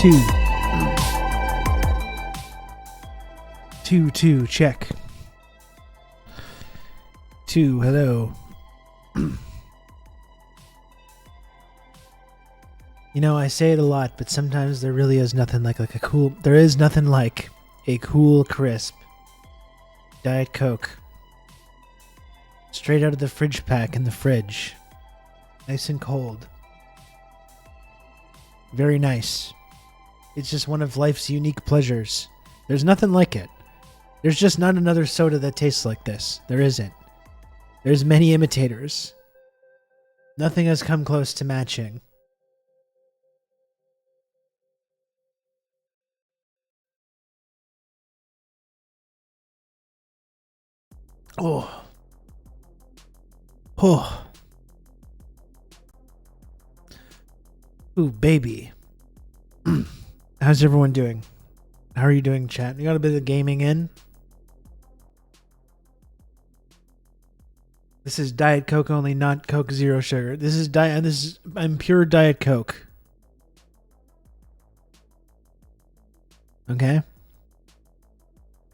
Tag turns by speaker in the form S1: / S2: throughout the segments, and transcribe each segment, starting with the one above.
S1: Two, check. 2, hello. You know, I say it a lot, but sometimes there really is nothing like there is nothing like a cool, crisp Diet Coke. Straight out of the fridge pack in the fridge. Nice and cold. Very nice. It's just one of life's unique pleasures. There's nothing like it. There's just not another soda that tastes like this. There isn't. There's many imitators. Nothing has come close to matching. Oh. Oh. Ooh, baby. How's everyone doing? How are you doing, chat? You got a bit of gaming in? This is Diet Coke only, not Coke Zero Sugar. I'm pure Diet Coke. Okay?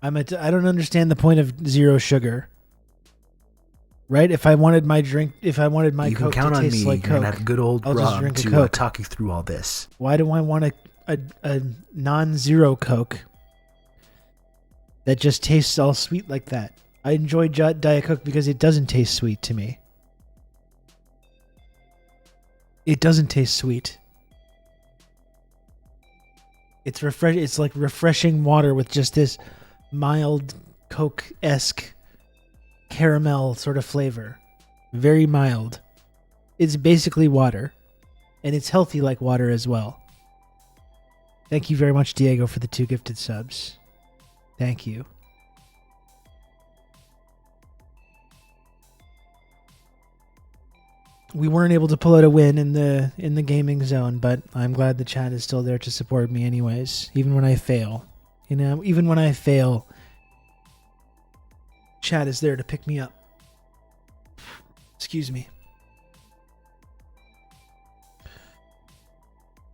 S1: I don't understand the point of zero sugar. Right? If I wanted my Coke to taste like Coke,
S2: and have good old
S1: I'll just
S2: Rob
S1: drink a
S2: to
S1: Coke.
S2: talk you through all this.
S1: Why do I want a non-zero Coke that just tastes all sweet like that? I enjoy Diet Coke because it doesn't taste sweet to me. It doesn't taste sweet. It's It's like refreshing water with just this mild Coke-esque caramel sort of flavor. Very mild. It's basically water. And it's healthy like water as well. Thank you very much, Diego, for the 2 gifted subs. Thank you. We weren't able to pull out a win in the gaming zone, but I'm glad the chat is still there to support me anyways, even when I fail. You know, even when I fail, chat is there to pick me up. Excuse me.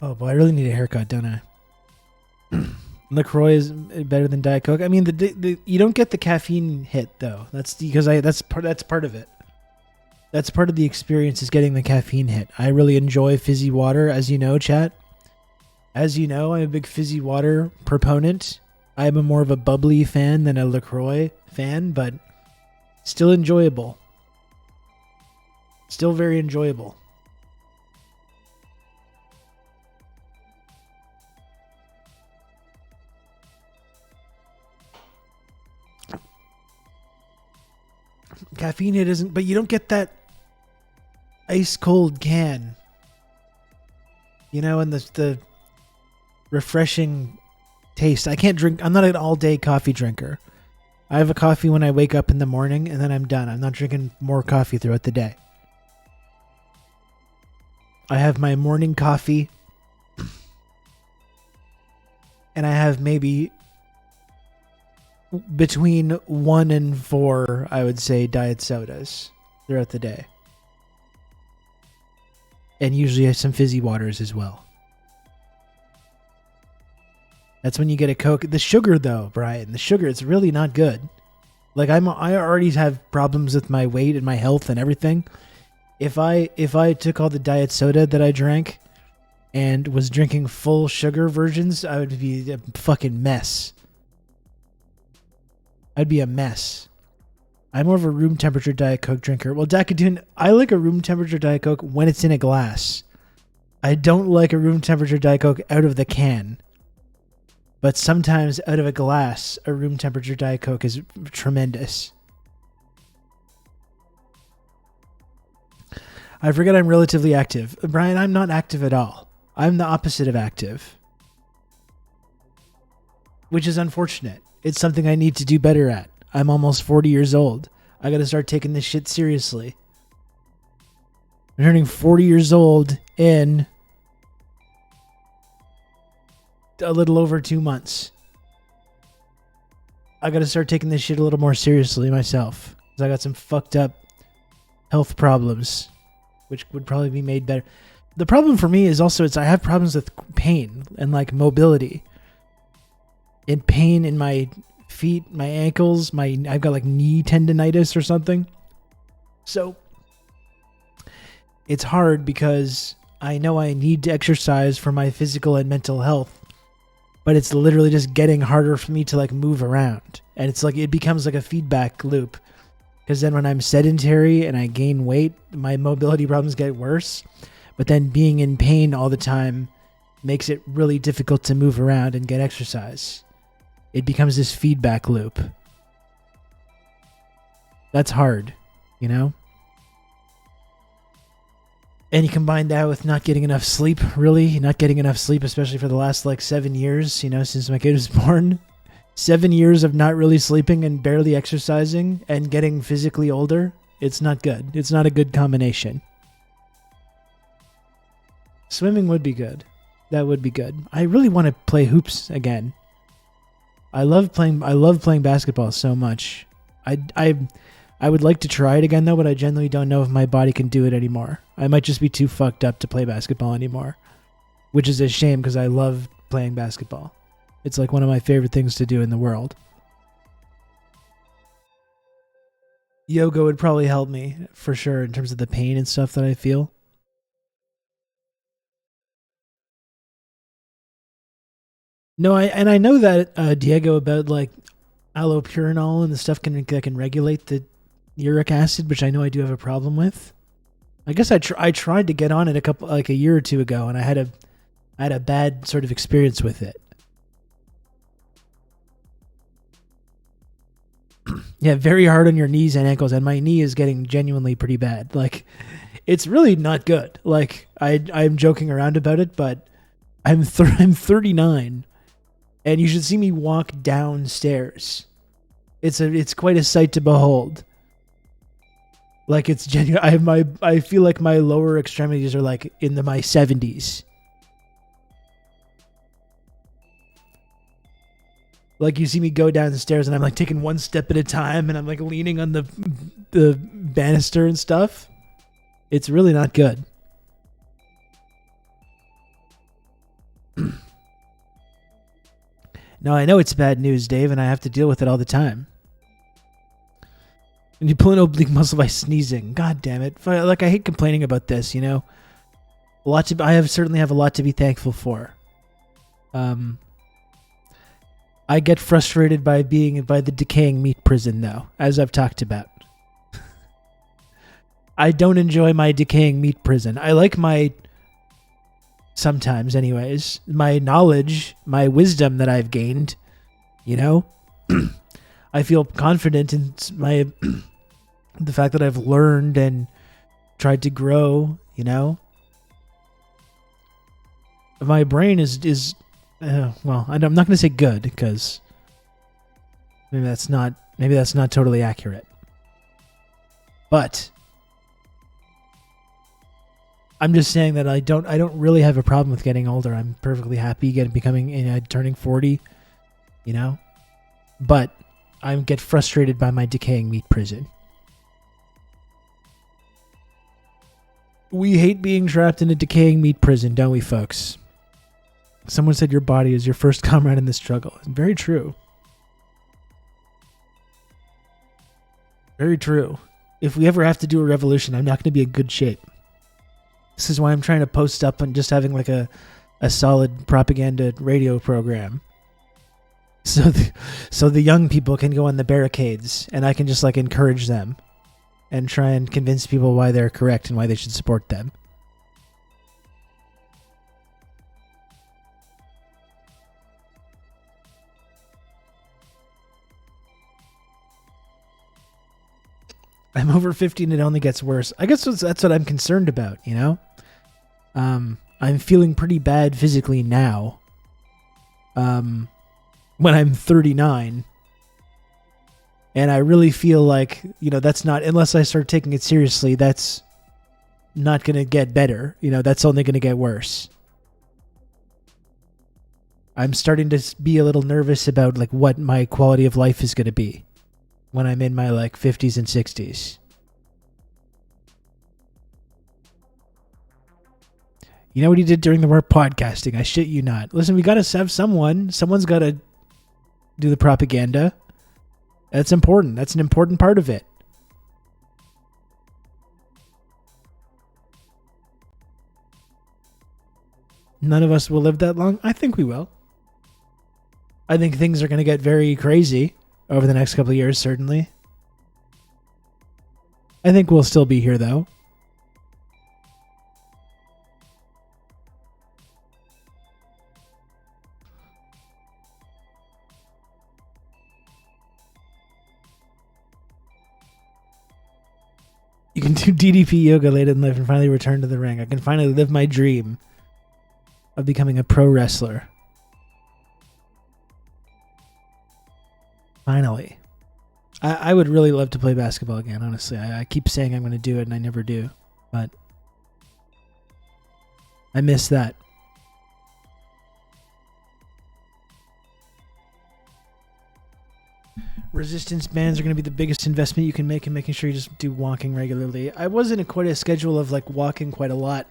S1: Oh boy, I really need a haircut, don't I? LaCroix is better than Diet Coke. I mean, you don't get the caffeine hit though. That's because that's part of it. That's part of the experience, is getting the caffeine hit. I really enjoy fizzy water, as you know, chat. As you know, I'm a big fizzy water proponent. I'm more of a bubbly fan than a LaCroix fan, but still enjoyable. Still very enjoyable. Caffeine hit isn't, but you don't get that ice cold can. You know, and the refreshing taste. I can't drink. I'm not an all-day coffee drinker. I have a coffee when I wake up in the morning, and then I'm done. I'm not drinking more coffee throughout the day. I have my morning coffee, and I have maybe between 1 and 4, I would say, diet sodas throughout the day. And usually I have some fizzy waters as well. That's when you get a Coke. The sugar, though, Brian, the sugar, it's really not good. Like, I already have problems with my weight and my health and everything. If I took all the diet soda that I drank and was drinking full sugar versions, I would be a fucking mess. I'd be a mess. I'm more of a room temperature Diet Coke drinker. Well, Dakadoon, I like a room temperature Diet Coke when it's in a glass. I don't like a room temperature Diet Coke out of the can. But sometimes out of a glass, a room temperature Diet Coke is tremendous. I forget I'm relatively active. Brian, I'm not active at all. I'm the opposite of active. Which is unfortunate. It's something I need to do better at. I'm almost 40 years old. I gotta start taking this shit seriously. I'm turning 40 years old in a little over 2 months. I gotta start taking this shit a little more seriously myself. Because I got some fucked up health problems, which would probably be made better. The problem for me is also I have problems with pain and like mobility. And pain in my feet, my ankles, I've got like knee tendonitis or something. So it's hard because I know I need to exercise for my physical and mental health, but it's literally just getting harder for me to like move around. And it's like it becomes like a feedback loop. Because then when I'm sedentary and I gain weight, my mobility problems get worse. But then being in pain all the time makes it really difficult to move around and get exercise. It becomes this feedback loop. That's hard, you know? And you combine that with not getting enough sleep, really. Not getting enough sleep, especially for the last like 7 years, you know, since my kid was born. 7 years of not really sleeping and barely exercising and getting physically older. It's not good. It's not a good combination. Swimming would be good. That would be good. I really want to play hoops again. I love playing basketball so much. I would like to try it again though, but I genuinely don't know if my body can do it anymore. I might just be too fucked up to play basketball anymore, which is a shame because I love playing basketball. It's like one of my favorite things to do in the world. Yoga would probably help me for sure in terms of the pain and stuff that I feel. No, I know that Diego about like allopurinol and the stuff that can regulate the uric acid, which I know I do have a problem with. I guess I tried to get on it a year or two ago, and I had a bad sort of experience with it. Yeah, very hard on your knees and ankles, and my knee is getting genuinely pretty bad. Like, it's really not good. Like, I'm joking around about it, but I'm 39, and you should see me walk downstairs. It's quite a sight to behold. Like, it's genuine. I feel like my lower extremities are like in my 70s. Like, you see me go downstairs and I'm like taking one step at a time and I'm like leaning on the banister and stuff. It's really not good. Now, I know it's bad news, Dave, and I have to deal with it all the time. And you pull an oblique muscle by sneezing. God damn it. Like, I hate complaining about this, you know? I certainly have a lot to be thankful for. I get frustrated by the decaying meat prison, though, as I've talked about. I don't enjoy my decaying meat prison. I like sometimes anyways, my knowledge, my wisdom that I've gained, you know? I feel confident in the fact that I've learned and tried to grow, you know? My brain is well, I'm not going to say good because maybe that's not totally accurate. But I'm just saying that I don't really have a problem with getting older. I'm perfectly happy turning 40, you know? But I get frustrated by my decaying meat prison. We hate being trapped in a decaying meat prison, don't we, folks? Someone said your body is your first comrade in the struggle. Very true. Very true. If we ever have to do a revolution, I'm not going to be in good shape. This is why I'm trying to post up and just having like a solid propaganda radio program. So the young people can go on the barricades and I can just like encourage them and try and convince people why they're correct and why they should support them. I'm over 50 and it only gets worse. I guess that's what I'm concerned about, you know? I'm feeling pretty bad physically now. When I'm 39. And I really feel like, you know, that's not, unless I start taking it seriously, that's not going to get better. You know, that's only going to get worse. I'm starting to be a little nervous about like what my quality of life is going to be when I'm in my like 50s and 60s. You know what he did during the war? Podcasting. I shit you not. Listen, we got to have someone. Someone's got to do the propaganda. That's important. That's an important part of it. None of us will live that long. I think we will. I think things are going to get very crazy over the next couple of years, certainly. I think we'll still be here, though. You can do DDP yoga late in life and finally return to the ring. I can finally live my dream of becoming a pro wrestler. Finally. I would really love to play basketball again, honestly. I keep saying I'm going to do it and I never do. But I miss that. Resistance bands are going to be the biggest investment you can make in making sure you just do walking regularly. I was in quite a schedule of like walking quite a lot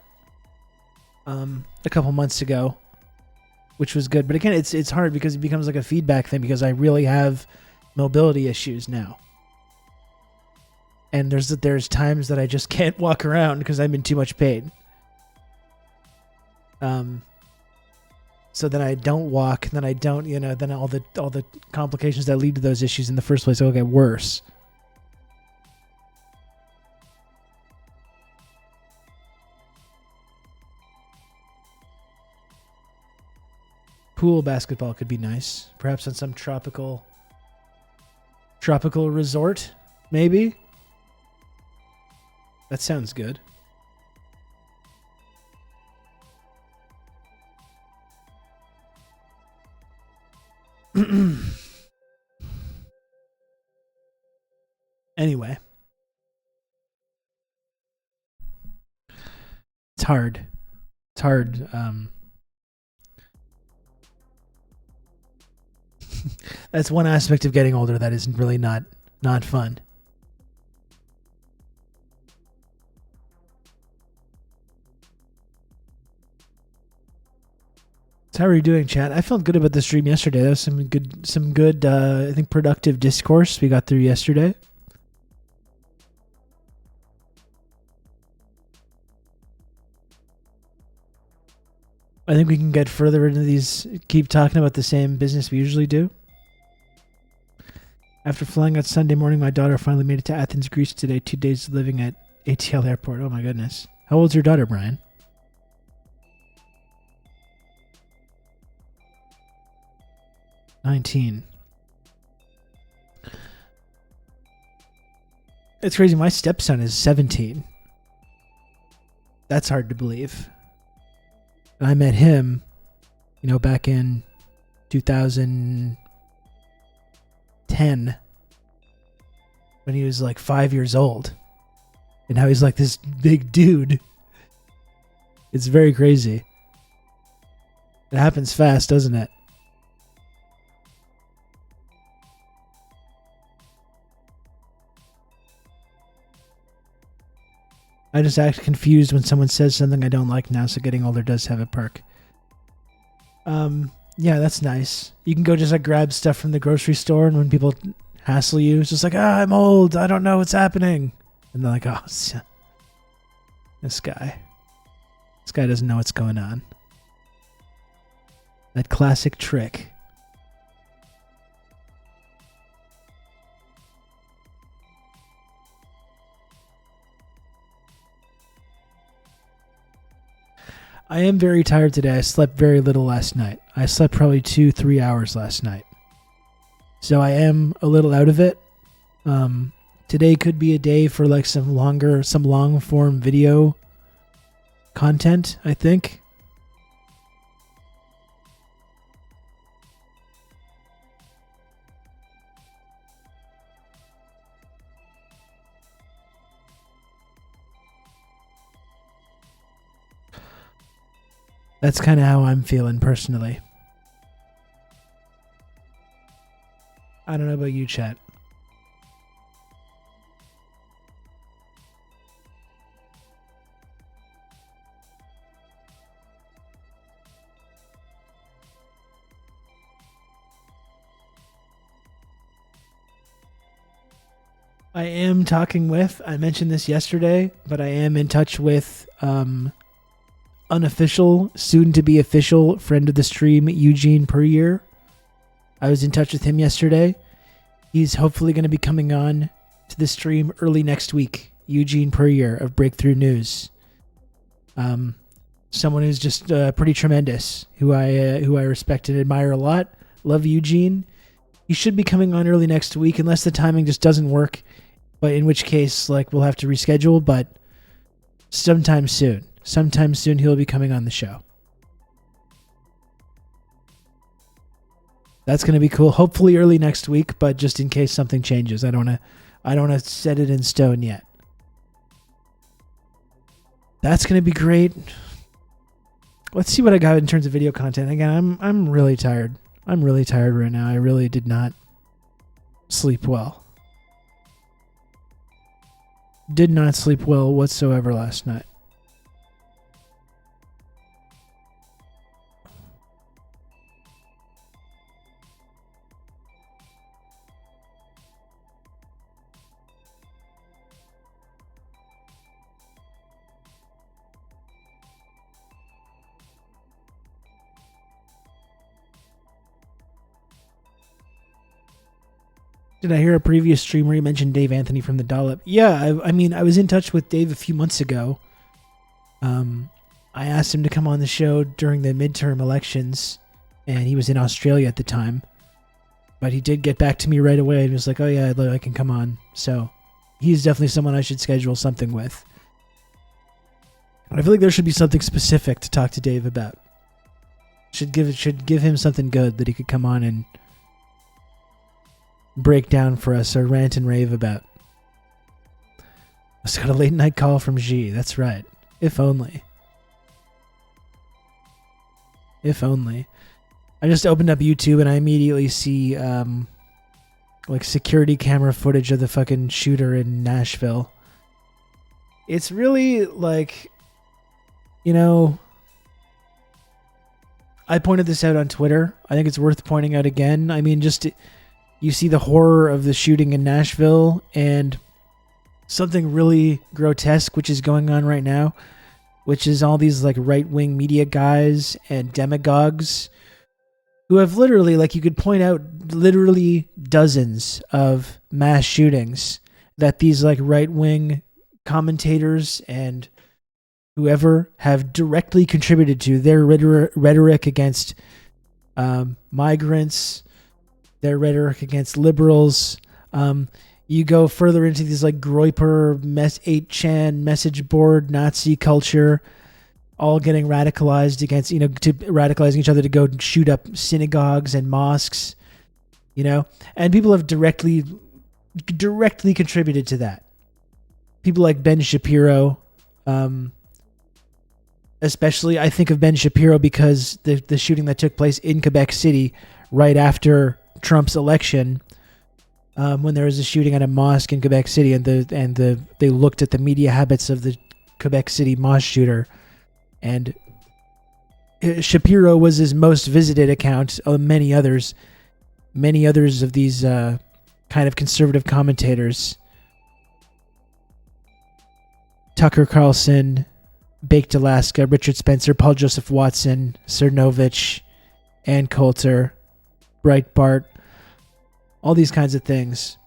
S1: a couple months ago, which was good. But again, it's hard because it becomes like a feedback thing because I really have mobility issues now. And there's times that I just can't walk around because I'm in too much pain. So then I don't walk, then I don't, then all the complications that lead to those issues in the first place will get worse. Pool basketball could be nice. Perhaps on some tropical resort, maybe. That sounds good. Anyway. It's hard. It's hard. That's one aspect of getting older that isn't really not fun. So how are you doing, chat? I felt good about the stream yesterday. That was some good I think productive discourse we got through yesterday. I think we can get further into these, keep talking about the same business we usually do. After flying out Sunday morning, my daughter finally made it to Athens, Greece today, 2 days living at ATL Airport. Oh my goodness. How old's your daughter, Brian? 19. It's crazy. My stepson is 17. That's hard to believe. And I met him, back in 2010 when he was like 5 years old. And now he's like this big dude. It's very crazy. It happens fast, doesn't it? I just act confused when someone says something I don't like now, so getting older does have a perk. Yeah, that's nice. You can go just like grab stuff from the grocery store, and when people hassle you, it's just like, I'm old, I don't know what's happening. And they're like, oh, this guy doesn't know what's going on. That classic trick. I am very tired today. I slept very little last night. I slept probably 2-3 hours last night. So I am a little out of it. Today could be a day for like some long form video content, I think. That's kind of how I'm feeling personally. I don't know about you, chat. I am talking with, I mentioned this yesterday, but I am in touch with unofficial, soon to be official friend of the stream, Eugene Perrier. I was in touch with him yesterday. He's hopefully going to be coming on to the stream early next week. Eugene Perrier of Breakthrough News. Someone who's just pretty tremendous, who I respect and admire a lot. Love Eugene. He should be coming on early next week, unless the timing just doesn't work. But in which case, like, we'll have to reschedule. But sometime soon he'll be coming on the show. That's going to be cool. Hopefully early next week, but just in case something changes, I don't want to set it in stone yet. That's going to be great. Let's see what I got in terms of video content. Again, I'm really tired. I'm really tired right now. I really did not sleep well. Did not sleep well whatsoever last night. Did I hear a previous stream where you mentioned Dave Anthony from the Dollop? Yeah, I mean, I was in touch with Dave a few months ago. I asked him to come on the show during the midterm elections, and he was in Australia at the time. But he did get back to me right away and was like, oh yeah, I can come on. So he's definitely someone I should schedule something with. I feel like there should be something specific to talk to Dave about. Should give him something good that he could come on and break down for us or rant and rave about. I just got a late night call from G. That's right. If only. If only. I just opened up YouTube and I immediately see like security camera footage of the fucking shooter in Nashville. It's really like, you know, I pointed this out on Twitter. I think it's worth pointing out again. I mean, just you see the horror of the shooting in Nashville and something really grotesque which is going on right now, which is all these like right-wing media guys and demagogues who have literally, like, you could point out literally dozens of mass shootings that these like right-wing commentators and whoever have directly contributed to. Their rhetoric against migrants, their rhetoric against liberals. You go further into these like Groyper, 8chan, message board, Nazi culture, all getting radicalized against, to radicalizing each other to go shoot up synagogues and mosques, and people have directly contributed to that. People like Ben Shapiro, especially I think of Ben Shapiro because the shooting that took place in Quebec City right after Trump's election, when there was a shooting at a mosque in Quebec City, and they looked at the media habits of the Quebec City mosque shooter, and Shapiro was his most visited account. Many others of these kind of conservative commentators, Tucker Carlson, Baked Alaska, Richard Spencer, Paul Joseph Watson, Cernovich, Ann Coulter, Breitbart, all these kinds of things.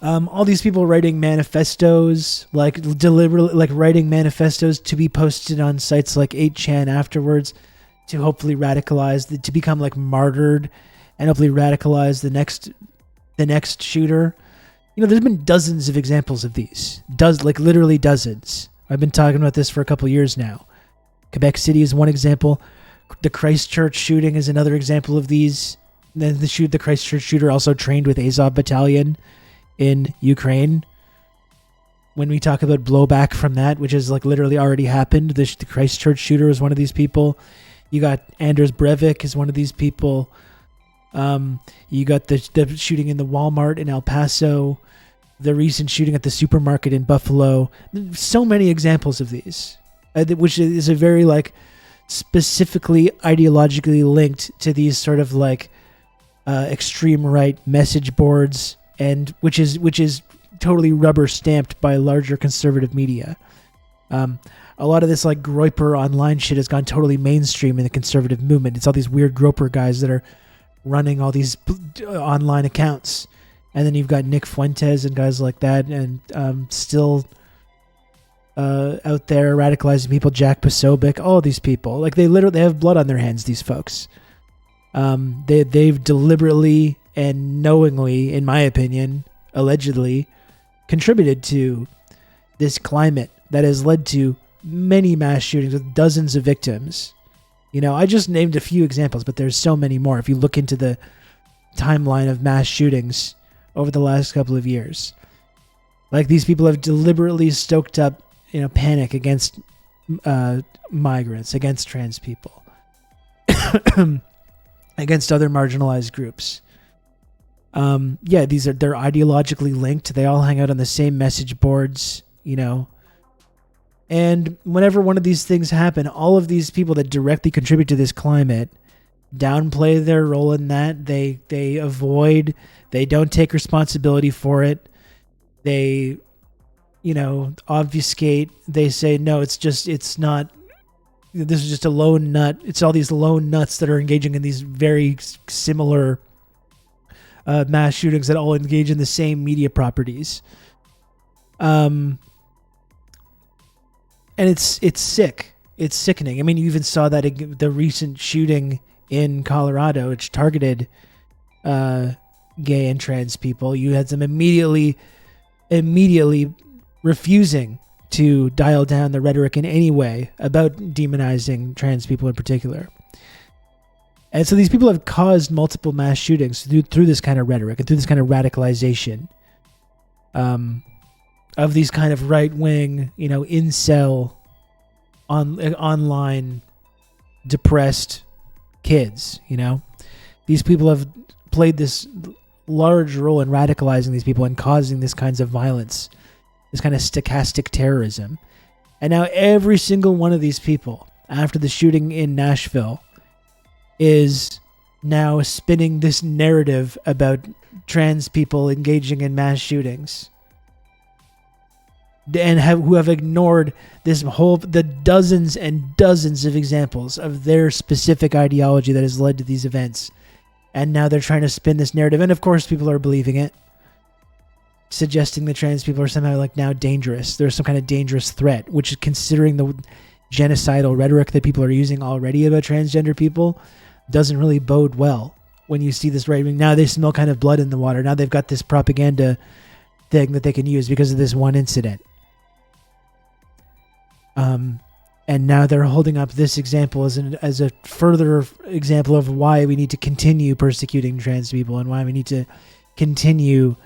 S1: All these people writing manifestos, like deliberately, like writing manifestos to be posted on sites like 8chan afterwards, to hopefully radicalize, to become like martyred, and hopefully radicalize the next shooter. There's been dozens of examples of these. Literally dozens. I've been talking about this for a couple years now. Quebec City is one example. The Christchurch shooting is another example of these. Then the Christchurch shooter also trained with Azov Battalion in Ukraine. When we talk about blowback from that, which has like literally already happened, the Christchurch shooter was one of these people. You got Anders Breivik is one of these people. You got the shooting in the Walmart in El Paso, the recent shooting at the supermarket in Buffalo. So many examples of these, which is a very like specifically ideologically linked to these sort of like extreme right message boards and which is totally rubber stamped by larger conservative media. A lot of this like groyper online shit has gone totally mainstream in the conservative movement. It's all these weird groper guys that are running all these online accounts. And then you've got Nick Fuentes and guys like that, and still out there radicalizing people, Jack Posobiec, all these people. Like they have blood on their hands, these folks. They've deliberately and knowingly, in my opinion, allegedly, contributed to this climate that has led to many mass shootings with dozens of victims. You know, I just named a few examples, but there's so many more if you look into the timeline of mass shootings over the last couple of years. Like, these people have deliberately stoked up, you know, panic against migrants, against trans people, against other marginalized groups. Yeah, they're ideologically linked. They all hang out on the same message boards, you know. And whenever one of these things happen, all of these people that directly contribute to this climate downplay their role in that. They avoid, they don't take responsibility for it. They, you know, obfuscate. They say, no, it's not, this is just a lone nut. It's all these lone nuts that are engaging in these very similar mass shootings that all engage in the same media properties. And it's sick. It's sickening. I mean, you even saw that the recent shooting in Colorado, which targeted gay and trans people. You had them immediately refusing to dial down the rhetoric in any way about demonizing trans people in particular. And so these people have caused multiple mass shootings through this kind of rhetoric and through this kind of radicalization of these kind of right-wing, you know, incel, online depressed kids, you know. These people have played this large role in radicalizing these people and causing this kinds of violence, this kind of stochastic terrorism. And now every single one of these people, after the shooting in Nashville, is now spinning this narrative about trans people engaging in mass shootings, and who have ignored the dozens and dozens of examples of their specific ideology that has led to these events. And now they're trying to spin this narrative. And of course, people are believing it, suggesting that trans people are somehow like now dangerous. There's some kind of dangerous threat, which is, considering the genocidal rhetoric that people are using already about transgender people, doesn't really bode well when you see this right wing. Now they smell kind of blood in the water. Now they've got this propaganda thing that they can use because of this one incident. And now they're holding up this example as a further example of why we need to continue persecuting trans people and why we need to continue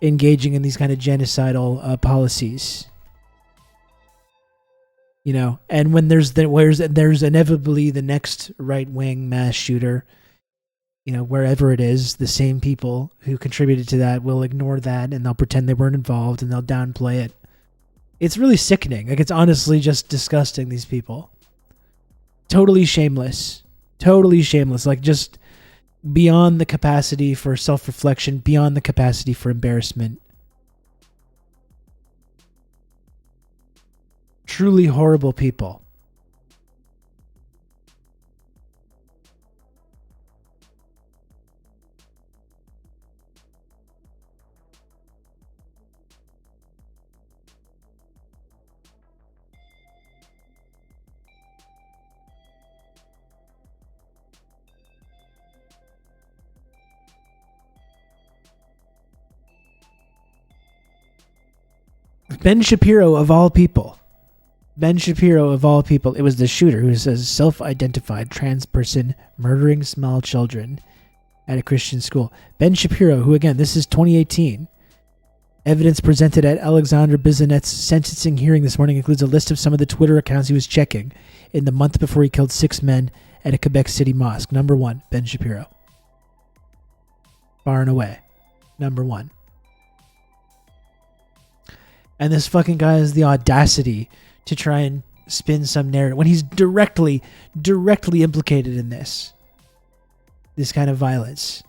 S1: engaging in these kind of genocidal policies. You know, and when there's inevitably the next right-wing mass shooter, you know, wherever it is, the same people who contributed to that will ignore that and they'll pretend they weren't involved and they'll downplay it. It's really sickening. Like, it's honestly just disgusting, these people. Totally shameless. Like, just beyond the capacity for self-reflection, beyond the capacity for embarrassment. Truly horrible people. Ben Shapiro, of all people. It was the shooter who says a self-identified trans person murdering small children at a Christian school. Ben Shapiro, who, again, this is 2018. Evidence presented at Alexander Bissonnette's sentencing hearing this morning includes a list of some of the Twitter accounts he was checking in the month before he killed 6 men at a Quebec City mosque. Number 1, Ben Shapiro. Far and away. Number 1. And this fucking guy has the audacity to try and spin some narrative when he's directly implicated in this kind of violence.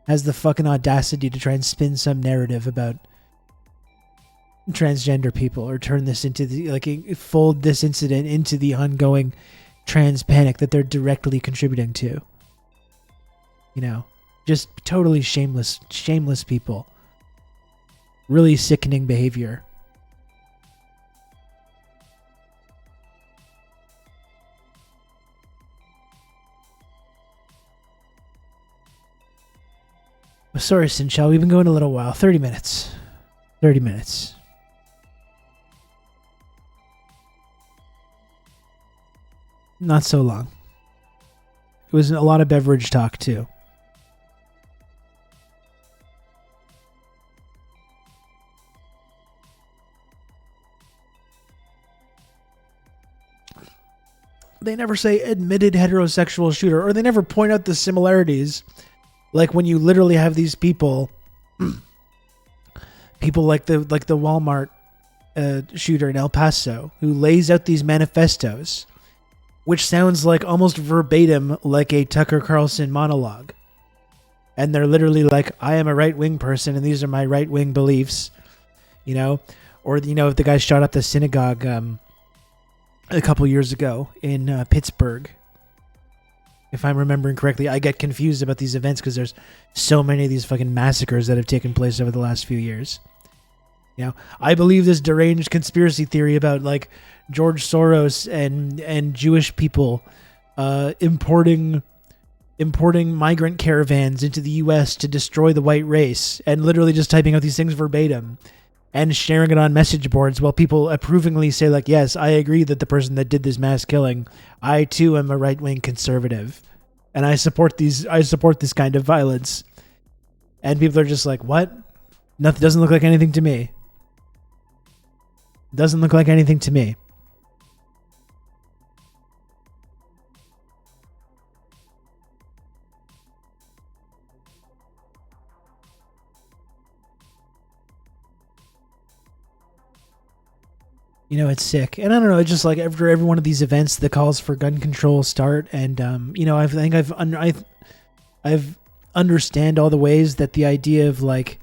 S1: has the fucking audacity to try and spin some narrative about transgender people, or turn this into the, like, fold this incident into the ongoing trans panic that they're directly contributing to. You know, just totally shameless people. Really sickening behavior. Sorry, Sinchel, we've been going a little while. 30 minutes. 30 minutes. Not so long. It was a lot of beverage talk, too. They never say admitted heterosexual shooter, or they never point out the similarities. Like when you literally have these people like the Walmart shooter in El Paso, who lays out these manifestos, which sounds like almost verbatim like a Tucker Carlson monologue. And they're literally like, I am a right-wing person and these are my right-wing beliefs, you know? Or, you know, if the guy shot up the synagogue a couple years ago in Pittsburgh, if I'm remembering correctly. I get confused about these events because there's so many of these fucking massacres that have taken place over the last few years. You know, I believe this deranged conspiracy theory about like George Soros and Jewish people importing migrant caravans into the U.S. to destroy the white race, and literally just typing out these things verbatim and sharing it on message boards while people approvingly say like, yes, I agree that the person that did this mass killing, I too am a right-wing conservative and I support this kind of violence. And people are just like, what? Nothing, doesn't look like anything to me. Doesn't look like anything to me. You know, it's sick. And I don't know, it's just like after every one of these events, the calls for gun control start. And, you know, I think I've understand all the ways that the idea of like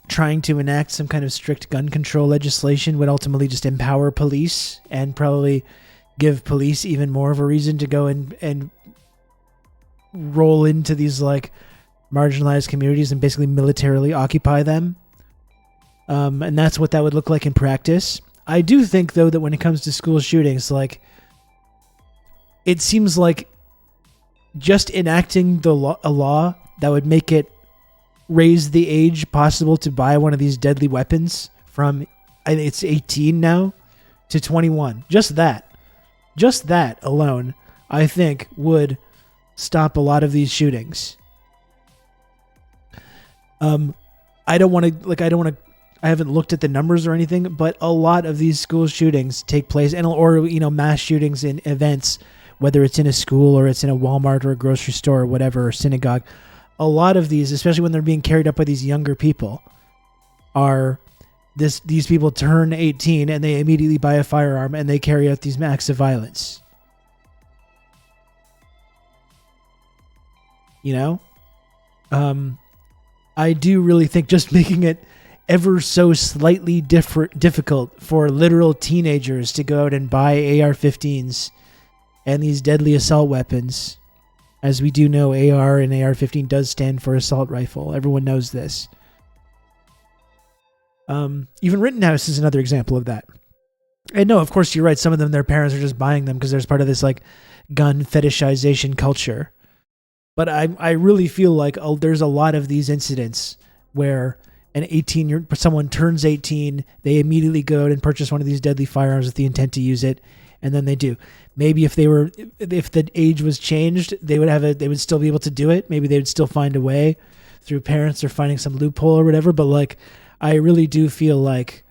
S1: trying to enact some kind of strict gun control legislation would ultimately just empower police and probably give police even more of a reason to go and roll into these like marginalized communities and basically militarily occupy them. And that's what that would look like in practice. I do think, though, that when it comes to school shootings, like, it seems like just enacting a law that would make it raise the age possible to buy one of these deadly weapons from, I think it's 18 now, to 21. Just that alone, I think, would stop a lot of these shootings. I haven't looked at the numbers or anything, but a lot of these school shootings take place, or you know, mass shootings in events, whether it's in a school or it's in a Walmart or a grocery store or whatever, or synagogue. A lot of these, especially when they're being carried out by these younger people, are these people turn 18 and they immediately buy a firearm and they carry out these acts of violence. You know? I do really think just making it ever so slightly difficult for literal teenagers to go out and buy AR-15s and these deadly assault weapons. As we do know, AR and AR-15 does stand for assault rifle. Everyone knows this. Even Rittenhouse is another example of that. And no, of course you're right. Some of them, their parents are just buying them because there's part of this like gun fetishization culture. But I really feel like there's a lot of these incidents where someone turns 18, they immediately go out and purchase one of these deadly firearms with the intent to use it, and then they do. Maybe if the age was changed, they would still be able to do it. Maybe they would still find a way through parents or finding some loophole or whatever. But like, I really do feel like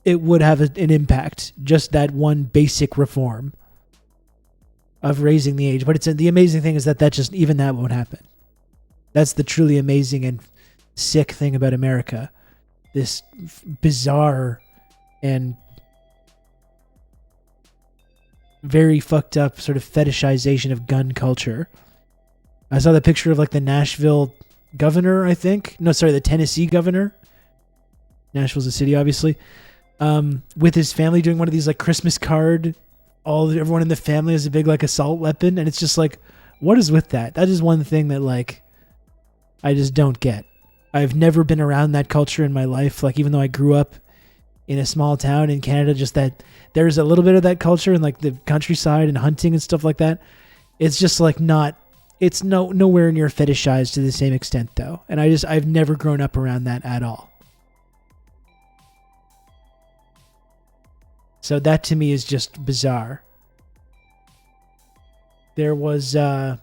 S1: it would have an impact, just that one basic reform of raising the age. But the amazing thing is that even that won't happen. That's the truly amazing and sick thing about America. This bizarre and very fucked up sort of fetishization of gun culture I saw the picture of like the Nashville governor, I think. No, sorry, the Tennessee governor. Nashville's a city, obviously. With his family doing one of these like Christmas card. Everyone in the family has a big like assault weapon, and it's just like, what is with that? That is one thing that like I just don't get. I've never been around that culture in my life. Like, even though I grew up in a small town in Canada, just that there's a little bit of that culture in like the countryside and hunting and stuff like that. It's just like not. It's nowhere near fetishized to the same extent though, and I've never grown up around that at all. So that to me is just bizarre. There was, I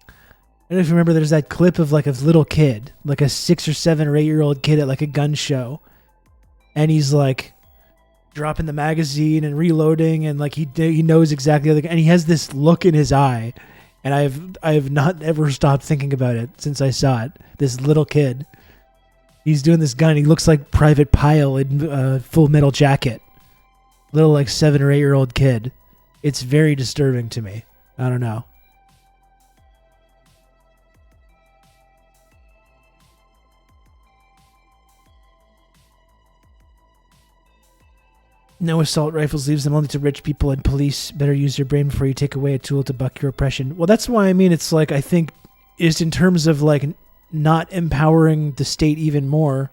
S1: don't know if you remember, there's that clip of like a little kid, like a 6 or 7 or 8-year-old kid at like a gun show. And he's like dropping the magazine and reloading, and like he knows exactly and he has this look in his eye. And I have not ever stopped thinking about it since I saw it. This little kid. He's doing this gun. He looks like Private Pyle in Full Metal Jacket. Little like 7 or 8-year-old kid. It's very disturbing to me. I don't know. No assault rifles leaves them only to rich people, and police better use your brain before you take away a tool to buck your oppression. Well, that's why I mean it's like I think is in terms of like not empowering the state even more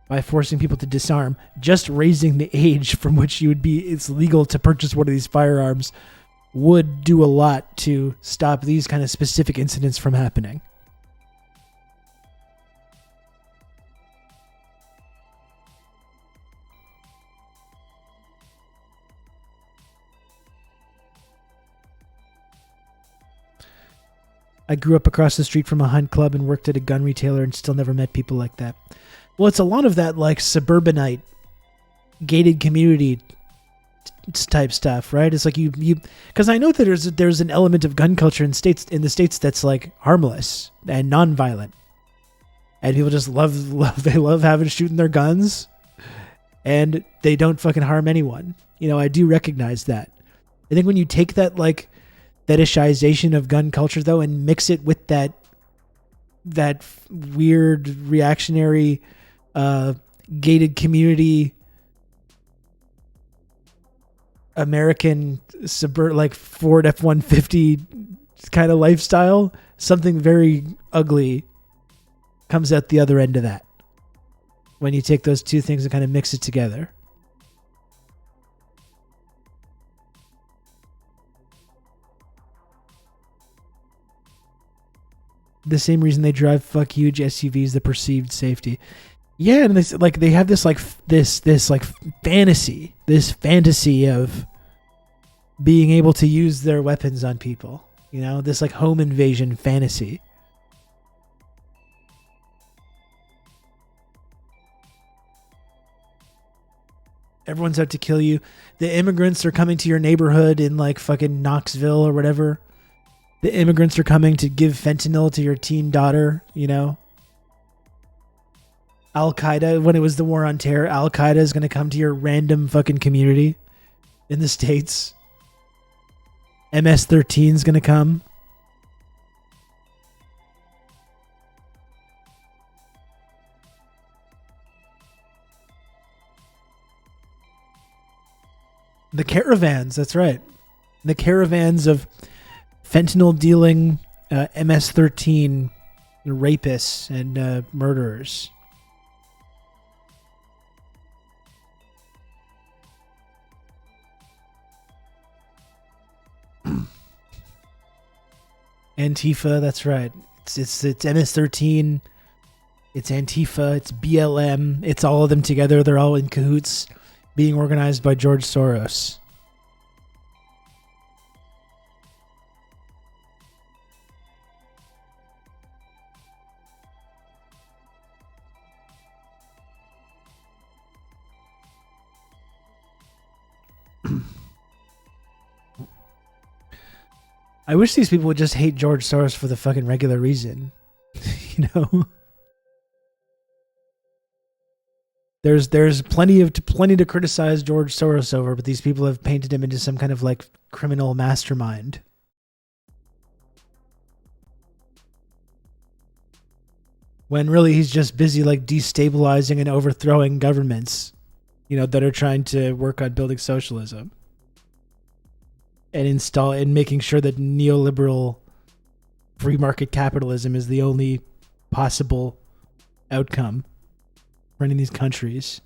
S1: by forcing people to disarm, just raising the age from which it's legal to purchase one of these firearms would do a lot to stop these kind of specific incidents from happening. I grew up across the street from a hunt club and worked at a gun retailer and still never met people like that. Well, it's a lot of that like suburbanite, gated community type stuff, right? It's like you because I know that there's an element of gun culture in the states that's like harmless and nonviolent, and people just they love having shooting their guns, and they don't fucking harm anyone. You know, I do recognize that. I think when you take that like fetishization of gun culture though and mix it with that weird reactionary gated community American like Ford F-150 kind of lifestyle, something very ugly comes out the other end of that when you take those two things and kind of mix it together. The same reason they drive huge SUVs, the perceived safety. Yeah, and they have this fantasy of being able to use their weapons on people. You know, this like home invasion fantasy. Everyone's out to kill you. The immigrants are coming to your neighborhood in like fucking Knoxville or whatever. The immigrants are coming to give fentanyl to your teen daughter, you know. Al-Qaeda, when it was the war on terror, Al-Qaeda is going to come to your random fucking community in the States. MS-13 is going to come. The caravans, that's right. The caravans of fentanyl dealing MS-13 rapists and murderers. Antifa, that's right. It's MS-13. It's Antifa. It's BLM. It's all of them together. They're all in cahoots, being organized by George Soros. I wish these people would just hate George Soros for the fucking regular reason. You know? There's plenty to criticize George Soros over, but these people have painted him into some kind of like criminal mastermind. when really he's just busy like destabilizing and overthrowing governments, that are trying to work on building socialism and making sure that neoliberal free market capitalism is the only possible outcome for any of these countries.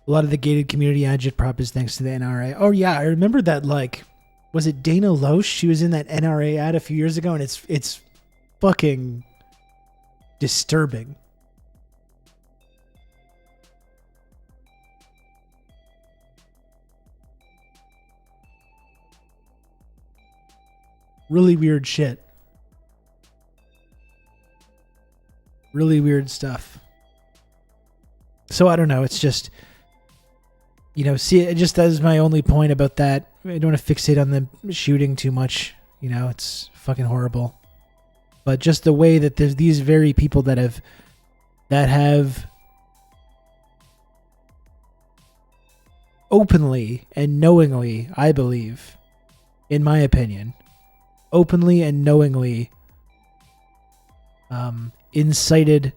S1: A lot of the gated community agitprop is thanks to the NRA. Oh yeah, I remember that. Like, was it Dana Loesch? She was in that NRA ad a few years ago, and it's fucking disturbing. Really weird shit. Really weird stuff. So I don't know. It's just, just as my only point about that. I don't want to fixate on the shooting too much. It's fucking horrible. But just the way that there's these very people that have openly and knowingly, I believe, in my opinion, openly and knowingly incited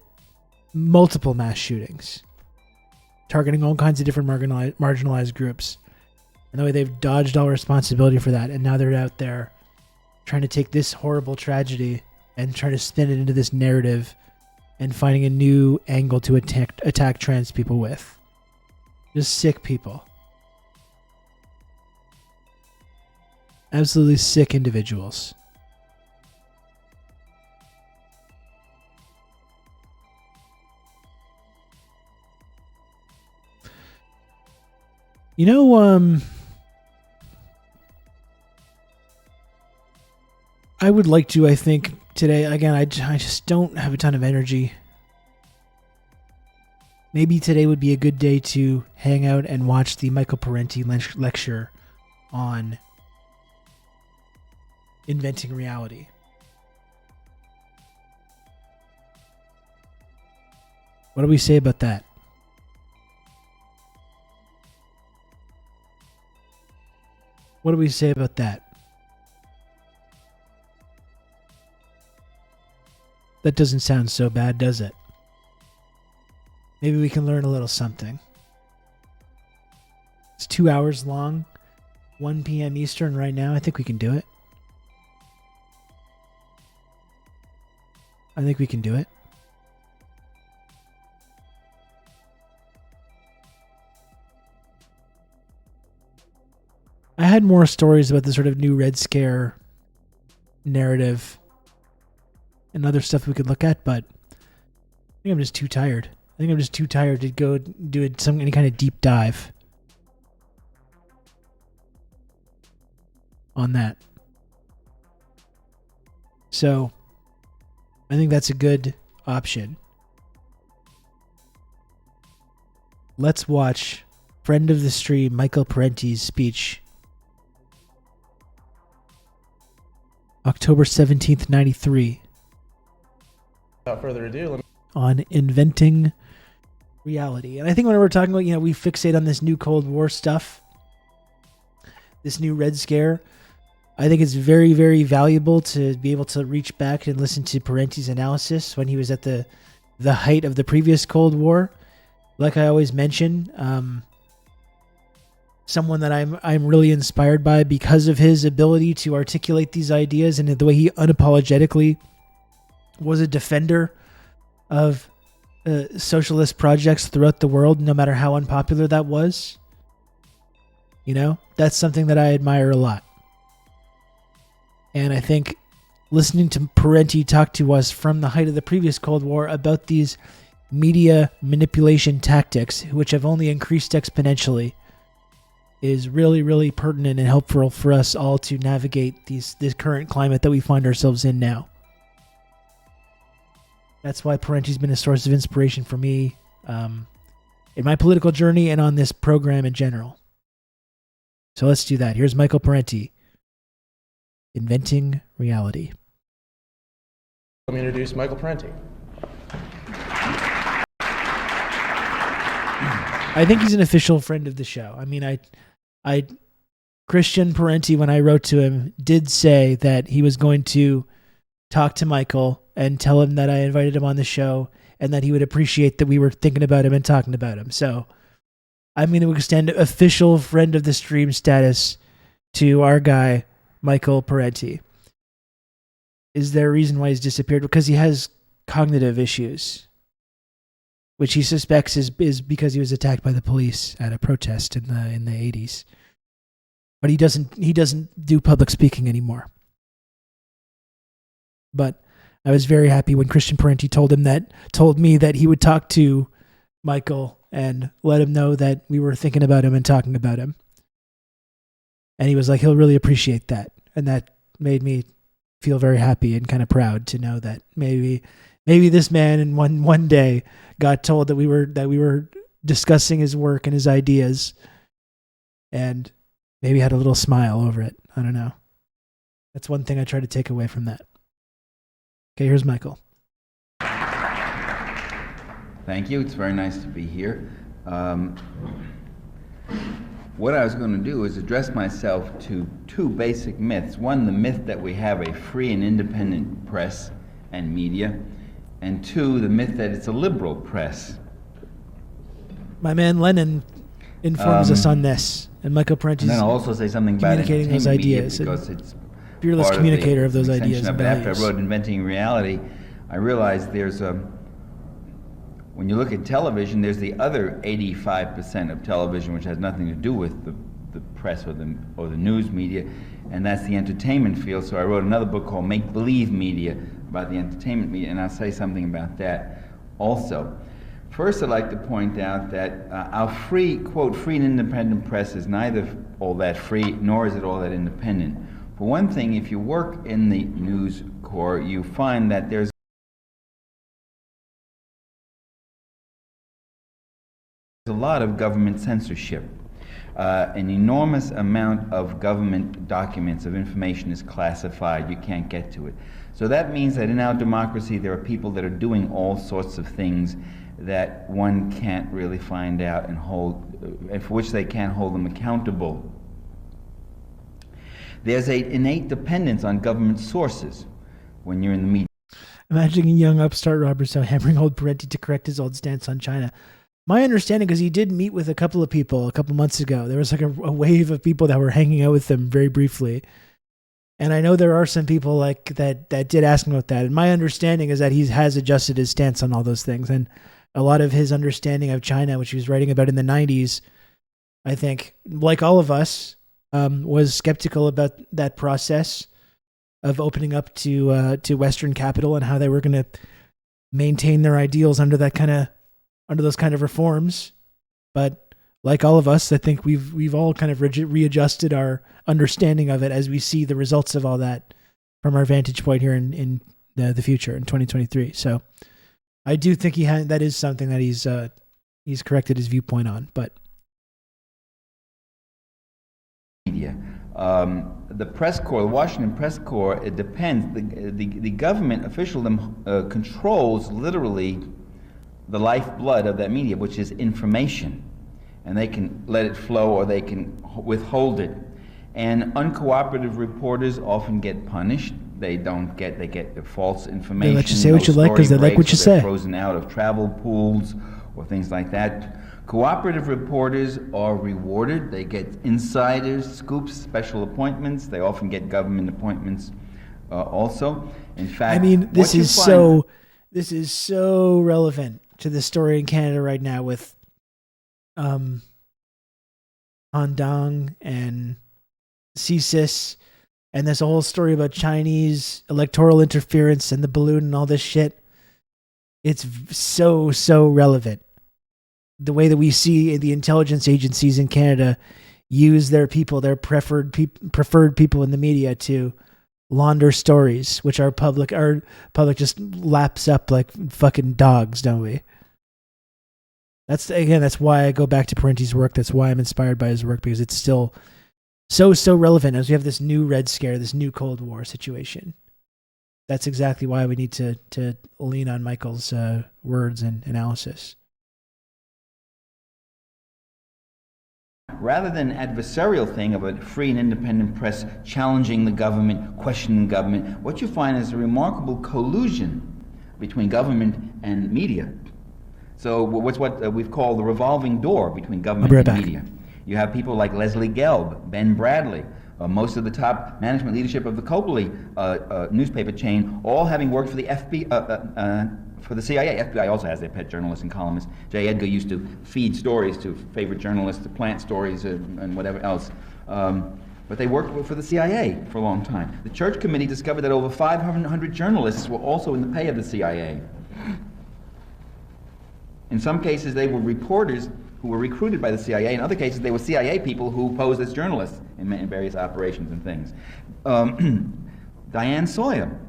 S1: multiple mass shootings, targeting all kinds of different marginalized groups. And the way they've dodged all responsibility for that, and now they're out there trying to take this horrible tragedy and trying to spin it into this narrative and finding a new angle to attack trans people with. Just sick people. Absolutely sick individuals. I would like to, I think, today, again, I just don't have a ton of energy. Maybe today would be a good day to hang out and watch the Michael Parenti lecture on inventing reality. What do we say about that? What do we say about that? That doesn't sound so bad, does it? Maybe we can learn a little something. It's 2 hours long, 1 p.m. Eastern right now. I think we can do it. I think we can do it. I had more stories about the sort of new Red Scare narrative and other stuff we could look at, but I think I'm just too tired. I think I'm just too tired to go do any kind of deep dive on that. So I think that's a good option. Let's watch friend of the stream Michael Parenti's speech, October 17th, 93.
S2: Without further ado,
S1: on inventing reality. And I think when we're talking about, we fixate on this new Cold War stuff, this new Red Scare. I think it's very, very valuable to be able to reach back and listen to Parenti's analysis when he was at the height of the previous Cold War. Like I always mention, someone that I'm really inspired by because of his ability to articulate these ideas and the way he unapologetically was a defender of socialist projects throughout the world, no matter how unpopular that was. That's something that I admire a lot. And I think listening to Parenti talk to us from the height of the previous Cold War about these media manipulation tactics, which have only increased exponentially, is really, really pertinent and helpful for us all to navigate this current climate that we find ourselves in now. That's why Parenti's been a source of inspiration for me in my political journey and on this program in general. So let's do that. Here's Michael Parenti, Inventing Reality.
S2: Let me introduce Michael Parenti.
S1: I think he's an official friend of the show. I mean, I Christian Parenti, when I wrote to him, did say that he was going to talk to Michael and tell him that I invited him on the show and that he would appreciate that we were thinking about him and talking about him. So I'm going to extend official friend of the stream status to our guy, Michael Parenti. Is there a reason why he's disappeared? Because he has cognitive issues, which he suspects is because he was attacked by the police at a protest in the 80s. But he doesn't do public speaking anymore. But I was very happy when Christian Parenti told me that he would talk to Michael and let him know that we were thinking about him and talking about him. And he was like, he'll really appreciate that. And that made me feel very happy and kind of proud to know that maybe this man in one day got told that we were discussing his work and his ideas, and maybe had a little smile over it. I don't know. That's one thing I try to take away from that. Okay, here's Michael.
S3: Thank you. It's very nice to be here. What I was going to do is address myself to two basic myths. One, the myth that we have a free and independent press and media, and two, the myth that it's a liberal press.
S1: My man Lennon informs us on this, and Michael Parenti is
S3: and then I'll also say something about
S1: communicating those ideas,
S3: because it's
S1: fearless communicator of those ideas and values.
S3: After I wrote Inventing Reality, I realized there's when you look at television, there's the other 85% of television which has nothing to do with the press or the news media, and that's the entertainment field. So I wrote another book called Make Believe Media about the entertainment media, and I'll say something about that also. First, I'd like to point out that our free, quote, free and independent press is neither all that free, nor is it all that independent. For one thing, if you work in the News Corps, you find that there's a lot of government censorship. An enormous amount of government documents, of information is classified. You can't get to it. So that means that in our democracy there are people that are doing all sorts of things that one can't really find out and for which they can't hold them accountable. There's an innate dependence on government sources when you're in the media.
S1: Imagining young upstart Robert so hammering old Parenti to correct his old stance on China. My understanding, because he did meet with a couple of people a couple months ago. There was like a wave of people that were hanging out with him very briefly. And I know there are some people like that did ask him about that. And my understanding is that he has adjusted his stance on all those things. And a lot of his understanding of China, which he was writing about in the 90s, I think, like all of us, was skeptical about that process of opening up to Western capital and how they were going to maintain their ideals under those kind of reforms. But like all of us, I think we've all kind of readjusted our understanding of it as we see the results of all that from our vantage point here in the future in 2023. So I do think that is something that he's corrected his viewpoint on. But
S3: media, the press corps, the Washington press corps, it depends. The government officialdom controls literally the lifeblood of that media, which is information, and they can let it flow or they can withhold it. And uncooperative reporters often get punished. They get the false information.
S1: They let you say what you like because they like what you say.
S3: They're frozen out of travel pools or things like that. Cooperative reporters are rewarded. They get insiders, scoops, special appointments. They often get government appointments also. In fact,
S1: I mean, this is so relevant to the story in Canada right now with Han Dong and CSIS and this whole story about Chinese electoral interference and the balloon and all this shit. It's so relevant. The way that we see the intelligence agencies in Canada use their people, their preferred people in the media to launder stories, which our public just laps up like fucking dogs, don't we? That's why I go back to Parenti's work. That's why I'm inspired by his work, because it's still so relevant as we have this new Red Scare, this new Cold War situation. That's exactly why we need to lean on Michael's words and analysis.
S3: rather than an adversarial thing of a free and independent press challenging the government, questioning the government, what you find is a remarkable collusion between government and media. So what's what we've called the revolving door between government and media. You have people like Leslie Gelb, Ben Bradley, most of the top management leadership of the Copley newspaper chain, all having worked for the for the CIA. FBI also has their pet journalists and columnists. J. Edgar used to feed stories to favorite journalists, to plant stories and whatever else. But they worked for the CIA for a long time. The Church Committee discovered that over 500 journalists were also in the pay of the CIA. In some cases, they were reporters who were recruited by the CIA. In other cases, they were CIA people who posed as journalists in various operations and things. Diane Sawyer.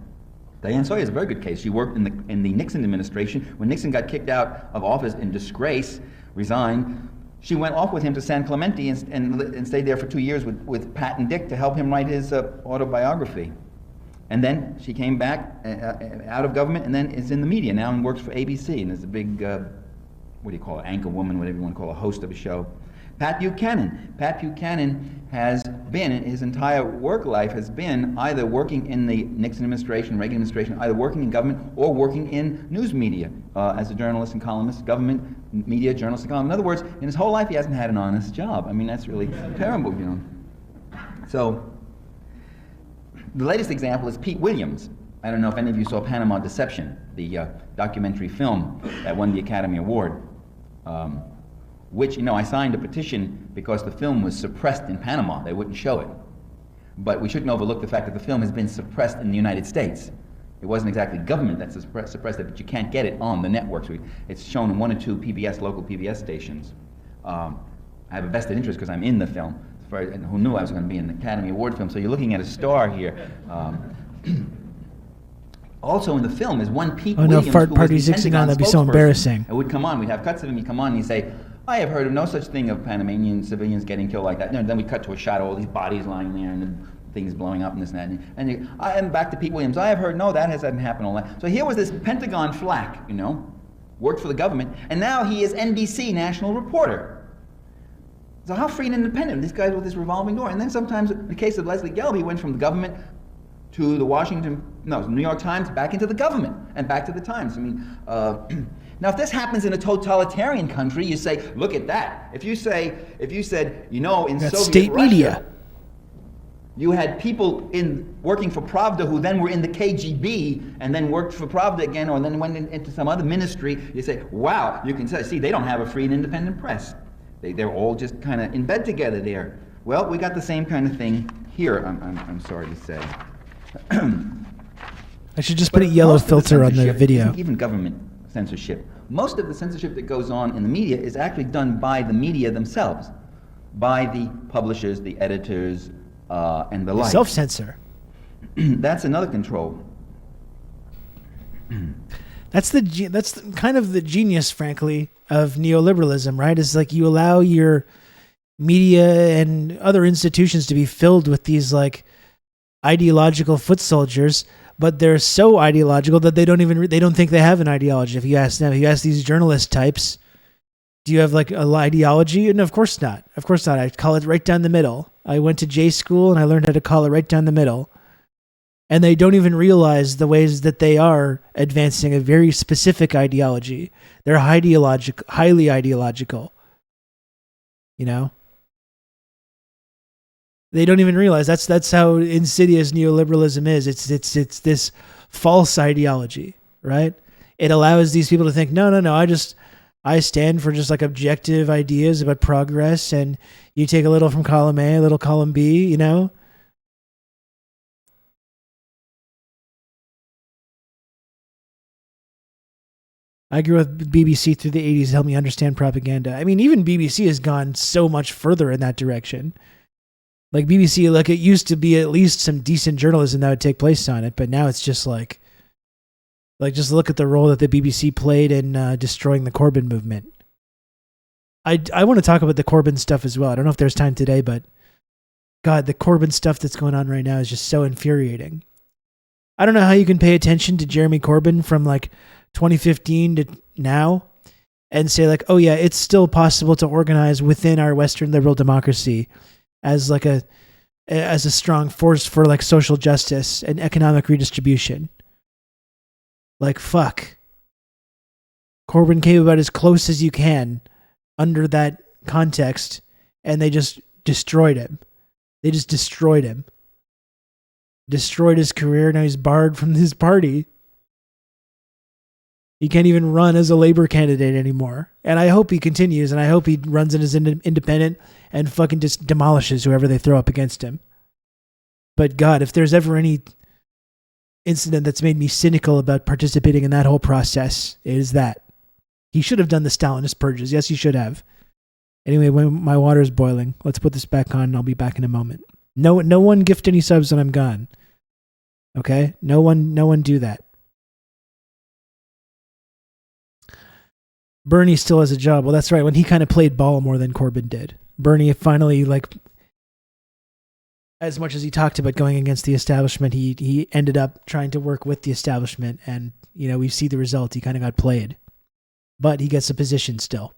S3: Diane Sawyer is a very good case. She worked in the Nixon administration. When Nixon got kicked out of office in disgrace, resigned, she went off with him to San Clemente and stayed there for 2 years with Pat and Dick to help him write his autobiography. And then she came back out of government and then is in the media now and works for ABC and is a big, what do you call it, anchor woman, whatever you want to call a host of a show. Pat Buchanan. Pat Buchanan has been, his entire work life has been either working in the Nixon administration, Reagan administration, either working in government or working in news media as a journalist and columnist, government, media, journalist and columnist. In other words, in his whole life he hasn't had an honest job. I mean, that's really terrible, you know. So, the latest example is Pete Williams. I don't know if any of you saw Panama Deception, the documentary film that won the Academy Award. Which, you know, I signed a petition because the film was suppressed in Panama. They wouldn't show it. But we shouldn't overlook the fact that the film has been suppressed in the United States. It wasn't exactly government that suppressed it, but you can't get it on the networks. It's shown in 1 or 2 PBS, local PBS stations. I have a vested interest because I'm in the film. And who knew I was going to be in the Academy Award film? So you're looking at a star here. Also in the film is one Pete Williams,
S1: no, fart
S3: who
S1: parties
S3: was the
S1: on, that'd be so
S3: spokesperson.
S1: embarrassing.
S3: It would come on, we'd have cuts of him, he'd come on and he'd say, I have heard of no such thing of Panamanian civilians getting killed like that. No, then we cut to a shot of all these bodies lying there and the things blowing up and this and that. And back to Pete Williams, I have heard, no, that hasn't happened, all that. So here was this Pentagon flack, you know, worked for the government, and now he is NBC national reporter. So how free and independent, these guys with this revolving door. And then sometimes, in the case of Leslie Gelb, he went from the government to the New York Times, back into the government, and back to the Times. I mean, now if this happens in a totalitarian country, you say, look at that. If you said, you know, in
S1: That's
S3: Soviet
S1: state
S3: Russia,
S1: media.
S3: You had people working for Pravda who then were in the KGB and then worked for Pravda again, or then went into some other ministry. You say, wow, you can see they don't have a free and independent press. They're all just kind of in bed together there. Well, we got the same kind of thing here, I'm sorry to say.
S1: I should just put a yellow filter on the video.
S3: Isn't even government censorship. Most of the censorship that goes on in the media is actually done by the media themselves, by the publishers, the editors, and the like.
S1: Self-censor.
S3: That's another control.
S1: That's kind of the genius, frankly, of neoliberalism, right? Is like you allow your media and other institutions to be filled with these like ideological foot soldiers, but they're so ideological that they don't think they have an ideology. If you ask these journalist types, do you have like an ideology? And of course not. Of course not. I call it right down the middle. I went to J school and I learned how to call it right down the middle. And they don't even realize the ways that they are advancing a very specific ideology. They're highly ideological. You know? They don't even realize that's how insidious neoliberalism is. It's this false ideology, right? It allows these people to think, no, I stand for just like objective ideas about progress, and you take a little from column A, a little column B, you know? I grew up with BBC through the 80s to help me understand propaganda. I mean, even BBC has gone so much further in that direction. Like BBC, like it used to be at least some decent journalism that would take place on it, but now it's just like just look at the role that the BBC played in destroying the Corbyn movement. I want to talk about the Corbyn stuff as well. I don't know if there's time today, but God, the Corbyn stuff that's going on right now is just so infuriating. I don't know how you can pay attention to Jeremy Corbyn from like 2015 to now and say like, oh yeah, it's still possible to organize within our Western liberal democracy as like a strong force for like social justice and economic redistribution. Like, fuck. Corbyn came about as close as you can under that context, and they just destroyed him. They just destroyed him. Destroyed his career. Now he's barred from his party. He can't even run as a Labour candidate anymore. And I hope he continues, and I hope he runs as an independent and fucking just demolishes whoever they throw up against him. But God, if there's ever any incident that's made me cynical about participating in that whole process, it is that. He should have done the Stalinist purges. Yes, he should have. Anyway, when my water is boiling, let's put this back on and I'll be back in a moment. No one gift any subs when I'm gone. Okay? No one do that. Bernie still has a job. Well, that's right. When he kind of played ball more than Corbyn did. Bernie finally, like, as much as he talked about going against the establishment, he ended up trying to work with the establishment. And, you know, we see the result. He kind of got played. But he gets a position still.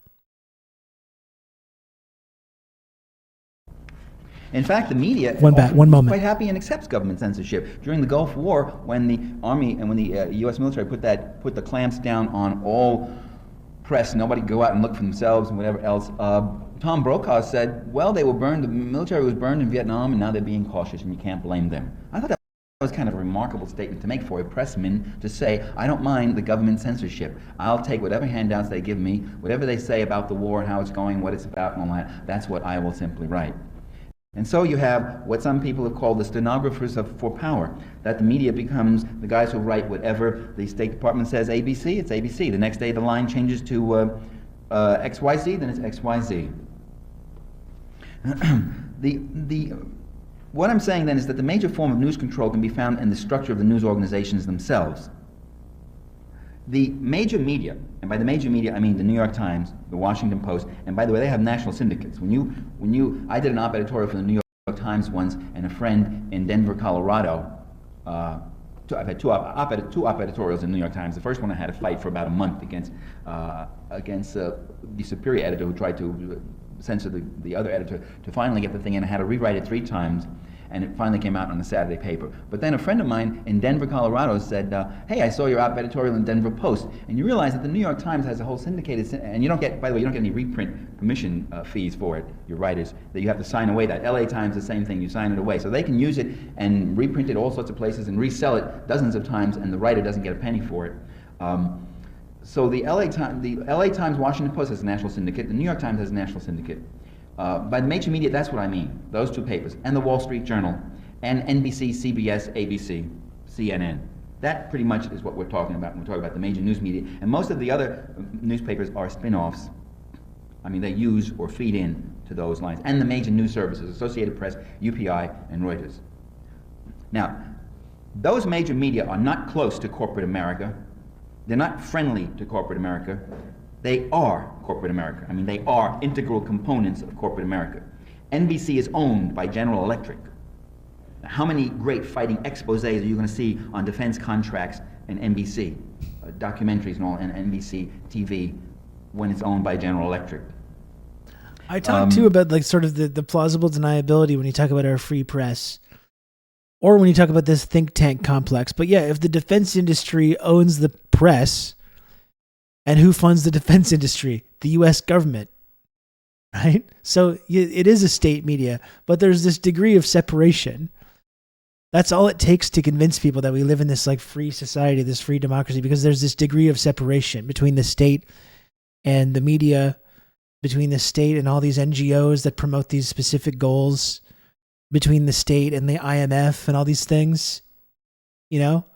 S3: In fact, the media
S1: one moment.
S3: Quite happy and accepts government censorship. During the Gulf War, when the Army and when the U.S. military put the clamps down on all press, nobody go out and look for themselves and whatever else, Tom Brokaw said, well, they were burned, the military was burned in Vietnam, and now they're being cautious, and you can't blame them. I thought that was kind of a remarkable statement to make for a pressman to say, I don't mind the government censorship. I'll take whatever handouts they give me, whatever they say about the war and how it's going, what it's about and all that, that's what I will simply write. And so you have what some people have called the stenographers for power, that the media becomes the guys who write whatever the State Department says ABC, it's ABC. The next day the line changes to XYZ, then it's XYZ. What I'm saying then is that the major form of news control can be found in the structure of the news organizations themselves. The major media, and by the major media I mean the New York Times, the Washington Post, and by the way, they have national syndicates. I did an op editorial for the New York Times once, and a friend in Denver, Colorado. I've had two op editorials in the New York Times. The first one I had to fight for about a month against the superior editor who tried to censor the other editor to finally get the thing in. I had to rewrite it 3 times. And it finally came out on the Saturday paper. But then a friend of mine in Denver, Colorado said, hey, I saw your op editorial in Denver Post. And you realize that the New York Times has a whole syndicated, and you don't get, by the way, you don't get any reprint permission fees for it, your writers, that you have to sign away that. LA Times, the same thing, you sign it away. So they can use it and reprint it all sorts of places and resell it dozens of times, and the writer doesn't get a penny for it. So the LA Times, Washington Post has a national syndicate. The New York Times has a national syndicate. By the major media, that's what I mean, those 2 papers, and the Wall Street Journal, and NBC, CBS, ABC, CNN. That pretty much is what we're talking about when we talk about the major news media. And most of the other newspapers are spin-offs. I mean, they use or feed in to those lines. And the major news services, Associated Press, UPI, and Reuters. Now, those major media are not close to corporate America. They're not friendly to corporate America. They are corporate America. I mean, they are integral components of corporate America. NBC is owned by General Electric. How many great fighting exposés are you going to see on defense contracts in NBC, documentaries and all, and NBC TV when it's owned by General Electric?
S1: I talk too about like sort of the plausible deniability when you talk about our free press, or when you talk about this think tank complex. But yeah, if the defense industry owns the press, and who funds the defense industry? The U.S. government, right? So it is a state media, but there's this degree of separation. That's all it takes to convince people that we live in this like free society, this free democracy, because there's this degree of separation between the state and the media, between the state and all these NGOs that promote these specific goals, between the state and the IMF and all these things, you know?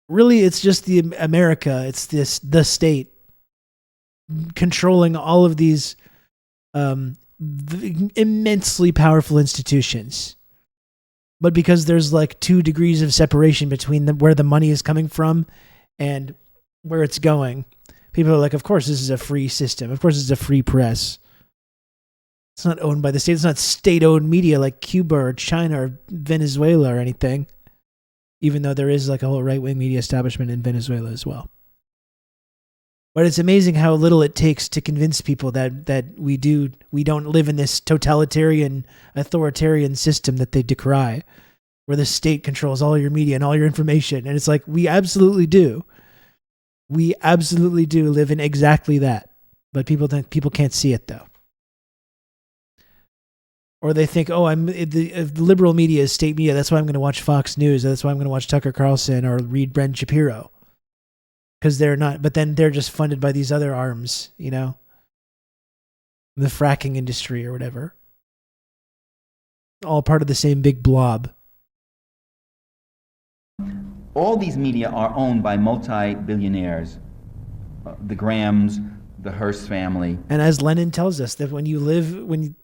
S1: Really, it's just the America. It's the state controlling all of these immensely powerful institutions. But because there's like 2 degrees of separation between where the money is coming from and where it's going, people are like, of course, this is a free system. Of course, it's a free press. It's not owned by the state. It's not state-owned media like Cuba or China or Venezuela or anything. Even though there is like a whole right-wing media establishment in Venezuela as well. But it's amazing how little it takes to convince people that we don't live in this totalitarian, authoritarian system that they decry, where the state controls all your media and all your information. And it's like, we absolutely do. We absolutely do live in exactly that. But people can't see it, though. Or they think, oh, the liberal media is state media. That's why I'm going to watch Fox News. That's why I'm going to watch Tucker Carlson or read Ben Shapiro. Because they're not, but then they're just funded by these other arms, you know, the fracking industry or whatever. All part of the same big blob.
S3: All these media are owned by multi-billionaires, the Grahams, the Hearst family.
S1: And as Lenin tells us, that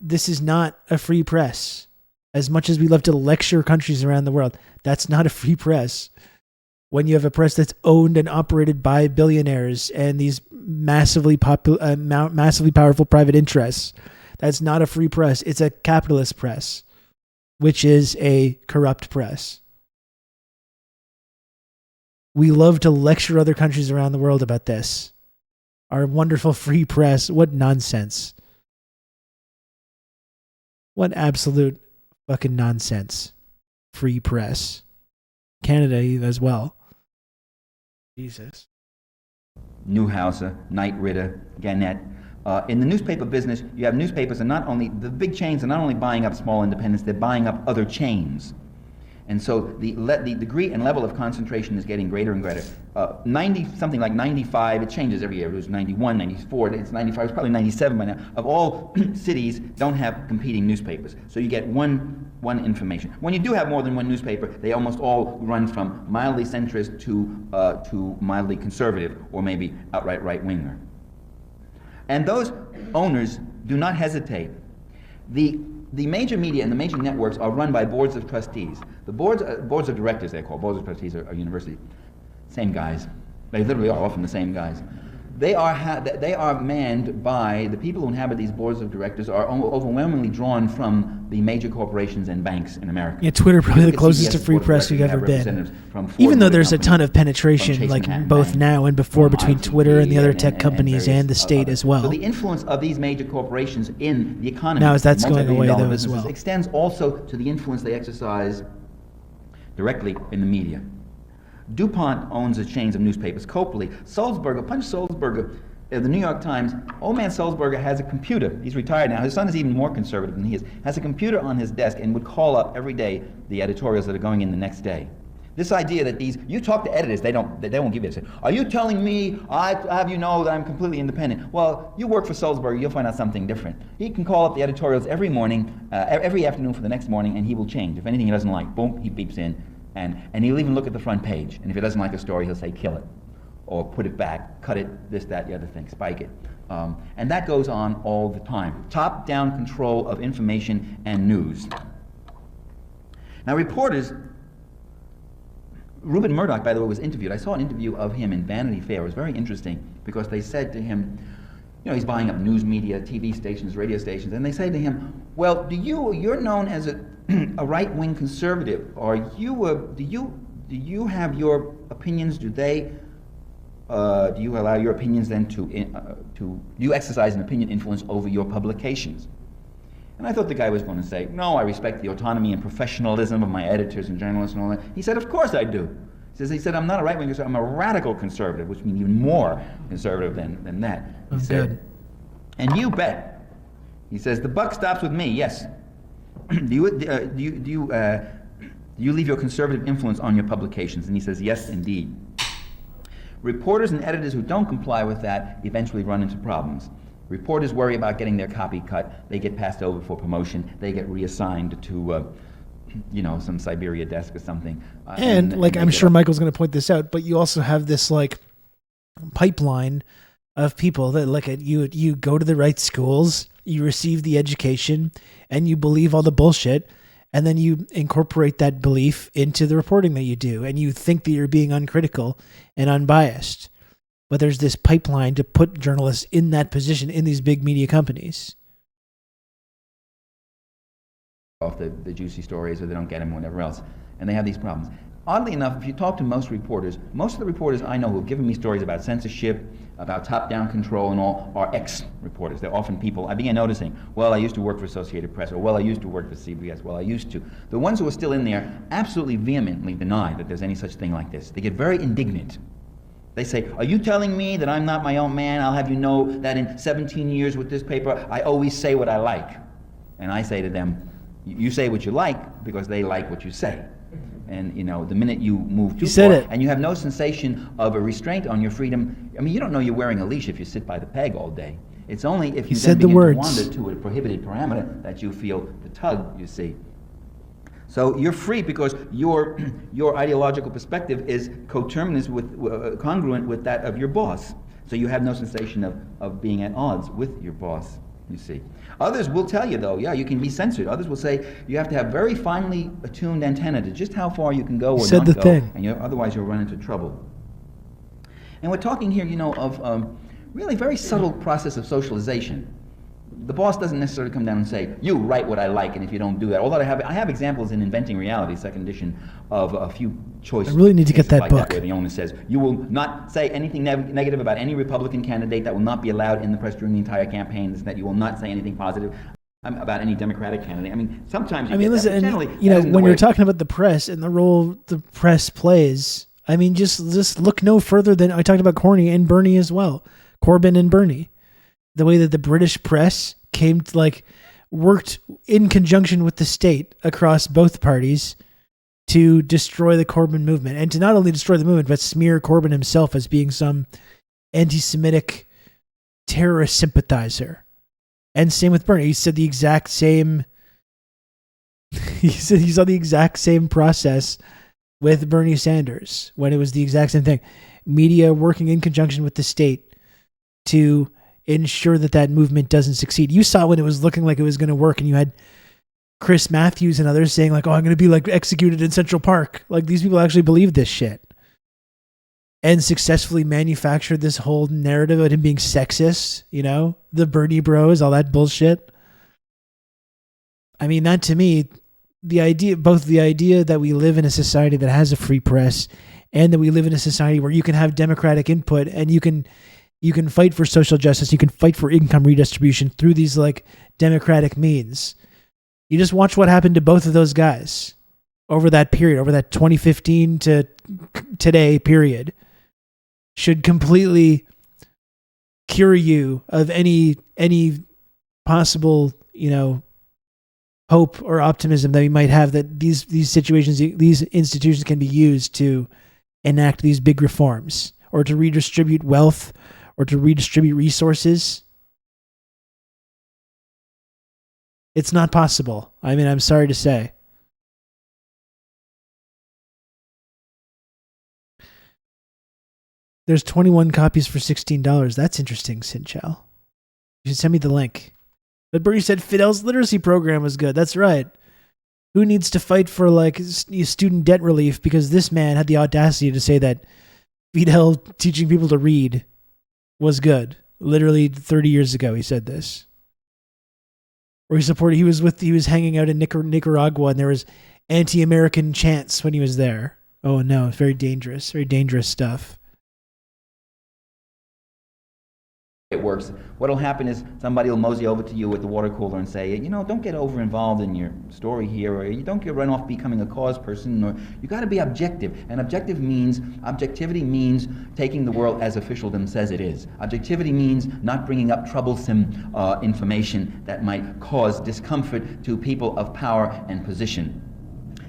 S1: this is not a free press. As much as we love to lecture countries around the world, that's not a free press. When you have a press that's owned and operated by billionaires and these massively powerful private interests, that's not a free press. It's a capitalist press, which is a corrupt press. We love to lecture other countries around the world about this. Our wonderful free press. What nonsense. What absolute fucking nonsense. Free press. Canada as well. Jesus.
S3: Newhouser, Knight Ridder, Gannett. In the newspaper business, you have newspapers, and the big chains are not only buying up small independents, they're buying up other chains. And so the degree and level of concentration is getting greater and greater. something like 95, it changes every year. It was 91, 94, it's 95, it's probably 97 by now. Of all cities don't have competing newspapers. So you get one information. When you do have more than one newspaper, they almost all run from mildly centrist to mildly conservative, or maybe outright right-winger. And those owners do not hesitate. The major media and the major networks are run by boards of trustees. The boards of directors, they're called. Boards of trustees are university. Same guys. They literally are often the same guys. They are manned by the people who inhabit these boards of directors are overwhelmingly drawn from the major corporations and banks in America.
S1: Yeah, Twitter probably the closest to free press we've ever been. Even though there's a ton of penetration, like both now and before, between Twitter and the other tech companies and the state as well.
S3: So the influence of these major corporations in the economy,
S1: now that's going away though as well,
S3: extends also to the influence they exercise directly in the media. DuPont owns a chains of newspapers. Copley, Sulzberger, Punch Sulzberger, the New York Times. Old man Sulzberger has a computer. He's retired now. His son is even more conservative than he is. Has a computer on his desk and would call up every day the editorials that are going in the next day. This idea that you talk to editors, they won't give you this. Are you telling me I have you know that I'm completely independent? Well, you work for Sulzberger, you'll find out something different. He can call up the editorials every morning, every afternoon for the next morning, and he will change. If anything he doesn't like, boom, he beeps in. And he'll even look at the front page. And if he doesn't like a story, he'll say, kill it. Or put it back, cut it, this, that, the other thing, spike it. And that goes on all the time. Top-down control of information and news. Now, reporters, Rupert Murdoch, by the way, was interviewed. I saw an interview of him in Vanity Fair. It was very interesting because they said to him, you know, he's buying up news media, TV stations, radio stations, and they say to him, well, you're known as a right-wing conservative. Do you have your opinions? Do you allow your opinions then do you exercise an opinion influence over your publications? And I thought the guy was going to say, no, I respect the autonomy and professionalism of my editors and journalists and all that. He said, of course I do. He said, I'm not a right-wing conservative, I'm a radical conservative, which means even more conservative than that. He said, and you bet. He says, the buck stops with me, yes. Do you leave your conservative influence on your publications? And he says, yes, indeed. Reporters and editors who don't comply with that eventually run into problems. Reporters worry about getting their copy cut. They get passed over for promotion. They get reassigned to, some Siberia desk or something.
S1: And I'm sure Michael's going to point this out, but you also have this pipeline of people that you go to the right schools, you receive the education, and you believe all the bullshit, and then you incorporate that belief into the reporting that you do, and you think that you're being uncritical and unbiased. But there's this pipeline to put journalists in that position in these big media companies.
S3: Off the juicy stories, or they don't get them, or whatever else. And they have these problems. oddly enough, if you talk to most of the reporters I know who have given me stories about censorship, about top-down control and all, are ex-reporters. They're often people I began noticing, well, I used to work for Associated Press, or well, I used to work for CBS, well, I used to. The ones who are still in there absolutely vehemently deny that there's any such thing like this. They get very indignant. They say, are you telling me that I'm not my own man? I'll have you know that in 17 years with this paper, I always say what I like. And I say to them, you say what you like because they like what you say. And the minute you move too far, and you have no sensation of a restraint on your freedom. I mean, you don't know you're wearing a leash if you sit by the peg all day. It's only if you then begin to wander to a prohibited parameter that you feel the tug, you see. So you're free because your ideological perspective is coterminous with, congruent with that of your boss. So you have no sensation of being at odds with your boss, you see. Others will tell you, though, yeah, you can be censored. Others will say you have to have very finely attuned antenna to just how far you can go or not go, and otherwise you'll run into trouble. And we're talking here, of really very subtle process of socialization. The boss doesn't necessarily come down and say, you write what I like, and if you don't do that. Although I have examples in Inventing Reality, second edition, of a few choice.
S1: I really need to get that book.
S3: Where the owner says, you will not say anything negative about any Republican candidate. That will not be allowed in the press during the entire campaign. That you will not say anything positive about any Democratic candidate. I mean, sometimes
S1: listen, when you're talking about the press and the role the press plays, I mean, just look no further than I talked about Corbyn and Bernie as well. Corbyn and Bernie. The way that the British press worked in conjunction with the state across both parties to destroy the Corbyn movement, and to not only destroy the movement, but smear Corbyn himself as being some anti-Semitic terrorist sympathizer. And same with Bernie. He said the exact same. He said he saw the exact same process with Bernie Sanders when it was the exact same thing. Media working in conjunction with the state to ensure that movement doesn't succeed. You saw when it was looking like it was going to work, and you had Chris Matthews and others saying I'm going to be executed in Central Park. These people actually believed this shit and successfully manufactured this whole narrative of him being sexist, the Bernie bros, all that bullshit. I mean, that to me, both the idea that we live in a society that has a free press and that we live in a society where you can have democratic input and you can fight for social justice. You can fight for income redistribution through these democratic means. You just watch what happened to both of those guys over that period, over that 2015 to today period. Should completely cure you of any possible, hope or optimism that you might have that these situations, these institutions can be used to enact these big reforms or to redistribute wealth or to redistribute resources. It's not possible. I mean, I'm sorry to say. There's 21 copies for $16. That's interesting, Sinchal. You should send me the link. But Bernie said Fidel's literacy program was good. That's right. Who needs to fight for student debt relief because this man had the audacity to say that Fidel teaching people to read was good. Literally 30 years ago, he said this. Or he was hanging out in Nicaragua, and there was anti-American chants when he was there. Oh no, it's very dangerous stuff.
S3: It works. What'll happen is somebody will mosey over to you with the water cooler and say, don't get over involved in your story here, or you don't get run off becoming a cause person, or you got to be objective. And objectivity means taking the world as officialdom says it is. Objectivity means not bringing up troublesome information that might cause discomfort to people of power and position,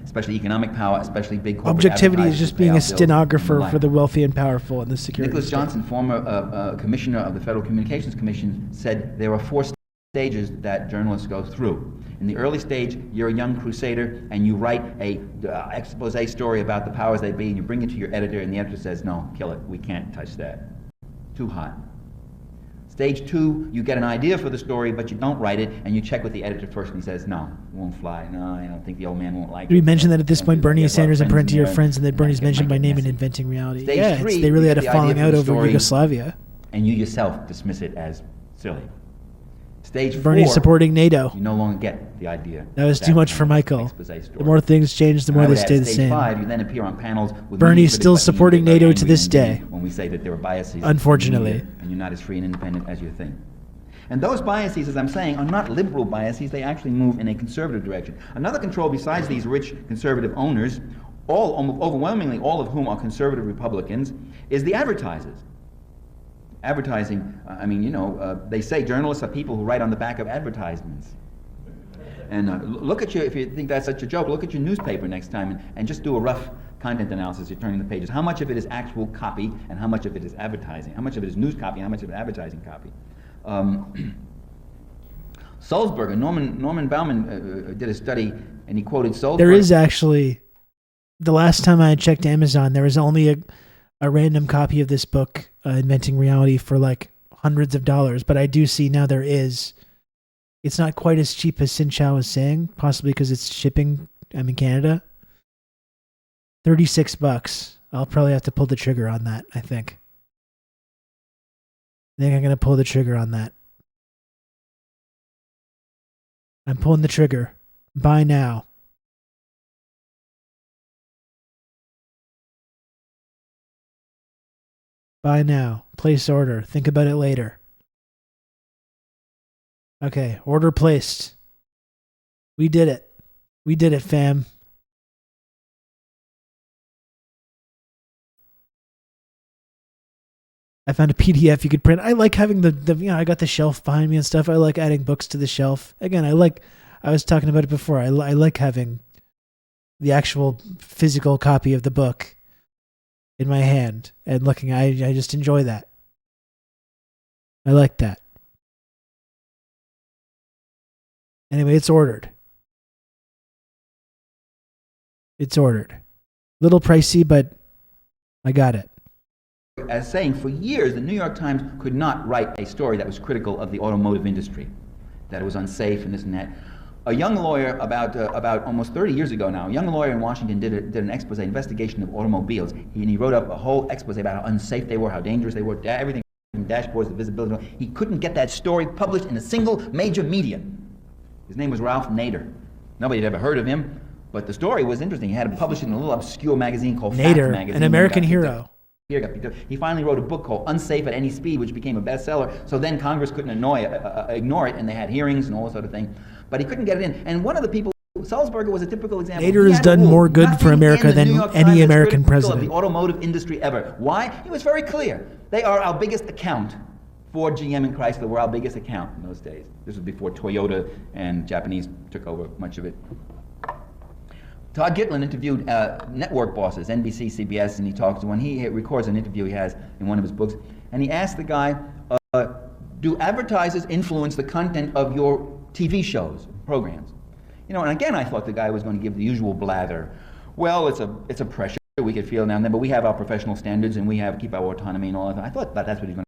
S3: especially economic power, especially big corporate
S1: objectivity is just being a stenographer for the wealthy and powerful in the security
S3: Nicholas
S1: state.
S3: Johnson, former commissioner of the Federal Communications Commission, said there are 4 stages that journalists go through. In the early stage, you're a young crusader and you write a expose story about the powers that be, and you bring it to your editor, and the editor says, no, kill it, we can't touch that. Too hot. Stage 2, you get an idea for the story, but you don't write it, and you check with the editor first, and he says, no, it won't fly. No, I don't think the old man won't like it.
S1: Did we mention that at this point Bernie Sanders and Parenti are friends, and that Bernie's mentioned by name in Inventing Reality?
S3: Stage 3,
S1: they really had a falling out over Yugoslavia.
S3: And you yourself dismiss it as silly. Stage
S1: Bernie
S3: 4,
S1: supporting NATO.
S3: you no longer get the idea.
S1: That was too much for Michael.
S3: Expose story.
S1: The more things change, the more
S3: I
S1: they
S3: would
S1: stay
S3: add
S1: the
S3: stage
S1: same.
S3: 5, you then appear on panels with
S1: Bernie's
S3: media
S1: still
S3: critics, but you
S1: supporting
S3: get very
S1: NATO to
S3: angry
S1: this
S3: indeed
S1: day.
S3: when we say that there are biases in the
S1: Unfortunately.
S3: media and you're not as free and independent as you think. And those biases, as I'm saying, are not liberal biases. They actually move in a conservative direction. Another control besides these rich conservative owners, overwhelmingly all of whom are conservative Republicans, is the advertisers. Advertising, they say journalists are people who write on the back of advertisements. And look at if you think that's such a joke, look at your newspaper next time and just do a rough content analysis. You're turning the pages. How much of it is actual copy and how much of it is advertising? How much of it is news copy and how much of it is advertising copy? Sulzberger, Norman Bauman did a study and he quoted Sulzberger.
S1: There is actually, the last time I checked Amazon, there was only a random copy of this book, Inventing Reality, for like hundreds of dollars. But I do see now there is. It's not quite as cheap as Sin Chow was saying, possibly because it's shipping. I'm in Canada. $36. I'll probably have to pull the trigger on that, I think. I'm going to pull the trigger on that. I'm pulling the trigger. Buy now. Buy now. Place order. Think about it later. Okay, order placed. We did it. We did it, fam. I found a PDF you could print. I like having I got the shelf behind me and stuff. I like adding books to the shelf. Again, I was talking about it before. I like having the actual physical copy of the book in my hand and looking. I just enjoy that. I like that. Anyway, it's ordered. It's ordered. Little pricey, but I got it.
S3: As saying, for years, the New York Times could not write a story that was critical of the automotive industry, that it was unsafe and this and that. A young lawyer, about almost 30 years ago now, a young lawyer in Washington did an expose, investigation of automobiles. He wrote up a whole expose about how unsafe they were, how dangerous they were, everything from dashboards to visibility. He couldn't get that story published in a single major media. His name was Ralph Nader. Nobody had ever heard of him, but the story was interesting. He had it published in a little obscure magazine called Fact
S1: Nader,
S3: Magazine.
S1: an American hero.
S3: He finally wrote a book called Unsafe at Any Speed, which became a bestseller. So then Congress couldn't ignore it, and they had hearings and all that sort of thing. But he couldn't get it in. And one of the people, Sulzberger, was a typical example.
S1: Nader has done more good for America than any American president.
S3: Of the automotive industry ever. Why? He was very clear. They are our biggest account. Ford, GM, and Chrysler were our biggest account in those days. This was before Toyota and Japanese took over much of it. Todd Gitlin interviewed network bosses, NBC, CBS, and he talks when he records an interview he has in one of his books, and he asked the guy, do advertisers influence the content of your TV shows, programs? You know, and again, I thought the guy was going to give the usual blather. Well, it's a pressure we could feel now and then, but we have our professional standards and we keep our autonomy and all that. I thought that's what he's going to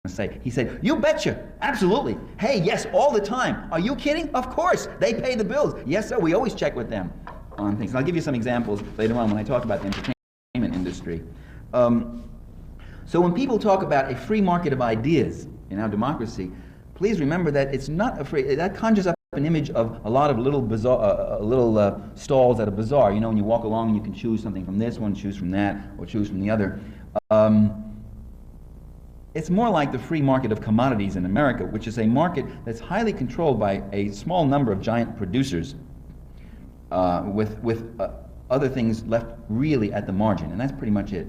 S3: say. He said, you betcha, absolutely. Hey, yes, all the time. Are you kidding? Of course, they pay the bills. Yes, sir, we always check with them on things. And I'll give you some examples later on when I talk about the entertainment industry. So when people talk about a free market of ideas in our democracy, please remember that it's not a free, that conjures up an image of a lot of little stalls at a bazaar. You know, when you walk along and you can choose something from this one, choose from that, or choose from the other. It's more like the free market of commodities in America, which is a market that's highly controlled by a small number of giant producers with other things left really at the margin, and that's pretty much it.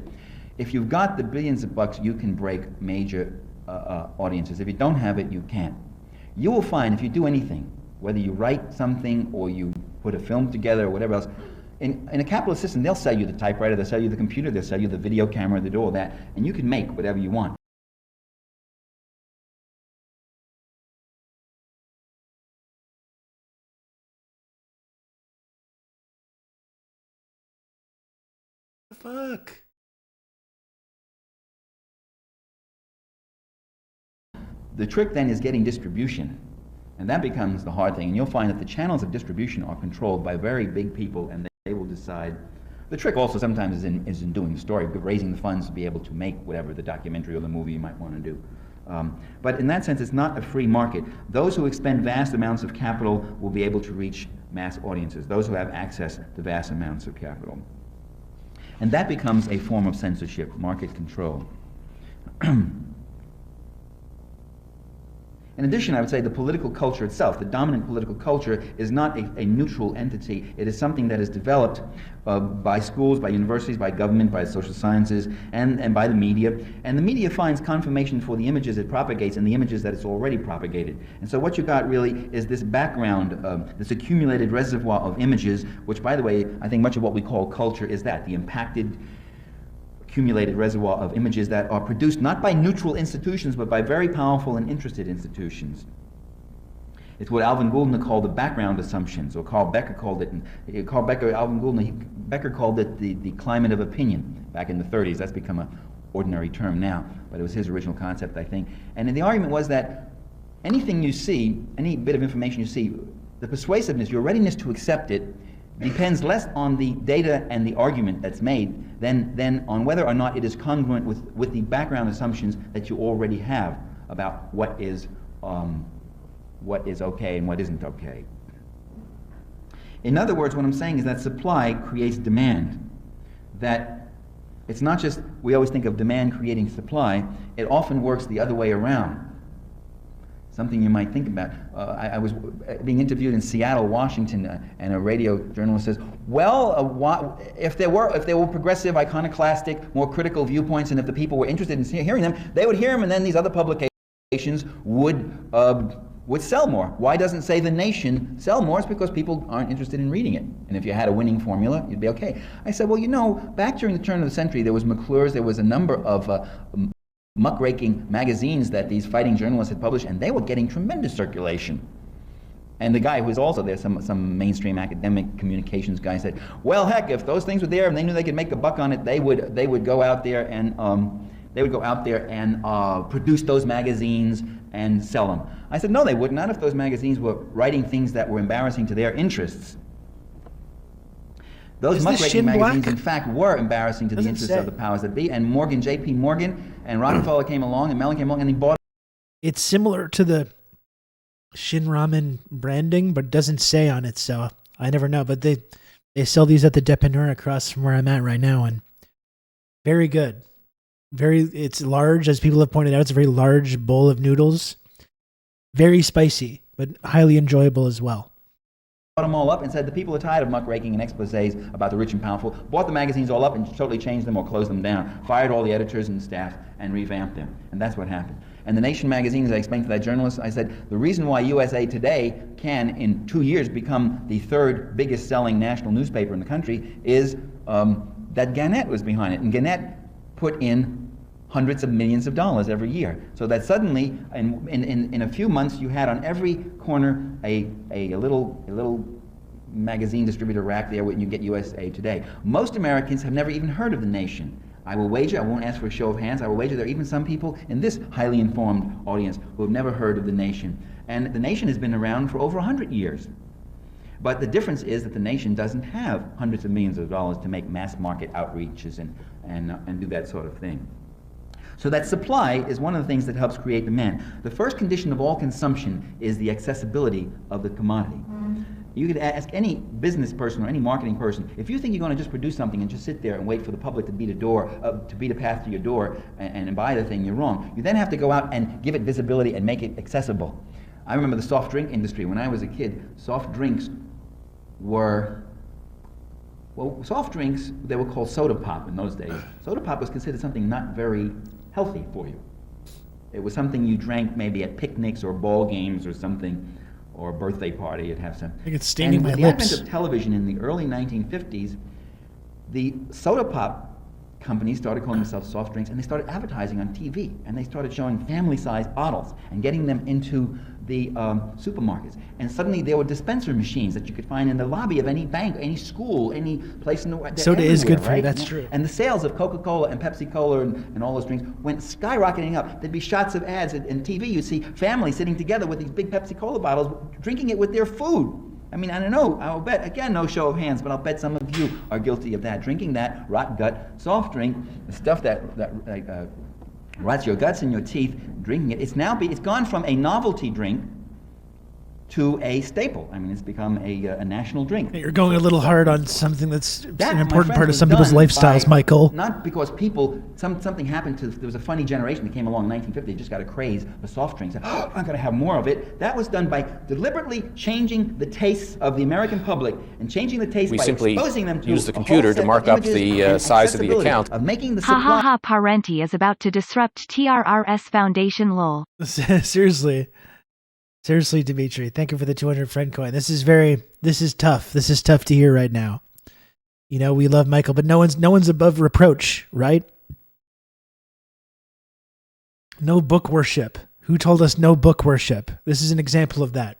S3: If you've got the billions of bucks, you can break major audiences. If you don't have it, you can't. You will find if you do anything, whether you write something or you put a film together or whatever else, in a capitalist system, they'll sell you the typewriter, they'll sell you the computer, they'll sell you the video camera, they'll do all that, and you can make whatever you want.
S1: Fuck.
S3: The trick then is getting distribution, and that becomes the hard thing. And you'll find that the channels of distribution are controlled by very big people, and they will decide. The trick also sometimes is in doing the story, raising the funds to be able to make whatever the documentary or the movie you might want to do. But in that sense, it's not a free market. Those who expend vast amounts of capital will be able to reach mass audiences, those who have access to vast amounts of capital. And that becomes a form of censorship, market control. In addition, I would say the political culture itself, the dominant political culture, is not a neutral entity. It is something that is developed by schools, by universities, by government, by social sciences, and by the media. And the media finds confirmation for the images it propagates and the images that it's already propagated. And so what you got really is this background, this accumulated reservoir of images, which, by the way, I think much of what we call culture is that, the impacted, accumulated reservoir of images that are produced not by neutral institutions, but by very powerful and interested institutions. It's what Alvin Gouldner called the background assumptions, or Carl Becker called it, Becker called it the climate of opinion back in the 30s. That's become an ordinary term now, but it was his original concept, I think. And the argument was that anything you see, any bit of information you see, the persuasiveness, your readiness to accept it, depends less on the data and the argument that's made than on whether or not it is congruent with the background assumptions that you already have about what is okay and what isn't okay. In other words, what I'm saying is that supply creates demand. That it's not just, we always think of demand creating supply, it often works the other way around. Something you might think about. I was being interviewed in Seattle, Washington, and a radio journalist says, well, if there were progressive, iconoclastic, more critical viewpoints, and if the people were interested in hearing them, they would hear them, and then these other publications would sell more. Why doesn't, say, The Nation sell more? It's because people aren't interested in reading it. And if you had a winning formula, you'd be okay. I said, well, you know, back during the turn of the century, there was McClure's, there was a number of muckraking magazines that these fighting journalists had published, and they were getting tremendous circulation. And the guy who was also there, some mainstream academic communications guy, said, well, heck, if those things were there and they knew they could make a buck on it, they would go out there and produce those magazines and sell them. I said, no, they would not if those magazines were writing things that were embarrassing to their interests. Those muckraking magazines, in fact, were embarrassing to the interests of the powers that be, and J.P. Morgan and Rockefeller came along, and Mellon came along, and he bought.
S1: It's similar to the Shin Ramen branding, but it doesn't say on it, so I never know. But they sell these at the Depanneur across from where I'm at right now, and very good. It's large, as people have pointed out. It's a very large bowl of noodles, very spicy, but highly enjoyable as well.
S3: Bought them all up and said the people are tired of muckraking and exposés about the rich and powerful, bought the magazines all up and totally changed them or closed them down, fired all the editors and staff and revamped them. And that's what happened. And the Nation magazine, as I explained to that journalist, I said, the reason why USA Today can, in 2 years, become the third biggest selling national newspaper in the country is that Gannett was behind it. And Gannett put in hundreds of millions of dollars every year. So that suddenly, in a few months, you had on every corner a little magazine distributor rack there when you get USA Today. Most Americans have never even heard of the Nation. I will wager, I won't ask for a show of hands, I will wager there are even some people in this highly informed audience who have never heard of the Nation. And the Nation has been around for over 100 years. But the difference is that the Nation doesn't have hundreds of millions of dollars to make mass market outreaches and do that sort of thing. So that supply is one of the things that helps create demand. The first condition of all consumption is the accessibility of the commodity. You could ask any business person or any marketing person, if you think you're going to just produce something and just sit there and wait for the public to beat a path to your door and buy the thing, you're wrong. You then have to go out and give it visibility and make it accessible. I remember the soft drink industry. When I was a kid, soft drinks, they were called soda pop in those days. Soda pop was considered something not very healthy for you. It was something you drank maybe at picnics or ball games or something, or a birthday party. You'd have some.
S1: I think it's staining my lips.
S3: And with the advent of television in the early 1950s, the soda pop companies started calling themselves soft drinks, and they started advertising on TV, and they started showing family-sized bottles and getting them into the supermarkets. And suddenly there were dispenser machines that you could find in the lobby of any bank, any school, any place in the world.
S1: Soda is good for you, that's true.
S3: And the sales of Coca-Cola and Pepsi-Cola and all those drinks went skyrocketing up. There'd be shots of ads in TV. You'd see families sitting together with these big Pepsi-Cola bottles, drinking it with their food. I mean, I don't know, I'll bet, again, no show of hands, but I'll bet some of you are guilty of that, drinking that rot gut soft drink, the stuff that rots your guts and your teeth drinking it. It's gone from a novelty drink to a staple. I mean, it's become a national drink.
S1: You're going a little hard on something that's
S3: That,
S1: an
S3: my
S1: important
S3: friends,
S1: part of
S3: was
S1: some people's
S3: done
S1: lifestyles,
S3: by-
S1: Michael.
S3: Not because people, something happened there was a funny generation that came along in 1950, just got a craze for soft drinks. Oh, I'm going to have more of it. That was done by deliberately changing the tastes of the American public and changing the taste
S4: We
S3: by
S4: simply
S3: exposing them to
S4: use the
S3: a whole
S4: computer
S3: set
S4: to mark
S3: of
S4: up
S3: images
S4: the
S3: and
S4: size of the
S3: accessibility
S4: account.
S3: of making the
S5: Ha
S3: supply.
S5: ha ha, Parenti is about to disrupt TRRS Foundation lol.
S1: Seriously, Dimitri, thank you for the 200 friend coin. This is tough. This is tough to hear right now. You know, we love Michael, but no one's above reproach, right? No book worship. Who told us no book worship? This is an example of that.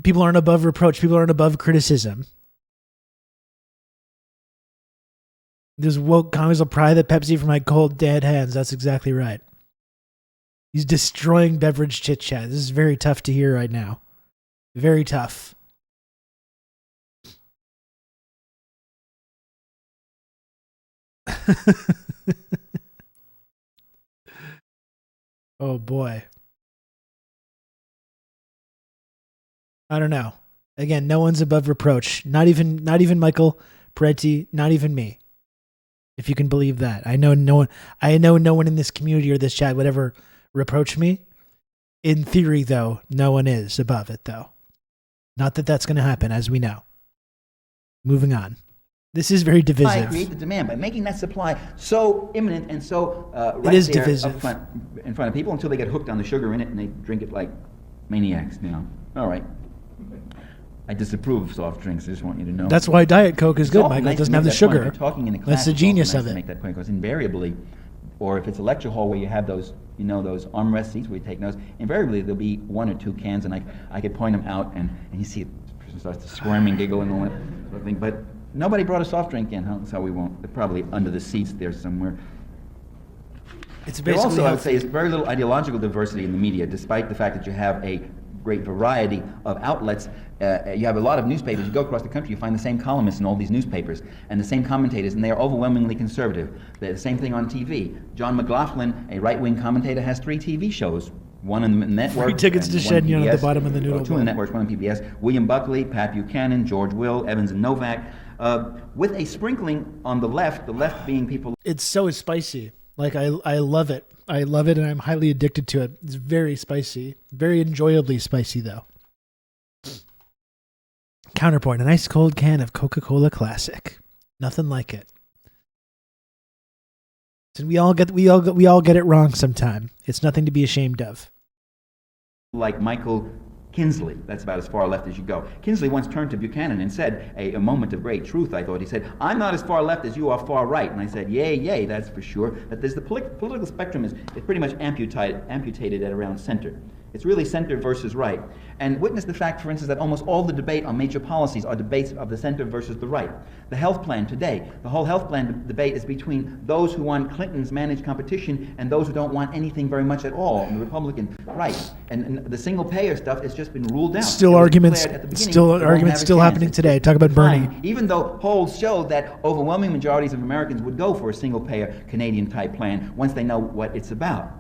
S1: People aren't above reproach. People aren't above criticism. Those woke commies will pry the Pepsi from my cold, dead hands. That's exactly right. He's destroying beverage chit chat. This is very tough to hear right now. Very tough. Oh boy. I don't know. Again, no one's above reproach. Not even Michael Parenti, not even me. If you can believe that. I know no one in this community or this chat would ever reproach me. In theory, though, no one is above it, though. Not that that's going to happen, as we know. Moving on. This is very divisive.
S3: Create the demand by making that supply so imminent and so right
S1: It is
S3: there
S1: divisive.
S3: up front, in front of people until they get hooked on the sugar in it and they drink it like maniacs. You know. All right. I disapprove of soft drinks. I just want you to know.
S1: That's why Diet Coke is
S3: It's
S1: good,
S3: often
S1: Michael.
S3: nice
S1: It
S3: to
S1: doesn't
S3: make
S1: have the
S3: that point.
S1: sugar.
S3: If you're talking in a class,
S1: That's the
S3: it's
S1: genius
S3: often
S1: of
S3: nice to
S1: it.
S3: make that point because invariably, or if it's a lecture hall where you have those, those armrest seats where you take notes, invariably there'll be one or two cans, and I could point them out, and you see the person starts to squirm and giggle and all that sort of thing. But nobody brought a soft drink in, huh? So we won't. They're probably under the seats there somewhere.
S1: It's
S3: There
S1: basically
S3: also, I would say, is very little ideological diversity in the media, despite the fact that you have a great variety of outlets. You have a lot of newspapers. You go across the country, you find the same columnists in all these newspapers and the same commentators, and they are overwhelmingly conservative. The same thing on TV. John McLaughlin, a right-wing commentator, has 3 TV shows. One on the network.
S1: Free tickets to
S3: and one
S1: Shed
S3: on
S1: at the
S3: PBS.
S1: bottom of the noodle
S3: 2 on the networks, 1 on PBS. William Buckley, Pat Buchanan, George Will, Evans and Novak, with a sprinkling on the left being people.
S1: It's so spicy. Like, I love it. I love it, and I'm highly addicted to it. It's very spicy. Very enjoyably spicy, though. Counterpoint, a nice cold can of Coca-Cola Classic. Nothing like it. So we all get it wrong sometime. It's nothing to be ashamed of.
S3: Like Michael Kinsley, that's about as far left as you go. Kinsley once turned to Buchanan and said, a moment of great truth, I thought. He said, "I'm not as far left as you are far right." And I said, yay, that's for sure. That there's the political spectrum is pretty much amputated at around center. It's really center versus right. And witness the fact, for instance, that almost all the debate on major policies are debates of the center versus the right. The health plan today, the whole health plan debate is between those who want Clinton's managed competition and those who don't want anything very much at all on the Republican right. And the single payer stuff has just been ruled out.
S1: Still arguments happening today. Talk about Bernie.
S3: Even though polls show that overwhelming majorities of Americans would go for a single payer Canadian type plan once they know what it's about.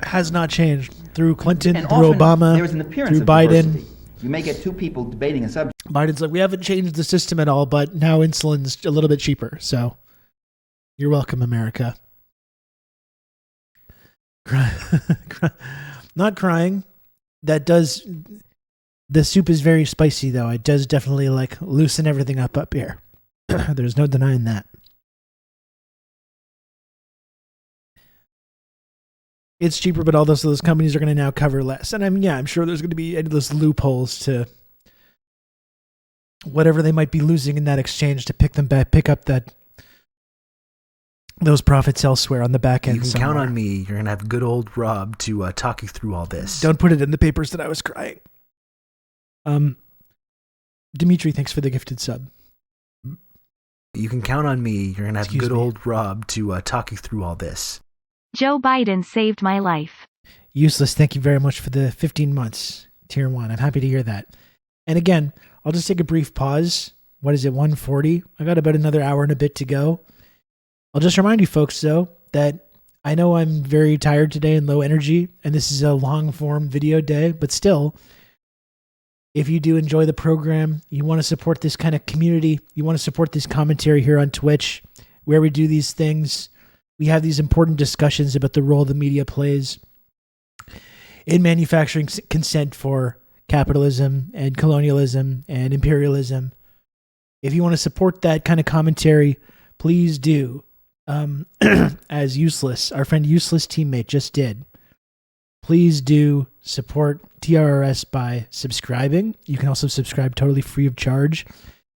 S1: Has not changed through Clinton,
S3: And
S1: through
S3: often
S1: Obama,
S3: there is an appearance
S1: through
S3: of
S1: Biden.
S3: diversity. You may get 2 people debating a subject.
S1: Biden's like, we haven't changed the system at all, but now insulin's a little bit cheaper. So you're welcome, America. Not crying. The soup is very spicy, though. It does definitely loosen everything up here. There's no denying that. It's cheaper, but all those companies are going to now cover less. And I'm sure there's going to be endless loopholes to whatever they might be losing in that exchange to pick up those profits elsewhere on the back end.
S6: You can count on me. You're going to have good old Rob to talk you through all this.
S1: Don't put it in the papers that I was crying. Dimitri, thanks for the gifted sub.
S6: You can count on me. You're going to have good old Rob to talk you through all this.
S5: Joe Biden saved my life.
S1: Useless, thank you very much for the 15 months, Tier 1. I'm happy to hear that. And again, I'll just take a brief pause. What is it, 1:40? I got about another hour and a bit to go. I'll just remind you folks, though, that I know I'm very tired today and low energy, and this is a long form video day, but still, if you do enjoy the program, you want to support this kind of community, you want to support this commentary here on Twitch, where we do these things, we have these important discussions about the role the media plays in manufacturing consent for capitalism and colonialism and imperialism. If you want to support that kind of commentary, please do. As Useless, our friend Useless teammate just did. Please do support TRRS by subscribing. You can also subscribe totally free of charge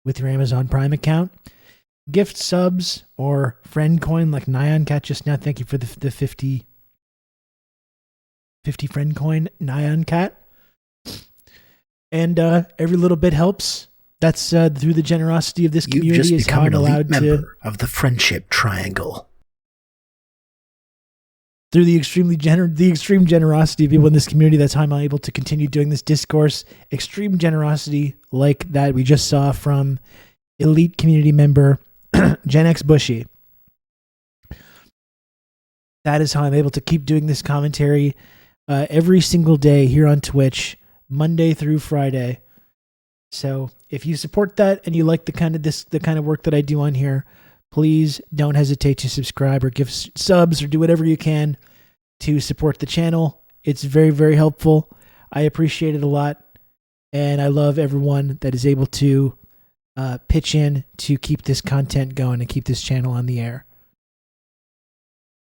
S1: with your Amazon Prime account. Gift subs or friend coin like Nyan Cat just now. Thank you for the 50 friend coin, Nyan Cat. And every little bit helps. That's through the generosity of this community.
S6: You've just
S1: is
S6: become
S1: how
S6: an
S1: I'm allowed
S6: elite
S1: to,
S6: member of the Friendship Triangle.
S1: through the extreme generosity of people in this community, that's how I'm able to continue doing this discourse. Extreme generosity like that we just saw from elite community member Gen X Bushy. That is how I'm able to keep doing this commentary every single day here on Twitch, Monday through Friday. So if you support that and you like the kind of work that I do on here, please don't hesitate to subscribe or give subs or do whatever you can to support the channel. It's very, very helpful. I appreciate it a lot. And I love everyone that is able to pitch in to keep this content going and keep this channel on the air.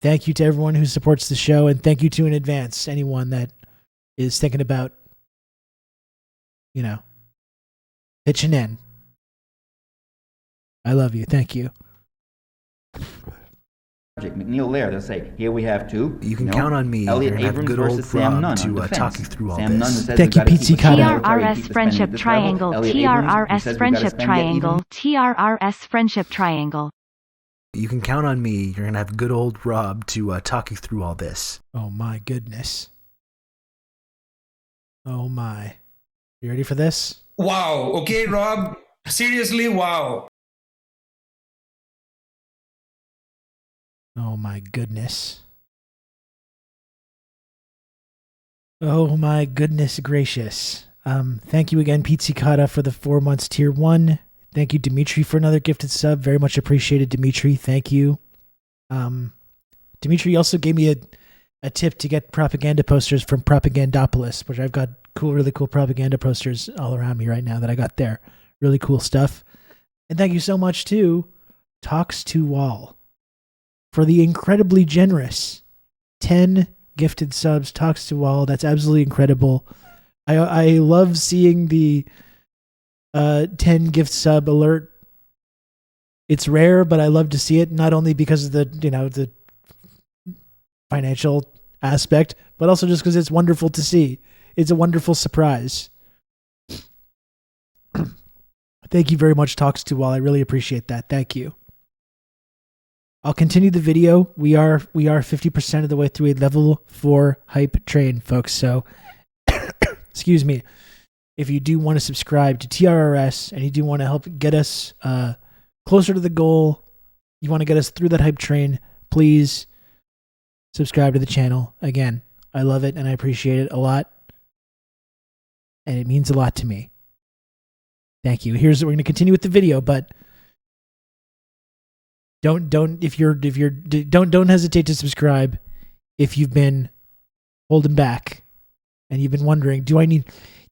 S1: Thank you to everyone who supports the show, and thank you to in advance anyone that is thinking about, pitching in. I love you. Thank you.
S3: McNeil Laird, they'll say, here we have two.
S6: You can count on me.
S3: Elliot
S6: You're gonna have
S3: Abrams
S6: good old
S3: versus Sam
S6: Rob
S3: Nunn
S6: to
S3: on defense.
S6: talk you through all
S3: Sam
S6: this.
S3: Nunn says
S1: Thank
S3: we've
S1: you,
S3: got to keep
S1: Pizzi
S3: it
S1: Cotta.
S3: military, keep
S5: TRRS
S3: the spending
S5: Friendship
S3: at this level.
S5: Triangle.
S3: Elliot Abrams
S5: TRRS
S3: says we've got to
S5: Friendship
S3: spend it even
S5: Triangle. TRRS Friendship Triangle.
S6: You can count on me. You're going to have good old Rob to talk you through all this.
S1: Oh my goodness. Oh my. You ready for this?
S4: Wow. Okay, Rob. Seriously, wow.
S1: Oh my goodness. Oh my goodness gracious. Thank you again, Pizzi Cotta, for the 4 months tier 1. Thank you, Dimitri, for another gifted sub. Very much appreciated, Dimitri. Thank you. Dimitri also gave me a tip to get propaganda posters from Propagandopolis, which I've got really cool propaganda posters all around me right now that I got there. Really cool stuff. And thank you so much to Talks to Wall for the incredibly generous 10 gifted subs. Talks to Wall. That's absolutely incredible. I love seeing the 10 gift sub alert. It's rare, but I love to see it, not only because of the financial aspect, but also just because it's wonderful to see. It's a wonderful surprise. Thank you very much, Talks to Wall. I really appreciate that. Thank you. I'll continue the video. We are 50% of the way through a level 4 hype train, folks. So, excuse me. If you do want to subscribe to TRRS and you do want to help get us closer to the goal, you want to get us through that hype train, please subscribe to the channel. Again, I love it and I appreciate it a lot. And it means a lot to me. Thank you. We're going to continue with the video, but don't hesitate to subscribe if you've been holding back and you've been wondering,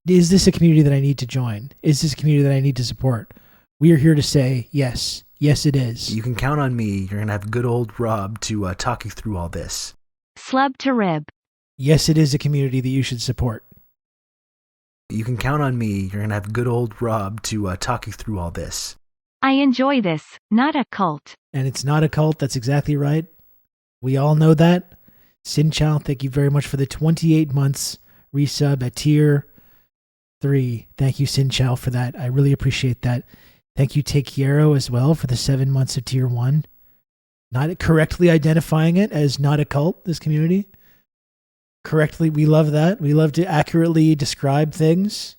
S1: is this a community that I need to join? Is this a community that I need to support? We are here to say yes. Yes, it is.
S6: You can count on me. You're going to have good old Rob to talk you through all this.
S5: Slub to rib.
S1: Yes, it is a community that you should support.
S6: You can count on me. You're going to have good old Rob to talk you through all this.
S5: I enjoy this, not a cult.
S1: And it's not a cult. That's exactly right. We all know that. Sin Chow, thank you very much for the 28 months resub at tier 3. Thank you, Sin Chow, for that. I really appreciate that. Thank you, Takiero, as well, for the 7 months of tier 1. Not correctly identifying it as not a cult, this community. Correctly, we love that. We love to accurately describe things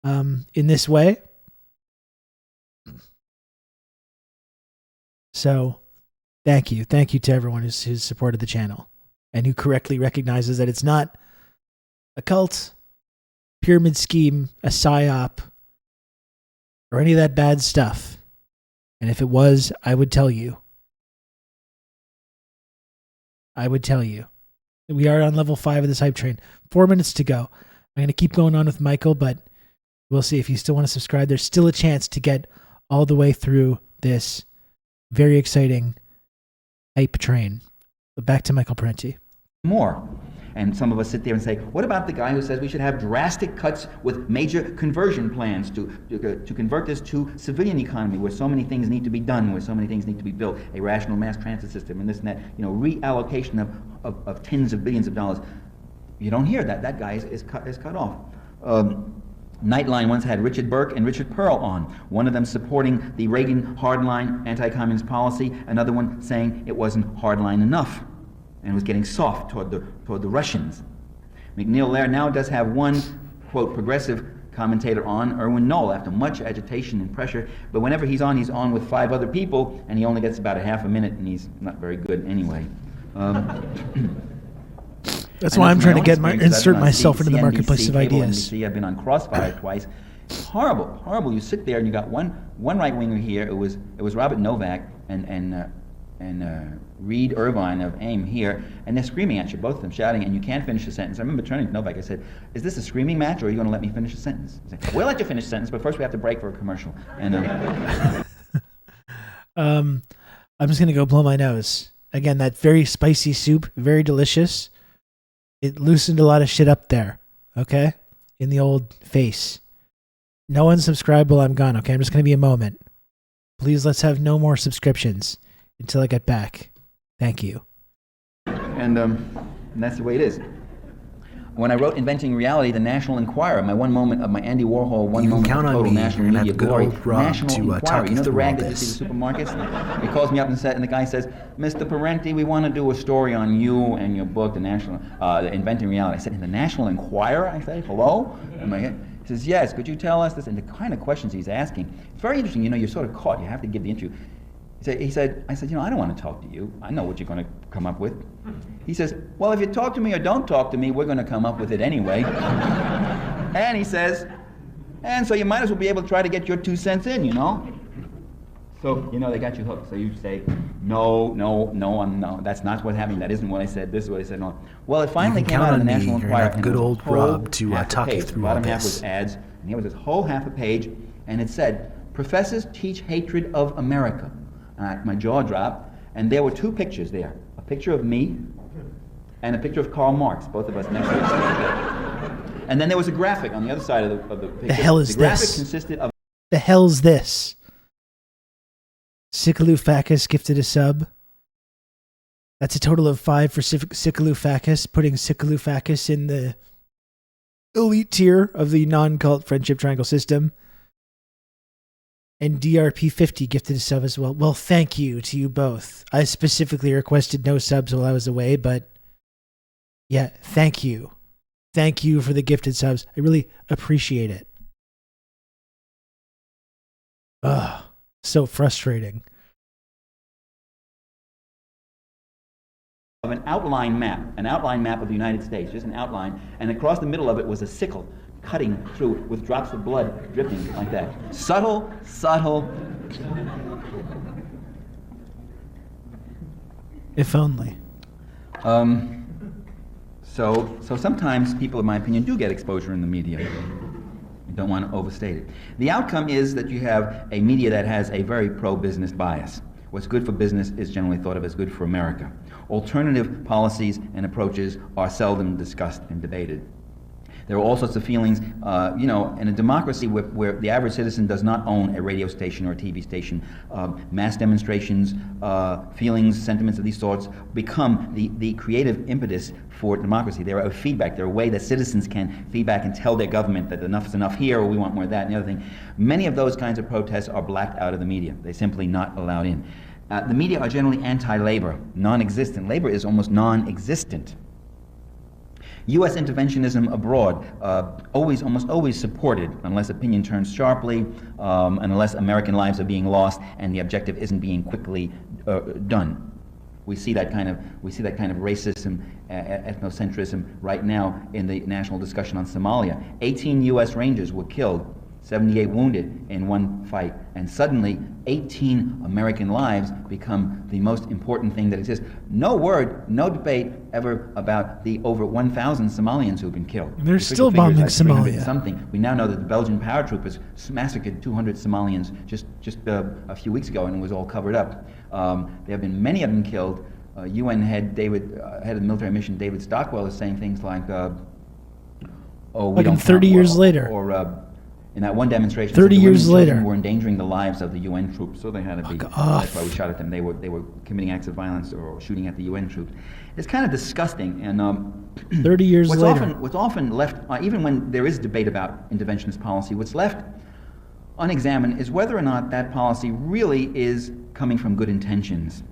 S1: in this way. So, Thank you. Thank you to everyone who's supported the channel and who correctly recognizes that it's not a cult, pyramid scheme, a psyop, or any of that bad stuff. And if it was, I would tell you. We are on level 5 of this hype train. 4 minutes to go. I'm going to keep going on with Michael, but we'll see. If you still want to subscribe, there's still a chance to get all the way through this very exciting hype train. But back to Michael Parenti.
S3: More. And some of us sit there and say, what about the guy who says we should have drastic cuts with major conversion plans to convert this to civilian economy where so many things need to be done, where so many things need to be built, a rational mass transit system and this and that, reallocation of tens of billions of dollars. You don't hear that. That guy is cut off. Nightline once had Richard Burke and Richard Pearl on, one of them supporting the Reagan hardline anti-communist policy, another one saying it wasn't hardline enough and was getting soft toward the Russians. McNeil Lair now does have one, quote, progressive commentator on, Erwin Knoll, after much agitation and pressure, but whenever he's on with 5 other people, and he only gets about a half a minute, and he's not very good anyway.
S1: That's why I'm trying to insert myself into the marketplace of ideas.
S3: NBC, I've been on Crossfire twice. Horrible, horrible. You sit there and you got one right-winger here. It was Robert Novak and Reed Irvine of AIM here, and they're screaming at you, both of them shouting, and you can't finish a sentence. I remember turning to Novak, I said, is this a screaming match, or are you going to let me finish a sentence? He said, we'll let you finish a sentence, but first we have to break for a commercial. And
S1: I'm just going to go blow my nose. Again, that very spicy soup, very delicious. It loosened a lot of shit up there, okay? In the old face. No one subscribe while I'm gone, okay? I'm just going to be a moment. Please, let's have no more subscriptions until I get back. Thank you.
S3: And that's the way it is. When I wrote Inventing Reality, the National Enquirer, my one moment of my Andy Warhol, one moment of total national media glory, National Enquirer, you know the rag that you see in the supermarkets? He calls me up and the guy says, Mr. Parenti, we want to do a story on you and your book, the Inventing Reality. I said, in the National Enquirer? I said, hello? He says, yes, could you tell us this? And the kind of questions he's asking, it's very interesting. You're sort of caught. You have to give the interview. I said, I don't want to talk to you. I know what you're going to come up with. He says, well, if you talk to me or don't talk to me, we're going to come up with it anyway. And he says, and so you might as well be able to try to get your 2 cents in, So, they got you hooked. So you say, no, that's not what happened. That isn't what I said. This is what I said. No. Well, it finally came out in the National Enquirer.
S6: Good old Rob to talk you through all this.
S3: The bottom half was ads, and here was this whole half a page, and it said, professors teach hatred of America. My jaw dropped, and there were 2 pictures there. A picture of me and a picture of Karl Marx, both of us next to each other. And then there was a graphic on the other side of the picture.
S1: The hell is
S3: this? The graphic
S1: this?
S3: consisted of...
S1: The hell's this? Sikalufakis gifted a sub. That's a total of 5 for Sikalufakis, putting Sikalufakis in the elite tier of the non-cult friendship triangle system. And DRP50 gifted a sub as well. Well, thank you to you both. I specifically requested no subs while I was away, but yeah, thank you. Thank you for the gifted subs. I really appreciate it. Ugh, so frustrating.
S3: Of an outline map of the United States, just an outline, and across the middle of it was a sickle cutting through with drops of blood dripping like that. Subtle.
S1: If only.
S3: So sometimes people, in my opinion, do get exposure in the media. You don't want to overstate it. The outcome is that you have a media that has a very pro-business bias. What's good for business is generally thought of as good for America. Alternative policies and approaches are seldom discussed and debated. There are all sorts of feelings, in a democracy where the average citizen does not own a radio station or a TV station, mass demonstrations, feelings, sentiments of these sorts become the creative impetus for democracy. They're a feedback. They're a way that citizens can feedback and tell their government that enough is enough here, or we want more of that and the other thing. Many of those kinds of protests are blacked out of the media. They're simply not allowed in. The media are generally anti-labor, non-existent. Labor is almost non-existent. U.S. interventionism abroad, almost always supported, unless opinion turns sharply, and unless American lives are being lost and the objective isn't being quickly done. We see that kind of racism, ethnocentrism right now in the national discussion on Somalia. 18 U.S. Rangers were killed, 78 wounded in one fight, and suddenly 18 American lives become the most important thing that exists. No word, no debate ever about the over 1,000 Somalians who've been killed.
S1: They're still bombing Somalia.
S3: Something. We now know that the Belgian paratroopers massacred 200 Somalians just a few weeks ago, and it was all covered up. There have been many of them killed. UN head of the military mission, David Stockwell, is saying things like, "Oh, we don't
S1: 30 years later."
S3: Or in that one demonstration,
S1: 30 years later,
S3: were endangering the lives of the UN troops, so they had to be. That's why we shot at them. They were committing acts of violence or shooting at the UN troops. It's kind of disgusting. And
S1: 30 years later,
S3: what's often left, even when there is debate about interventionist policy, what's left unexamined is whether or not that policy really is coming from good intentions.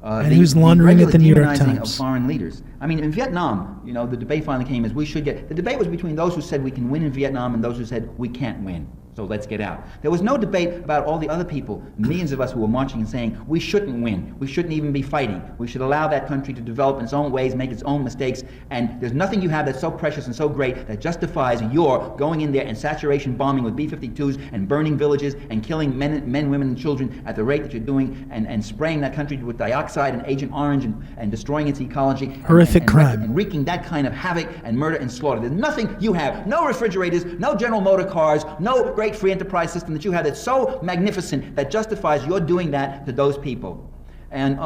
S1: And who's laundering at the New York Times?
S3: Of foreign leaders. I mean, in Vietnam, the debate finally came as the debate was between those who said we can win in Vietnam and those who said we can't win, so let's get out. There was no debate about all the other people, millions of us who were marching and saying we shouldn't win, we shouldn't even be fighting, we should allow that country to develop in its own ways, make its own mistakes, and there's nothing you have that's so precious and so great that justifies your going in there and saturation bombing with B-52s and burning villages and killing men, women, and children at the rate that you're doing, and spraying that country with dioxide and Agent Orange and destroying its ecology.
S1: Horrific crime.
S3: And wreaking that kind of havoc and murder and slaughter. There's nothing you have, no refrigerators, no General Motor cars, no great free enterprise system that you have that's so magnificent that justifies your doing that to those people. And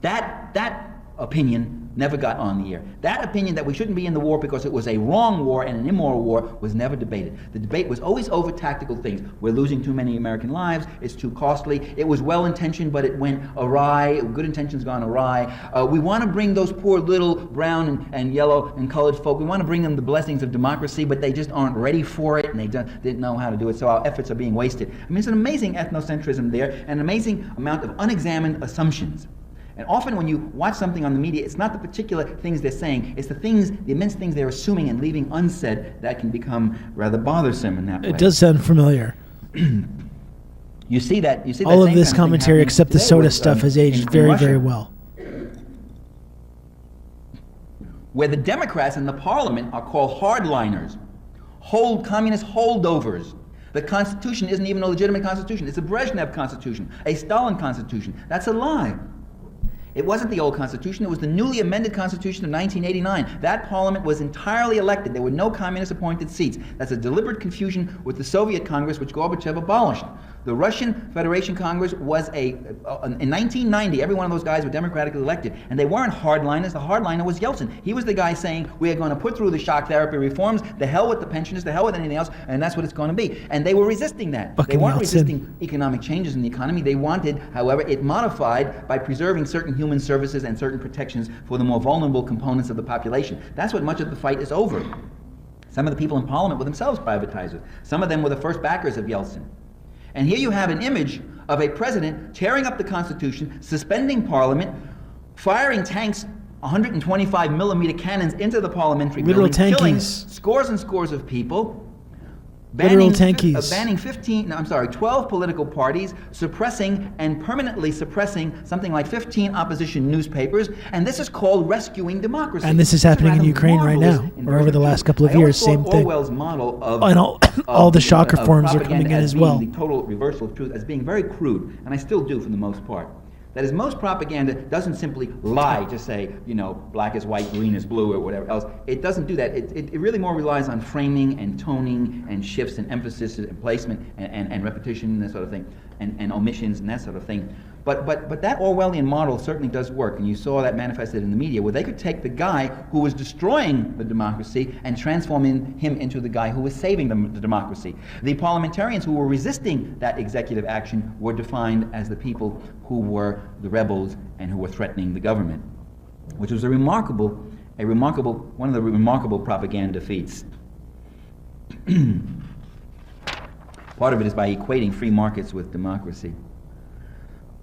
S3: that opinion never got on the air. That opinion that we shouldn't be in the war because it was a wrong war and an immoral war was never debated. The debate was always over tactical things. We're losing too many American lives, it's too costly, it was well-intentioned but it went awry, good intentions gone awry. We want to bring those poor little brown and yellow and colored folk, we want to bring them the blessings of democracy, but they just aren't ready for it and they didn't know how to do it, so our efforts are being wasted. I mean, it's an amazing ethnocentrism there, and an amazing amount of unexamined assumptions. And often when you watch something on the media, it's not the particular things they're saying, it's the immense things they're assuming and leaving unsaid that can become rather bothersome in that way.
S1: It does sound familiar.
S3: You see that
S1: all of
S3: same
S1: this
S3: kind
S1: commentary except the soda stuff has aged very,
S3: Russia,
S1: very well.
S3: Where the Democrats in the parliament are called hardliners, communist holdovers. The Constitution isn't even a legitimate constitution. It's a Brezhnev constitution, a Stalin constitution. That's a lie. It wasn't the old Constitution, it was the newly amended Constitution of 1989. That parliament was entirely elected. There were no communist-appointed seats. That's a deliberate confusion with the Soviet Congress, which Gorbachev abolished. The Russian Federation Congress was in 1990, every one of those guys were democratically elected, and they weren't hardliners. The hardliner was Yeltsin. He was the guy saying, we are going to put through the shock therapy reforms, the hell with the pensioners, the hell with anything else, and that's what it's going to be. And they were resisting that. They weren't resisting economic changes in the economy. They wanted, however, it modified by preserving certain human services and certain protections for the more vulnerable components of the population. That's what much of the fight is over. Some of the people in parliament were themselves privatizers. Some of them were the first backers of Yeltsin. And here you have an image of a president tearing up the Constitution, suspending parliament, firing tanks, 125 millimeter cannons into the parliamentary building, killing scores and scores of people, banning 12 political parties, suppressing and permanently suppressing something like 15 opposition newspapers, and this is called rescuing democracy.
S1: And this is happening in Ukraine right now, or over the last couple of years, same thing.
S3: Orwell's model of
S1: and all the shock reforms are coming in as well.
S3: The total reversal of truth as being very crude, and I still do for the most part. That is, most propaganda doesn't simply lie, just say, black is white, green is blue, or whatever else. It doesn't do that. It really more relies on framing and toning and shifts and emphasis and placement and repetition and that sort of thing, and omissions and that sort of thing. But that Orwellian model certainly does work, and you saw that manifested in the media, where they could take the guy who was destroying the democracy and transform him into the guy who was saving the democracy. The parliamentarians who were resisting that executive action were defined as the people who were the rebels and who were threatening the government, which was one of the remarkable propaganda feats. Part of it is by equating free markets with democracy.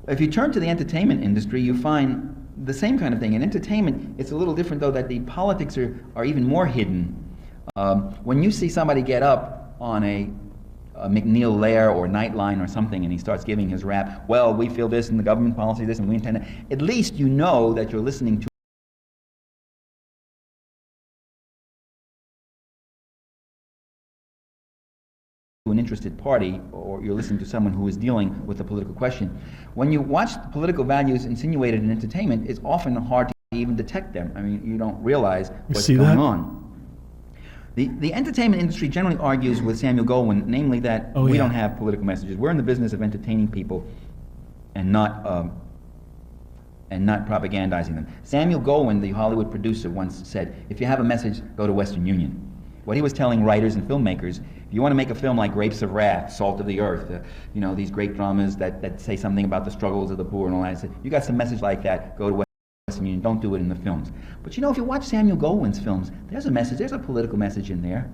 S3: If you turn to the entertainment industry, you find the same kind of thing. In entertainment, it's a little different, though, that the politics are even more hidden. When you see somebody get up on a McNeil Lair or Nightline or something, and he starts giving his rap, well, we feel this and the government policy this and we intend that, at least you know that you're listening to an interested party, or you're listening to someone who is dealing with a political question. When you watch the political values insinuated in entertainment, it's often hard to even detect them. I mean, you don't realize what's going on. The entertainment industry generally argues with Samuel Goldwyn, namely that we don't have political messages. We're in the business of entertaining people and not propagandizing them. Samuel Goldwyn, the Hollywood producer, once said, if you have a message, go to Western Union. What he was telling writers and filmmakers, if you want to make a film like Grapes of Wrath, Salt of the Earth, these great dramas that say something about the struggles of the poor and all that, you got some message like that, go to Western Union, don't do it in the films. But if you watch Samuel Goldwyn's films, there's a message, there's a political message in there.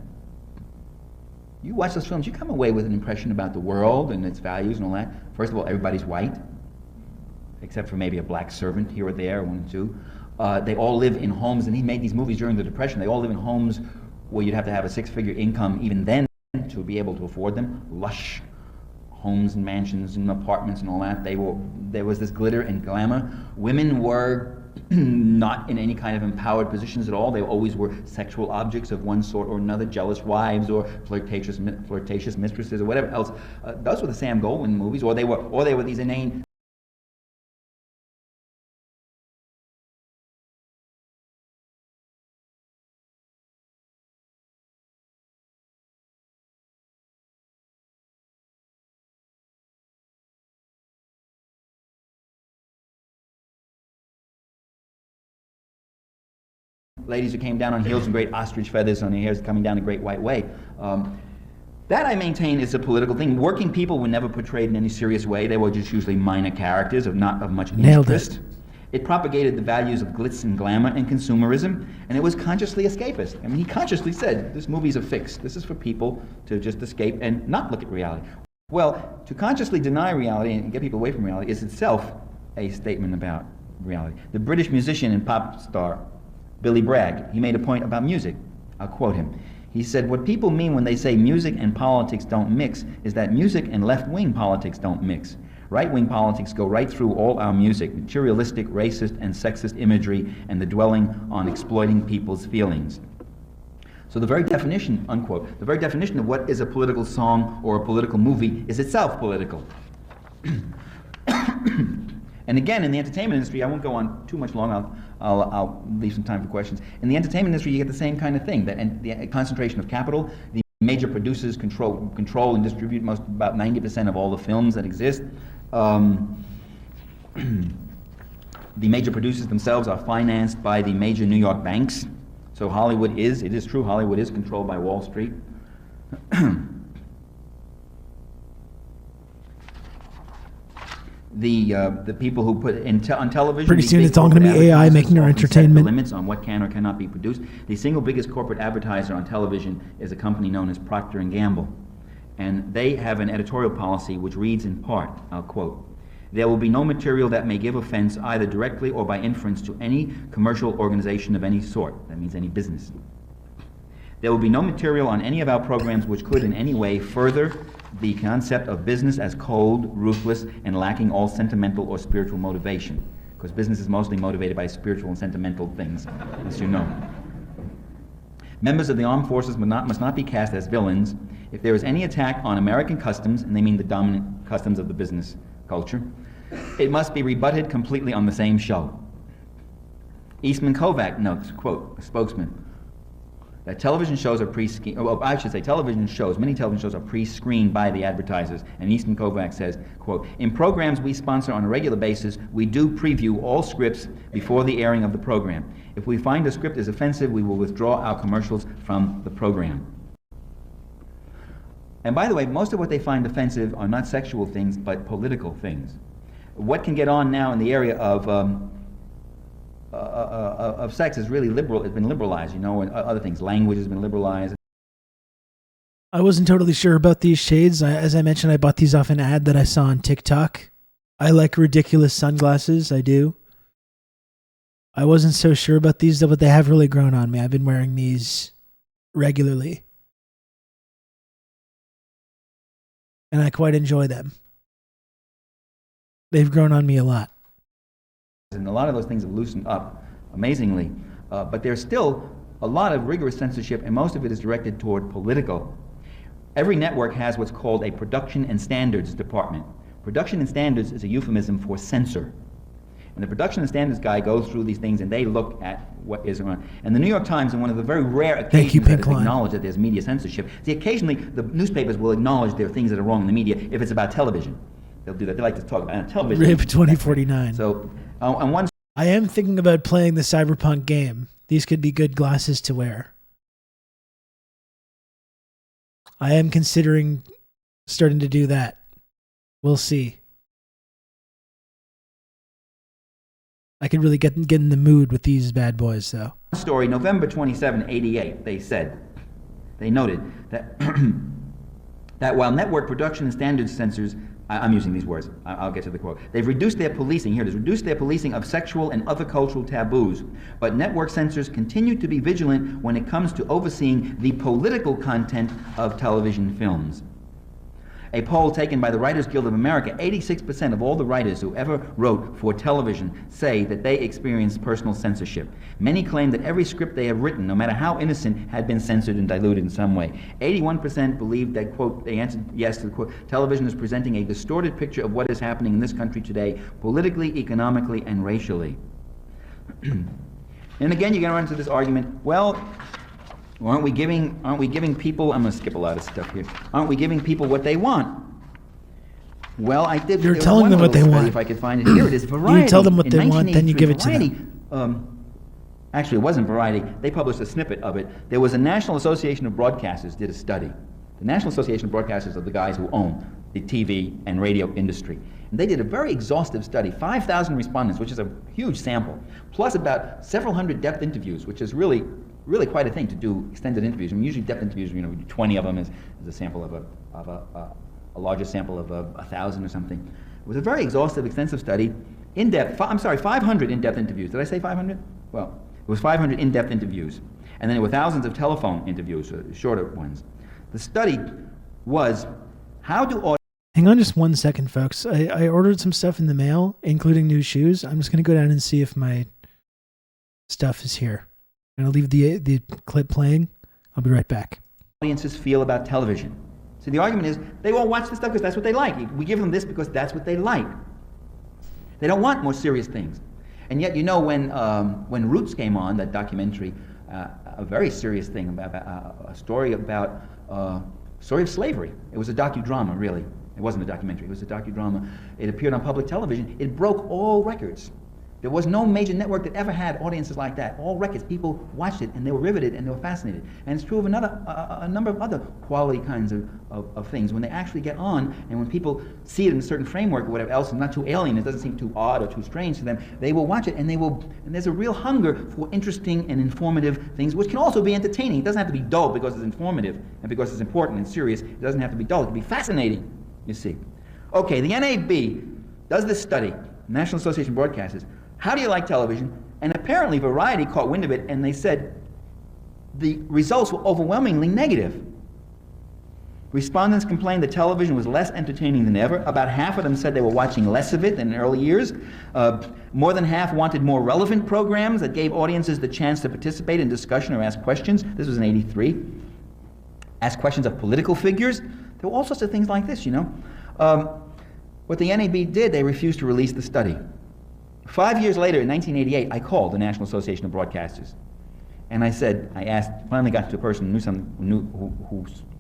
S3: You watch those films, you come away with an impression about the world and its values and all that. First of all, everybody's white, except for maybe a black servant here or there, one or two. They all live in homes, and he made these movies during the Depression, they all live in homes where you'd have to have a six-figure income even then to be able to afford them. Lush homes and mansions and apartments and all that. There was this glitter and glamour. Women were not in any kind of empowered positions at all. They always were sexual objects of one sort or another, jealous wives or flirtatious mistresses or whatever else. Those were the Sam Goldwyn movies, or they were these inane. Ladies who came down on heels and great ostrich feathers on their hairs coming down a great white way. That, I maintain, is a political thing. Working people were never portrayed in any serious way. They were just usually minor characters of not of much interest. It propagated the values of glitz and glamour and consumerism, and it was consciously escapist. I mean, he consciously said, this movie's a fix. This is for people to just escape and not look at reality. Well, to consciously deny reality and get people away from reality is itself a statement about reality. The British musician and pop star Billy Bragg, he made a point about music. I'll quote him. He said, what people mean when they say music and politics don't mix is that music and left-wing politics don't mix. Right-wing politics go right through all our music, materialistic, racist, and sexist imagery, and the dwelling on exploiting people's feelings. So the very definition, unquote, the very definition of what is a political song or a political movie is itself political. And again, in the entertainment industry, I won't go on too much long, I'll leave some time for questions. In the entertainment industry, you get the same kind of thing, the concentration of capital. The major producers control and distribute about 90% of all the films that exist. The major producers themselves are financed by the major New York banks. So Hollywood it is true, Hollywood is controlled by Wall Street. The people who put on television.
S1: Pretty soon it's all going to be AI making our entertainment.
S3: Set the limits on what can or cannot be produced. The single biggest corporate advertiser on television is a company known as Procter & Gamble. And they have an editorial policy which reads in part, I'll quote, there will be no material that may give offense either directly or by inference to any commercial organization of any sort. That means any business. There will be no material on any of our programs which could in any way further the concept of business as cold, ruthless, and lacking all sentimental or spiritual motivation. Because business is mostly motivated by spiritual and sentimental things, as you know. Members of the armed forces must not be cast as villains. If there is any attack on American customs, and they mean the dominant customs of the business culture, it must be rebutted completely on the same show. Eastman Kovac notes, quote, a spokesman, that television shows are many television shows are pre-screened by the advertisers. And Eastman Kovac says, quote, in programs we sponsor on a regular basis, we do preview all scripts before the airing of the program. If we find a script is offensive, we will withdraw our commercials from the program. And by the way, most of what they find offensive are not sexual things, but political things. What can get on now in the area of sex is really liberal. It's been liberalized, and other things. Language has been liberalized.
S1: I wasn't totally sure about these shades. As I mentioned, I bought these off an ad that I saw on TikTok. I like ridiculous sunglasses. I do. I wasn't so sure about these, though, but they have really grown on me. I've been wearing these regularly. and I quite enjoy them. They've grown on me a lot.
S3: And a lot of those things have loosened up amazingly, but there's still a lot of rigorous censorship, and most of it is directed toward political. Every network has what's called a production and standards department. Production and standards is a euphemism for censor. And the production and standards guy goes through these things, and they look at what is going on. And the New York Times, on one of the very rare occasions that has acknowledged that there's media censorship, see, occasionally the newspapers will acknowledge there are things that are wrong in the media if it's about television. They'll do that. They like to talk about television.
S1: RIP 2049.
S3: So, on one...
S1: I am thinking about playing the Cyberpunk game. These could be good glasses to wear. I am considering starting to do that. We'll see. I could really get in the mood with these bad boys, though.
S3: Story, November 27, 88, they noted that, that while network production and standards censors, I'm using these words, I'll get to the quote, they've reduced their policing, here it is, reduced their policing of sexual and other cultural taboos, but network censors continue to be vigilant when it comes to overseeing the political content of television films. A poll taken by the Writers Guild of America, 86% of all the writers who ever wrote for television say that they experienced personal censorship. Many claim that every script they have written, no matter how innocent, had been censored and diluted in some way. 81% believe that, quote, they answered yes to the quote, television is presenting a distorted picture of what is happening in this country today, politically, economically, and racially. And again, you're going to run into this argument, well, aren't we giving people, I'm going to skip a lot of stuff here, aren't we giving people what they want? Well, I did.
S1: You're telling them what they want.
S3: If I could find it, here it is, Variety.
S1: You tell them what they want, then you give it to
S3: them. Actually, it wasn't Variety. They published a snippet of it. There was a National Association of Broadcasters did a study. The National Association of Broadcasters are the guys who own the TV and radio industry. And they did a very exhaustive study, 5,000 respondents, which is a huge sample, plus about several hundred depth interviews, which is really quite a thing to do extended interviews. I mean, usually depth interviews, 20 of them is a sample of a larger sample of 1,000 or something. It was a very exhaustive, extensive study, in-depth, 500 in-depth interviews. Did I say 500? Well, it was 500 in-depth interviews. And then there were thousands of telephone interviews, shorter ones. The study was, how do...
S1: Hang on just 1 second, folks. I ordered some stuff in the mail, including new shoes. I'm just going to go down and see if my stuff is here. And I'll leave the clip playing. I'll be right back.
S3: Audiences feel about television. So the argument is they won't watch this stuff because that's what they like. We give them this because that's what they like. They don't want more serious things. And yet, when Roots came on, that documentary, a very serious thing about a story about story of slavery. It was a docudrama, really. It wasn't a documentary. It was a docudrama. It appeared on public television. It broke all records. There was no major network that ever had audiences like that. All records, people watched it and they were riveted and they were fascinated. And it's true of a number of other quality kinds of things. When they actually get on and when people see it in a certain framework or whatever else, and not too alien, it doesn't seem too odd or too strange to them, they will watch it and there's a real hunger for interesting and informative things, which can also be entertaining. It doesn't have to be dull because it's informative and because it's important and serious. It doesn't have to be dull. It can be fascinating, you see. Okay, the NAB does this study, National Association of Broadcasters. How do you like television? And apparently Variety caught wind of it and they said the results were overwhelmingly negative. Respondents complained that television was less entertaining than ever. About half of them said they were watching less of it than in early years. More than half wanted more relevant programs that gave audiences the chance to participate in discussion or ask questions. This was in '83. Ask questions of political figures. There were all sorts of things like this, What the NAB did, they refused to release the study. 5 years later, in 1988, I called the National Association of Broadcasters. And I finally got to a person who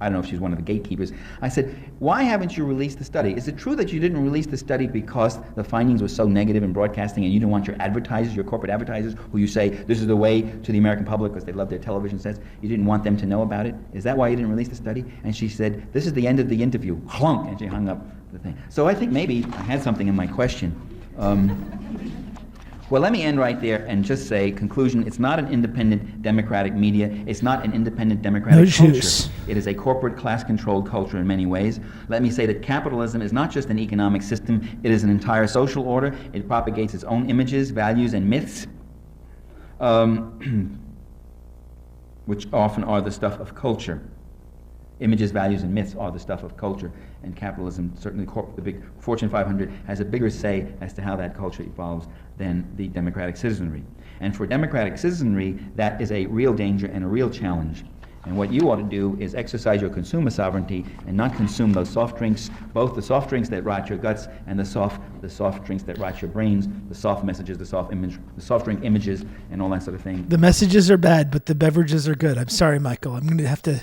S3: I don't know if she's one of the gatekeepers. I said, why haven't you released the study? Is it true that you didn't release the study because the findings were so negative in broadcasting and you didn't want your advertisers, your corporate advertisers, who you say, this is the way to the American public because they love their television sets, you didn't want them to know about it? Is that why you didn't release the study? And she said, this is the end of the interview. Clunk! And she hung up the thing. So I think maybe I had something in my question. Well, let me end right there and just say, conclusion, it's not an independent democratic media. It's not an independent democratic culture. It is a corporate class-controlled culture in many ways. Let me say that capitalism is not just an economic system. It is an entire social order. It propagates its own images, values, and myths, which often are the stuff of culture. Images, values, and myths are the stuff of culture, and capitalism, certainly the big Fortune 500, has a bigger say as to how that culture evolves than the democratic citizenry. And for democratic citizenry, that is a real danger and a real challenge. And what you ought to do is exercise your consumer sovereignty and not consume those soft drinks, both the soft drinks that rot your guts and the soft drinks that rot your brains, the soft messages, the soft drink images, and all that sort of thing.
S1: The messages are bad, but the beverages are good. I'm sorry, Michael. I'm going to have to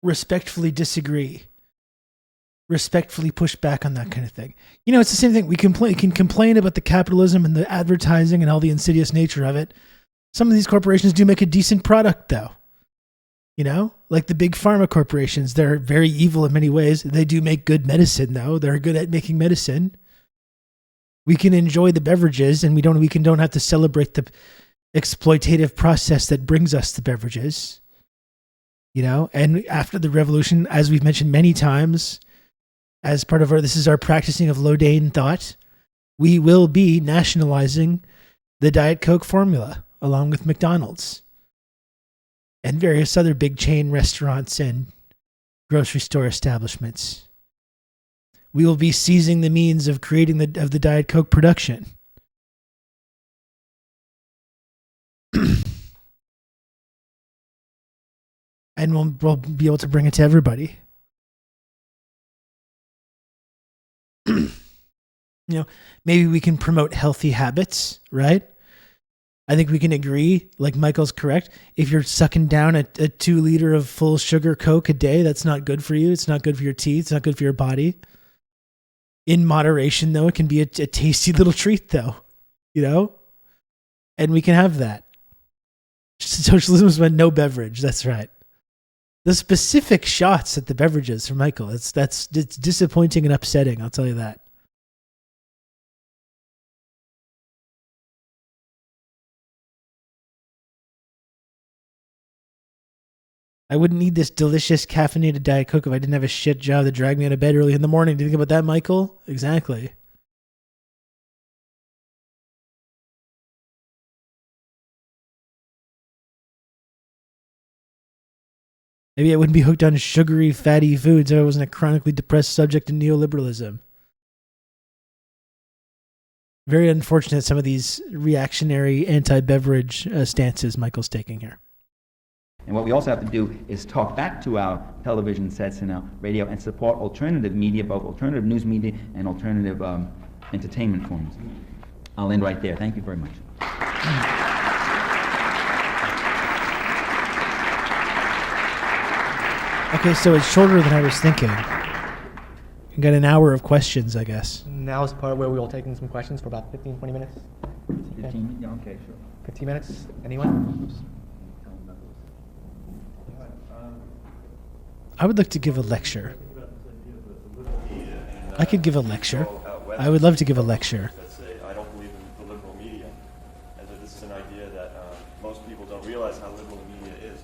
S1: respectfully disagree. Respectfully push back on that kind of thing. You know, it's the same thing. We can complain about the capitalism and the advertising and all the insidious nature of it. Some of these corporations do make a decent product, though. You know, like the big pharma corporations, they're very evil in many ways. They do make good medicine, though. They're good at making medicine. We can enjoy the beverages, and we don't have to celebrate the exploitative process that brings us the beverages. You know, and after the revolution, as we've mentioned many times, as part of this is our practicing of Lodane thought, we will be nationalizing the Diet Coke formula along with McDonald's and various other big chain restaurants and grocery store establishments. We will be seizing the means of creating the Diet Coke production. And we'll be able to bring it to everybody. You know, maybe we can promote healthy habits, right? I think we can agree, like Michael's correct, if you're sucking down a 2 liter of full sugar Coke a day, that's not good for you. It's not good for your teeth. It's not good for your body. In moderation, though, it can be a tasty little treat, though, you know? And we can have that. Socialism is about no beverage. That's right. The specific shots at the beverages for Michael, it's disappointing and upsetting, I'll tell you that. I wouldn't need this delicious caffeinated Diet Coke if I didn't have a shit job that dragged me out of bed early in the morning. Do you think about that, Michael? Exactly. Maybe I wouldn't be hooked on sugary, fatty foods if I wasn't a chronically depressed subject to neoliberalism. Very unfortunate, some of these reactionary anti-beverage stances Michael's taking here.
S3: And what we also have to do is talk back to our television sets and our radio and support alternative media, both alternative news media and alternative entertainment forms. I'll end right there. Thank you very much.
S1: Okay, so it's shorter than I was thinking. You got an hour of questions, I guess.
S2: Now is the part where we will take in some questions for about 15, 20 minutes.
S3: 15? Yeah, okay, sure.
S2: 15 minutes? Anyone?
S1: I would like to give a lecture. I could give a lecture. I would love to give a lecture.
S7: That say, I don't believe in the liberal media, and that this is an idea that most people don't realize how liberal the media is.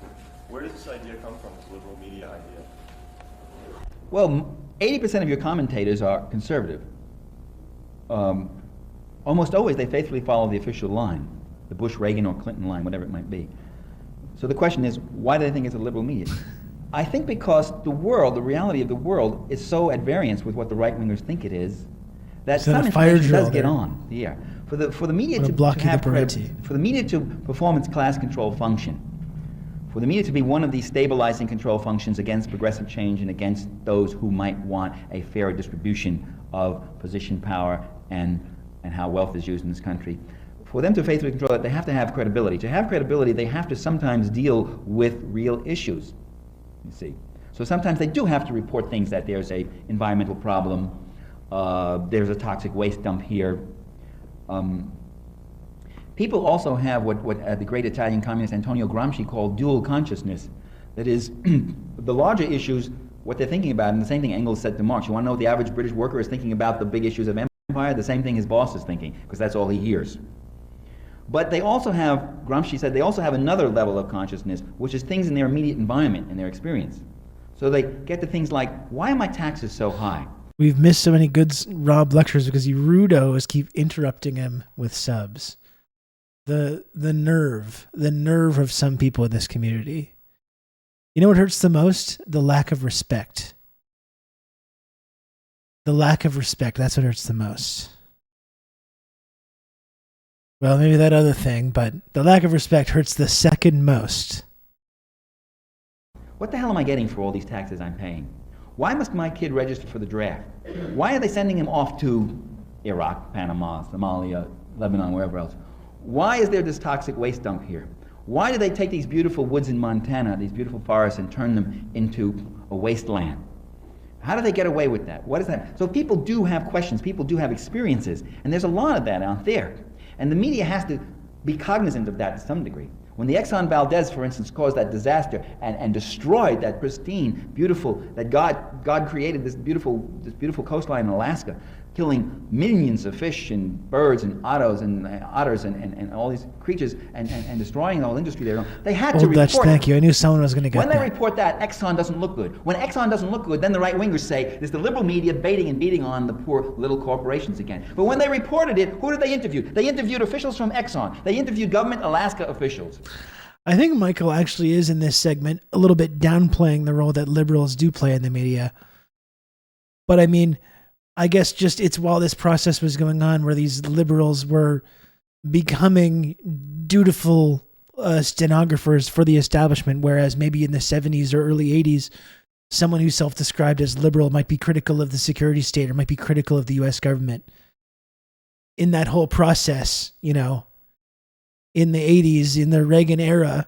S7: Where does this idea come from, this liberal media idea?
S3: Well, 80% of your commentators are conservative. Almost always they faithfully follow the official line, the Bush, Reagan, or Clinton line, whatever it might be. So the question is, why do they think it's a liberal media? I think because the reality of the world is so at variance with what the right-wingers think it is, that some information does get on the air. For the media for the media to perform its class control function, for the media to be one of these stabilizing control functions against progressive change and against those who might want a fairer distribution of position, power, and how wealth is used in this country, for them to faithfully control that, they have to have credibility. To have credibility, they have to sometimes deal with real issues. You see. So sometimes they do have to report things that there's a environmental problem, there's a toxic waste dump here. People also have what the great Italian communist Antonio Gramsci called dual consciousness. That is, the larger issues, what they're thinking about, and the same thing Engels said to Marx. You want to know what the average British worker is thinking about the big issues of empire? The same thing his boss is thinking, because that's all he hears. But they also have, Gramsci said, they also have another level of consciousness, which is things in their immediate environment and their experience. So they get to things like, why are my taxes so high?
S1: We've missed so many good Rob lectures because you rudos keep interrupting him with subs. The nerve of some people in this community. You know what hurts the most? The lack of respect. The lack of respect, that's what hurts the most. Well, maybe that other thing, but the lack of respect hurts the second most.
S3: What the hell am I getting for all these taxes I'm paying? Why must my kid register for the draft? Why are they sending him off to Iraq, Panama, Somalia, Lebanon, wherever else? Why is there this toxic waste dump here? Why do they take these beautiful woods in Montana, these beautiful forests, and turn them into a wasteland? How do they get away with that? What is that? So people do have questions, people do have experiences, and there's a lot of that out there. And the media has to be cognizant of that to some degree. When the Exxon Valdez, for instance, caused that disaster and destroyed that pristine, beautiful, that God created this beautiful coastline in Alaska, killing millions of fish and birds and otters and all these creatures and destroying the whole industry there. They had to report
S1: Dutch, thank you. I knew someone was going to get
S3: when
S1: that.
S3: they report that, Exxon doesn't look good. When Exxon doesn't look good, then the right-wingers say there's the liberal media baiting and beating on the poor little corporations again. But when they reported it, who did they interview? They interviewed officials from Exxon. They interviewed government Alaska officials.
S1: I think Michael actually is in this segment a little bit downplaying the role that liberals do play in the media. But I mean, I guess just it's while this process was going on where these liberals were becoming dutiful stenographers for the establishment, whereas maybe in the 70s or early 80s, someone who self-described as liberal might be critical of the security state or might be critical of the U.S. government. In that whole process, you know, in the 80s, in the Reagan era,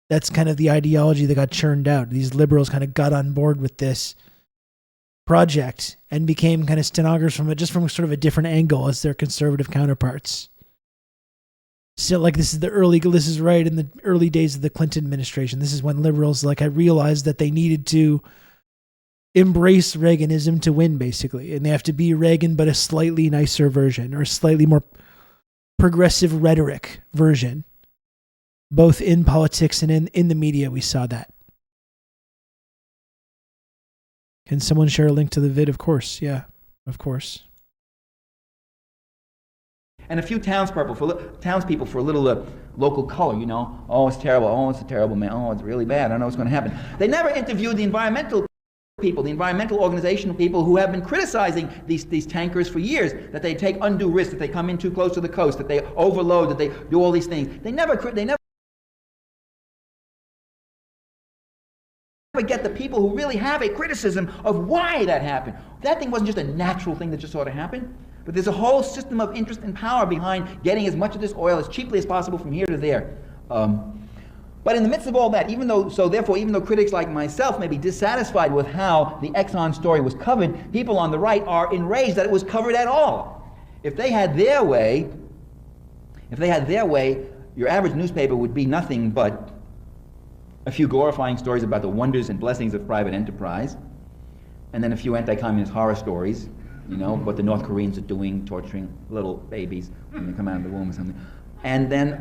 S1: that's kind of the ideology that got churned out. These liberals kind of got on board with this project and became kind of stenographers from it, just from sort of a different angle as their conservative counterparts. So like this is right in the early days of the Clinton administration. This is when liberals I realized that they needed to embrace Reaganism to win, basically. And they have to be Reagan, but a slightly nicer version or a slightly more progressive rhetoric version. Both in politics and in the media, we saw that. Can someone share a link to the vid? Of course. Yeah, of course.
S3: And a few townspeople for a little local color, you know. Oh, it's terrible. Oh, it's a terrible man. Oh, it's really bad. I don't know what's going to happen. They never interviewed the environmental people, the environmental organizational people who have been criticizing these tankers for years, that they take undue risks, that they come in too close to the coast, that they overload, that they do all these things. They never get the people who really have a criticism of why that happened. That thing wasn't just a natural thing that just sort of happened, but there's a whole system of interest and power behind getting as much of this oil as cheaply as possible from here to there. But in the midst of all that, even though critics like myself may be dissatisfied with how the Exxon story was covered, people on the right are enraged that it was covered at all. If they had their way, your average newspaper would be nothing but a few glorifying stories about the wonders and blessings of private enterprise, and then a few anti-communist horror stories, you know, what the North Koreans are doing, torturing little babies when they come out of the womb or something, and then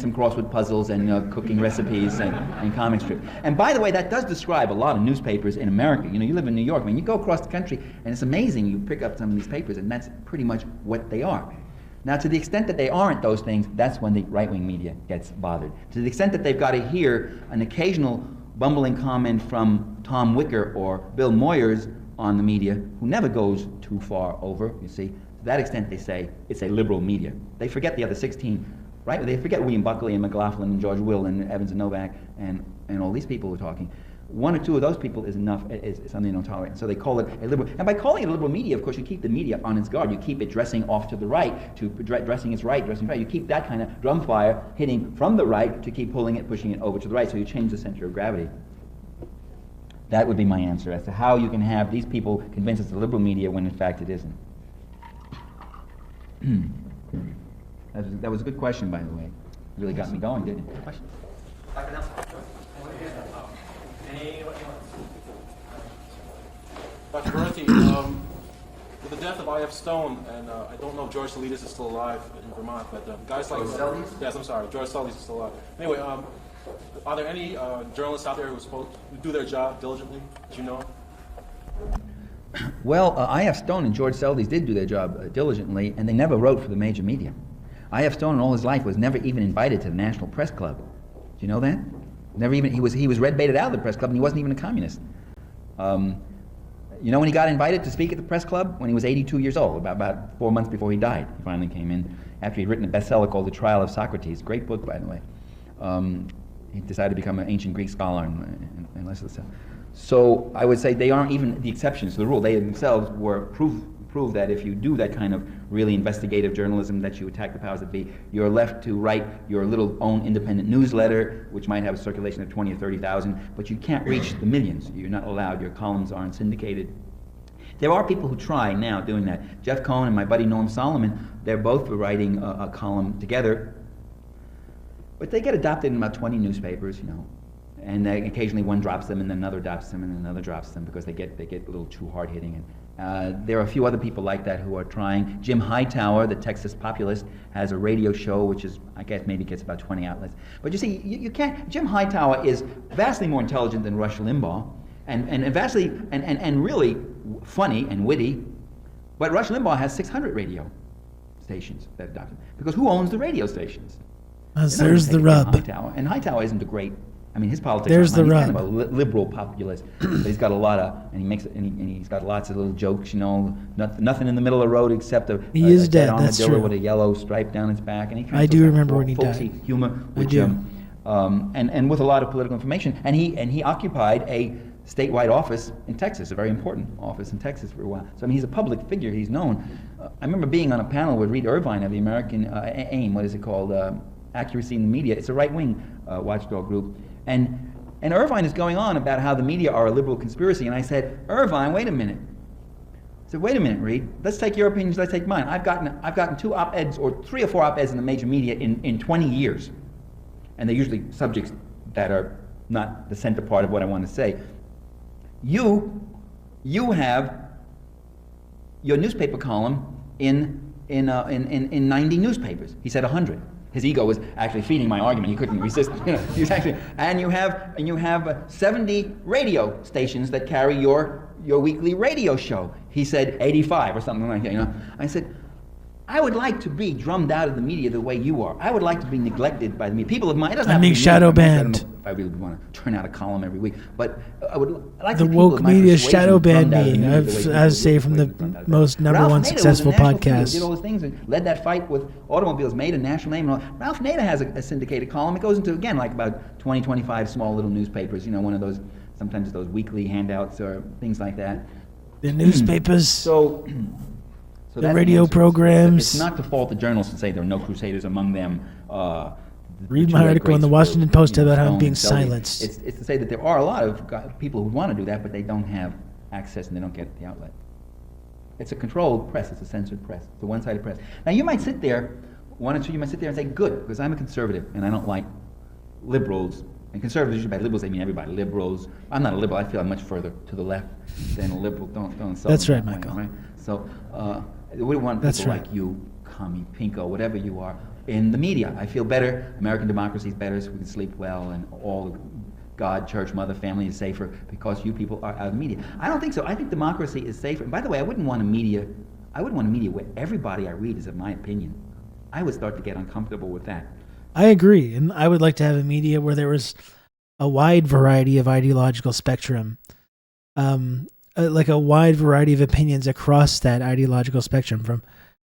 S3: some crossword puzzles and cooking recipes and comic strips. And by the way, that does describe a lot of newspapers in America. You know, you live in New York, I mean, you go across the country, and it's amazing. You pick up some of these papers, and that's pretty much what they are. Now, to the extent that they aren't those things, that's when the right-wing media gets bothered. To the extent that they've got to hear an occasional bumbling comment from Tom Wicker or Bill Moyers on the media, who never goes too far over, you see. To that extent, they say it's a liberal media. They forget the other 16, right? They forget William Buckley and McLaughlin and George Will and Evans and Novak and all these people who are talking. One or two of those people is enough, is something they don't tolerate. So they call it a liberal. And by calling it a liberal media, of course, you keep the media on its guard. You keep it dressing off to the right, to dressing its right, dressing right. You keep that kind of drum fire hitting from the right to keep pushing it over to the right. So you change the center of gravity. That would be my answer as to how you can have these people convinced it's a liberal media when in fact it isn't. That was a good question, by the way. It really got me going, didn't it? Question?
S8: Dr. Berti, with the death of I.F. Stone, and I don't know if George Salidas is still alive in Vermont, but guys like... Yes, I'm sorry, George Salidas is still alive. Anyway, are there any journalists out there who are supposed to do their job diligently, do you know?
S3: Well, I.F. Stone and George Seldes did do their job diligently, and they never wrote for the major media. I.F. Stone in all his life was never even invited to the National Press Club. Do you know that? Never even he was red baited out of the press club, and he wasn't even a communist. You know when he got invited to speak at the press club? When he was 82 years old, about 4 months before he died. He finally came in after he'd written a bestseller called The Trial of Socrates. Great book, by the way. He decided to become an ancient Greek scholar and less of the So I would say they aren't even the exceptions to the rule. They themselves were proof that if you do that kind of really investigative journalism, that you attack the powers that be, you're left to write your little own independent newsletter, which might have a circulation of 20 or 30,000, but you can't reach the millions. You're not allowed. Your columns aren't syndicated. There are people who try now doing that. Jeff Cohn and my buddy Norm Solomon, they're both writing a column together, but they get adopted in about 20 newspapers, you know, and occasionally one drops them, and then another drops them, and then another drops them because they get a little too hard hitting. There are a few other people like that who are trying. Jim Hightower, the Texas populist, has a radio show which is, I guess, maybe gets about 20 outlets. But you see, you can't. Jim Hightower is vastly more intelligent than Rush Limbaugh, and vastly and really funny and witty. But Rush Limbaugh has 600 radio stations that adopt him because who owns the radio stations?
S1: There's the rub.
S3: And Hightower isn't a great. I mean, his politics.
S1: There's the rub.
S3: He's kind of a liberal populist, but he's got a lot of, and he's got lots of little jokes. You know, nothing in the middle of the road except a
S1: dead
S3: armadillo with a yellow stripe down its back. And
S1: I do remember when he
S3: folksy
S1: died.
S3: Humor, which, and with a lot of political information. And he occupied a statewide office in Texas, a very important office in Texas for a while. So I mean, he's a public figure. He's known. I remember being on a panel with Reed Irvine of the American AIM. What is it called? Accuracy in the Media. It's a right-wing watchdog group. And Irvine is going on about how the media are a liberal conspiracy. And I said, Irvine, wait a minute. I said, wait a minute, Reed. Let's take your opinions. Let's take mine. I've gotten 2 op-eds or 3 or 4 op-eds in the major media in 20 years. And they're usually subjects that are not the center part of what I want to say. You have your newspaper column in 90 newspapers. He said 100. His ego was actually feeding my argument. He couldn't resist. You know, he was actually, and you have 70 radio stations that carry your weekly radio show. He said 85 or something like that. You know, I said, I would like to be drummed out of the media the way you are. I would like to be neglected by the media. People of mine. It doesn't have to be
S1: shadow banned.
S3: I don't know if I really want to turn out a column every week, but I would like
S1: the woke media shadow banned me. As say from the most number one successful podcast.
S3: Did all those things and led that fight with automobiles, made a national name. And all. Ralph Nader has a syndicated column. It goes into again like about 20, 25 small little newspapers. You know, one of those sometimes those weekly handouts or things like that.
S1: The newspapers.
S3: So
S1: the radio programs.
S3: It's not to fault the journalists and say there are no crusaders among them.
S1: Read my article in the Washington Post about how I'm being silenced.
S3: It's to say that there are a lot of people who want to do that, but they don't have access and they don't get the outlet. It's a controlled press. It's a censored press. It's a one-sided press. Now you might sit there, one or two, you might sit there and say, good, because I'm a conservative and I don't like liberals. And conservatives usually by liberals, they mean everybody. Liberals. I'm not a liberal. I feel I'm much further to the left than a liberal. Don't insult
S1: That's
S3: me
S1: right,
S3: that way,
S1: Michael.
S3: right? So we want people like you, commie, pinko, whatever you are, in the media. I feel better. American democracy is better, so we can sleep well, and all God, church, mother, family is safer because you people are out of the media. I don't think so. I think democracy is safer. And by the way, I wouldn't want a media where everybody I read is of my opinion. I would start to get uncomfortable with that.
S1: I agree, and I would like to have a media where there was a wide variety of ideological spectrum, like a wide variety of opinions across that ideological spectrum, from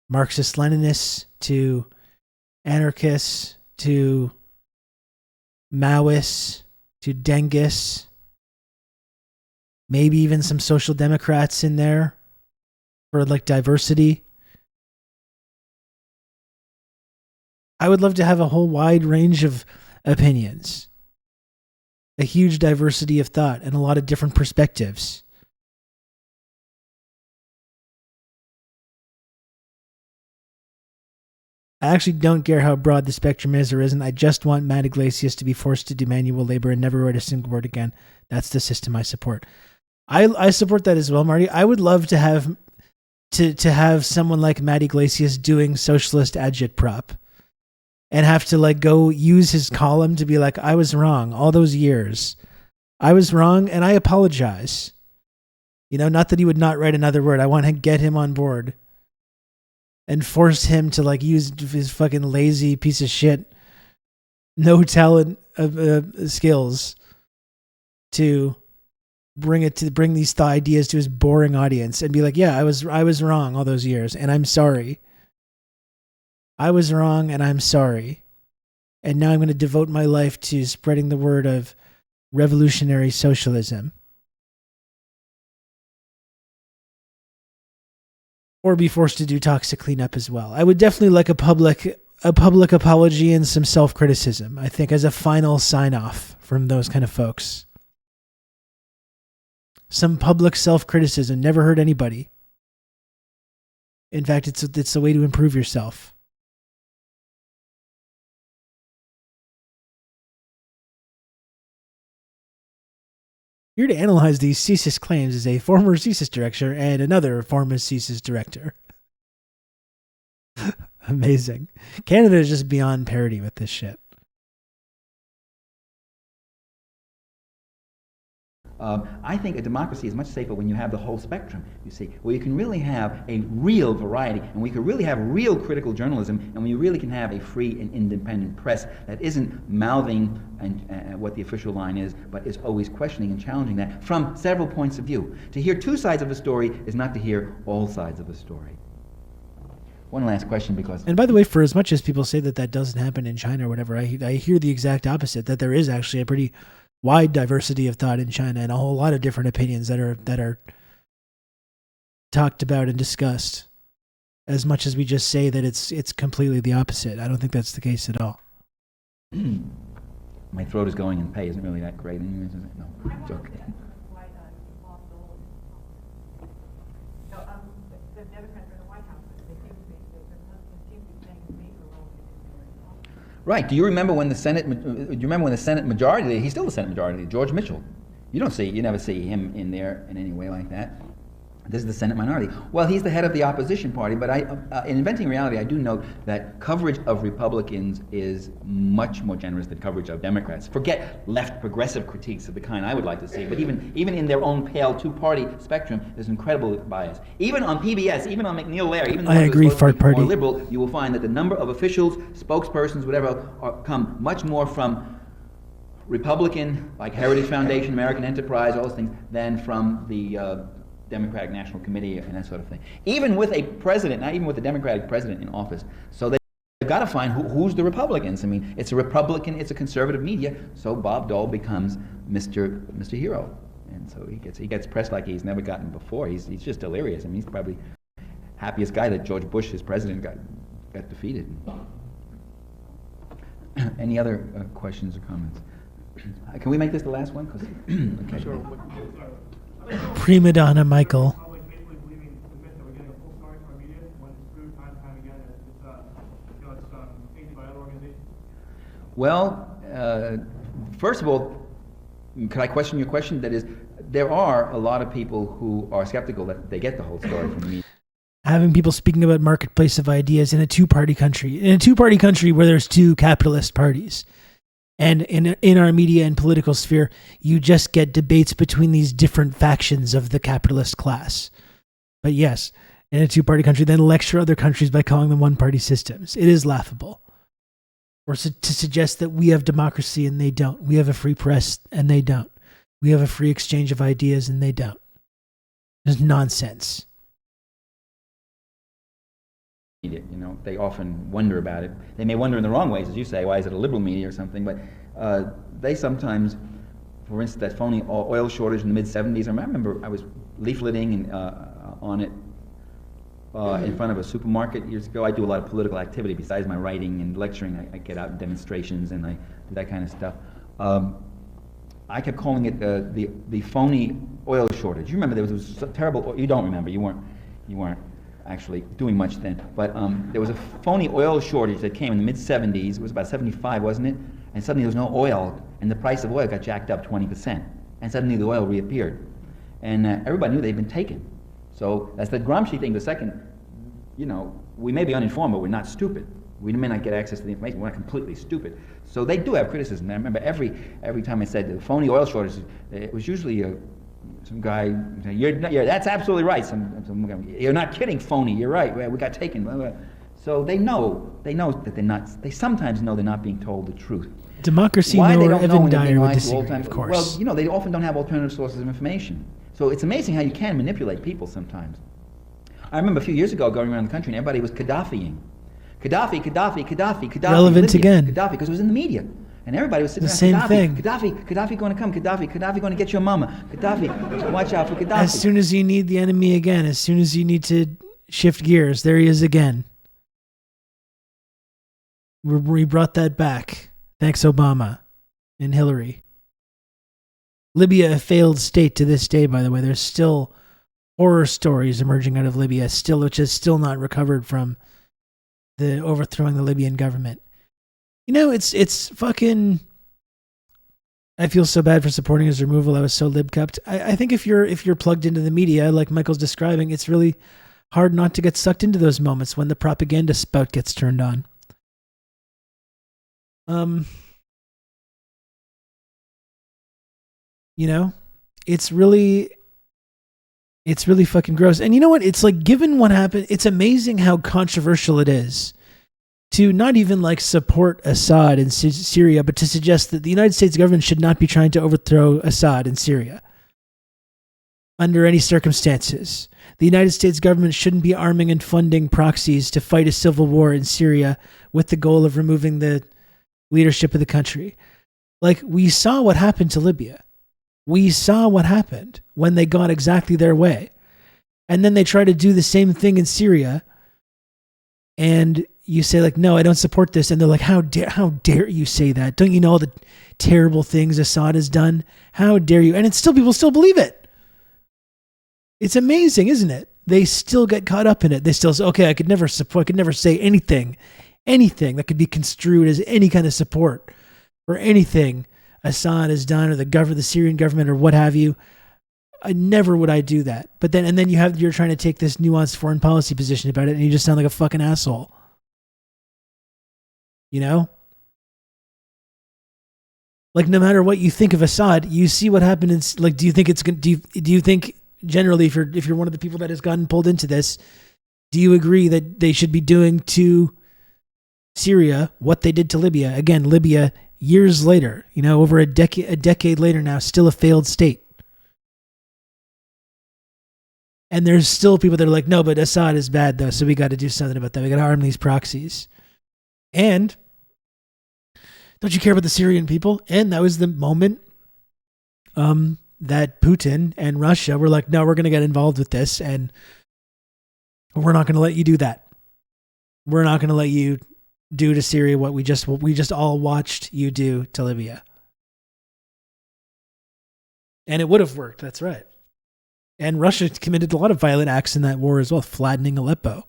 S1: Marxist-Leninists to anarchists to Maoists to Dengists, maybe even some social democrats in there for like diversity. I would love to have a whole wide range of opinions, a huge diversity of thought, and a lot of different perspectives. I actually don't care how broad the spectrum is or isn't. I just want Matt Iglesias to be forced to do manual labor and never write a single word again. That's the system I support. I support that as well, Marty. I would love to have have someone like Matt Iglesias doing socialist agitprop and have to like go use his column to be like, I was wrong all those years. I was wrong and I apologize. You know, not that he would not write another word. I want to get him on board and force him to like use his fucking lazy piece of shit no talent skills to bring these ideas to his boring audience and be like, yeah, I was wrong all those years, and I'm sorry. I was wrong, and I'm sorry. And now I'm going to devote my life to spreading the word of revolutionary socialism. Or be forced to do toxic cleanup as well. I would definitely like a public apology and some self-criticism, I think, as a final sign-off from those kind of folks. Some public self-criticism never hurt anybody. In fact, it's a way to improve yourself. Here to analyze these CSIS claims is a former CSIS director and another former CSIS director. Amazing. Canada is just beyond parody with this shit.
S3: I think a democracy is much safer when you have the whole spectrum, you see, where you can really have a real variety, and we can really have real critical journalism, and we really can have a free and independent press that isn't mouthing what the official line is, but is always questioning and challenging that from several points of view. To hear two sides of a story is not to hear all sides of a story. One last question, because...
S1: And by the way, for as much as people say that doesn't happen in China or whatever, I hear the exact opposite, that there is actually a pretty wide diversity of thought in China and a whole lot of different opinions that are talked about and discussed. As much as we just say that it's completely the opposite, I don't think that's the case at all.
S3: My throat is going, and pay isn't really that great anyways, is it? No, joke. Right. Do you remember when the Senate? Do you remember when the Senate majority? He's still the Senate majority. George Mitchell. You never see him in there in any way like that. This is the Senate minority. Well, he's the head of the opposition party, but in Inventing Reality, I do note that coverage of Republicans is much more generous than coverage of Democrats. Forget left progressive critiques of the kind I would like to see, but even in their own pale two-party spectrum, there's incredible bias. Even on PBS, even on McNeil Lehrer, even though
S1: I agree, Fart Party.
S3: More liberal, you will find that the number of officials, spokespersons, whatever, come much more from Republican, like Heritage Foundation, American Enterprise, all those things, than from the Democratic National Committee and that sort of thing. Even with a president, not even with a Democratic president in office. So they've got to find who's the Republicans. I mean, it's a Republican, it's a conservative media, so Bob Dole becomes Mr. Hero. And so he gets pressed like he's never gotten before. He's just delirious. I mean, he's probably happiest guy that George Bush, his president, got defeated. Any other questions or comments? Can we make this the last one? Okay. Sure.
S1: Prima donna Michael.
S3: Well, first of all, could I question your question? That is, there are a lot of people who are skeptical that they get the whole story from the media.
S1: Having people speaking about marketplace of ideas in a two-party country where there's two capitalist parties. And in our media and political sphere, you just get debates between these different factions of the capitalist class. But yes, in a two-party country, then lecture other countries by calling them one-party systems. It is laughable. Or to suggest that we have democracy and they don't. We have a free press and they don't. We have a free exchange of ideas and they don't. It's nonsense.
S3: They often wonder about it. They may wonder in the wrong ways, as you say, why is it a liberal media or something, but they sometimes, for instance, that phony oil shortage in the mid-'70s, I remember I was leafleting on it in front of a supermarket years ago. I do a lot of political activity besides my writing and lecturing. I get out in demonstrations and I do that kind of stuff. I kept calling it the phony oil shortage. You remember there was a terrible, you don't remember, you weren't actually doing much then, but there was a phony oil shortage that came in the mid-'70s. It was about 75, wasn't it? And suddenly there was no oil, and the price of oil got jacked up 20%, and suddenly the oil reappeared. And everybody knew they'd been taken. So that's the Gramsci thing. The second, we may be uninformed, but we're not stupid. We may not get access to the information. We're not completely stupid. So they do have criticism. I remember every time I said the phony oil shortage, it was usually some guy saying, that's absolutely right. Some you're not kidding, phony. You're right. We got taken. So they know that they're not. They sometimes know they're not being told the truth.
S1: Democracy
S3: Why they
S1: knower
S3: don't know
S1: Evan
S3: when they're being
S1: Dyer would
S3: lied to all
S1: disagree,
S3: the time?
S1: of course.
S3: Well, you know, they often don't have alternative sources of information. So it's amazing how you can manipulate people sometimes. I remember a few years ago going around the country and everybody was Gaddafiing. Gaddafi.
S1: Relevant
S3: Libya,
S1: again.
S3: Gaddafi, because it was in the media. And everybody was sitting
S1: The
S3: there,
S1: same thing.
S3: Gaddafi going to come, Gaddafi going to get your mama, Gaddafi, watch out for Gaddafi.
S1: As soon as you need the enemy again, as soon as you need to shift gears, there he is again. We brought that back. Thanks, Obama and Hillary. Libya, a failed state to this day, by the way. There's still horror stories emerging out of Libya, which is still not recovered from the overthrowing the Libyan government. You know, it's fucking... I feel so bad for supporting his removal. I was so lib-cupped. I think if you're plugged into the media, like Michael's describing, it's really hard not to get sucked into those moments when the propaganda spout gets turned on. You know, it's really fucking gross. And you know what? It's like, given what happened, it's amazing how controversial it is to not even like support Assad in Syria, but to suggest that the United States government should not be trying to overthrow Assad in Syria under any circumstances. The United States government shouldn't be arming and funding proxies to fight a civil war in Syria with the goal of removing the leadership of the country. Like, we saw what happened to Libya. We saw what happened when they got exactly their way. And then they try to do the same thing in Syria. And you say, like, no, I don't support this. And they're like, how dare you say that? Don't you know all the terrible things Assad has done? How dare you? And people still believe it. It's amazing, isn't it? They still get caught up in it. They still say, okay, I could never say anything that could be construed as any kind of support for anything Assad has done, or the Syrian government, or what have you. Never would I do that. But then you're trying to take this nuanced foreign policy position about it, and you just sound like a fucking asshole. You know? Like, no matter what you think of Assad, you see what happened in, like, do you think generally, if you're one of the people that has gotten pulled into this, do you agree that they should be doing to Syria what they did to Libya? Again, Libya, years later, you know, over a decade later now, still a failed state. And there's still people that are like, no, but Assad is bad though, so we got to do something about that. We got to arm these proxies. And don't you care about the Syrian people? And that was the moment that Putin and Russia were like, no, we're going to get involved with this, and we're not going to let you do that. We're not going to let you do to Syria what we just all watched you do to Libya. And it would have worked, that's right. And Russia committed a lot of violent acts in that war as well, flattening Aleppo.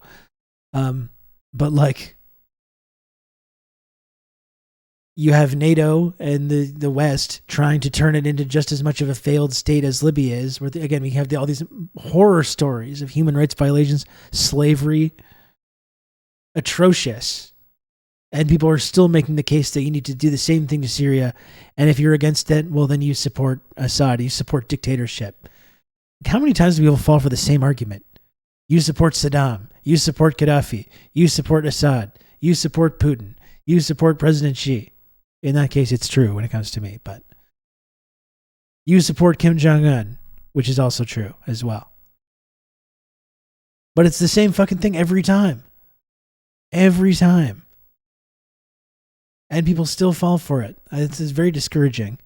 S1: But like, you have NATO and the West trying to turn it into just as much of a failed state as Libya is, where again, we have all these horror stories of human rights violations, slavery, atrocious. And people are still making the case that you need to do the same thing to Syria. And if you're against it, well, then you support Assad, you support dictatorship. How many times do people fall for the same argument? You support Saddam, you support Gaddafi, you support Assad, you support Putin, you support President Xi. In that case, it's true when it comes to me, but you support Kim Jong-un, which is also true as well. But it's the same fucking thing every time. Every time. And people still fall for it. It's very discouraging.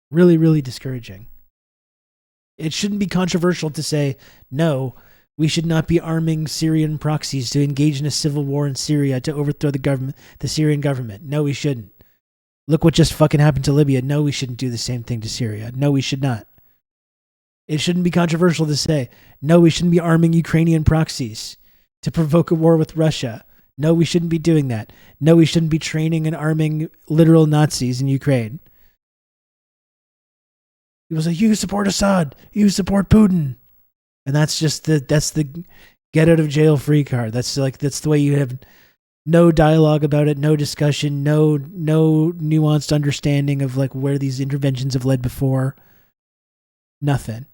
S1: Really, really discouraging. It shouldn't be controversial to say, no, we should not be arming Syrian proxies to engage in a civil war in Syria to overthrow the Syrian government. No, we shouldn't. Look what just fucking happened to Libya. No, we shouldn't do the same thing to Syria. No, we should not. It shouldn't be controversial to say, no, we shouldn't be arming Ukrainian proxies to provoke a war with Russia. No, we shouldn't be doing that. No, we shouldn't be training and arming literal Nazis in Ukraine. People say, you support Assad, you support Putin. And that's the get out of jail free card. That's the way you have no dialogue about it, no discussion, no nuanced understanding of like where these interventions have led before. Nothing.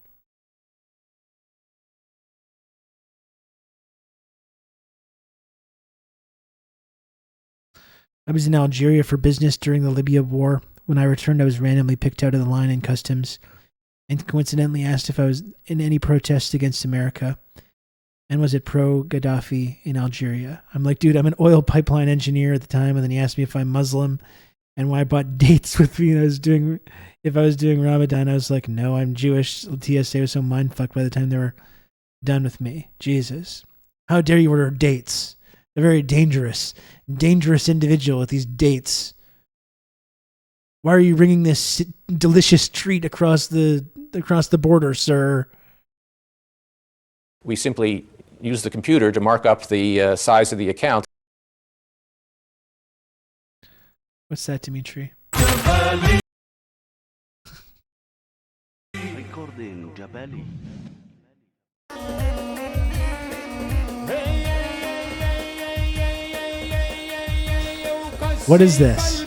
S1: I was in Algeria for business during the Libya war. When I returned, I was randomly picked out of the line in customs and coincidentally asked if I was in any protest against America and was it pro-Gaddafi in Algeria. I'm like, dude, I'm an oil pipeline engineer at the time, and then he asked me if I'm Muslim and why I bought dates with me. And if I was doing Ramadan, I was like, no, I'm Jewish. TSA was so mind-fucked by the time they were done with me. Jesus. How dare you order dates? A very dangerous individual with these dates. Why are you bringing this delicious treat across the border, sir?
S9: We simply use the computer to mark up the size of the account.
S1: What's that, Dimitri?
S10: Recording Jabali.
S1: What is this?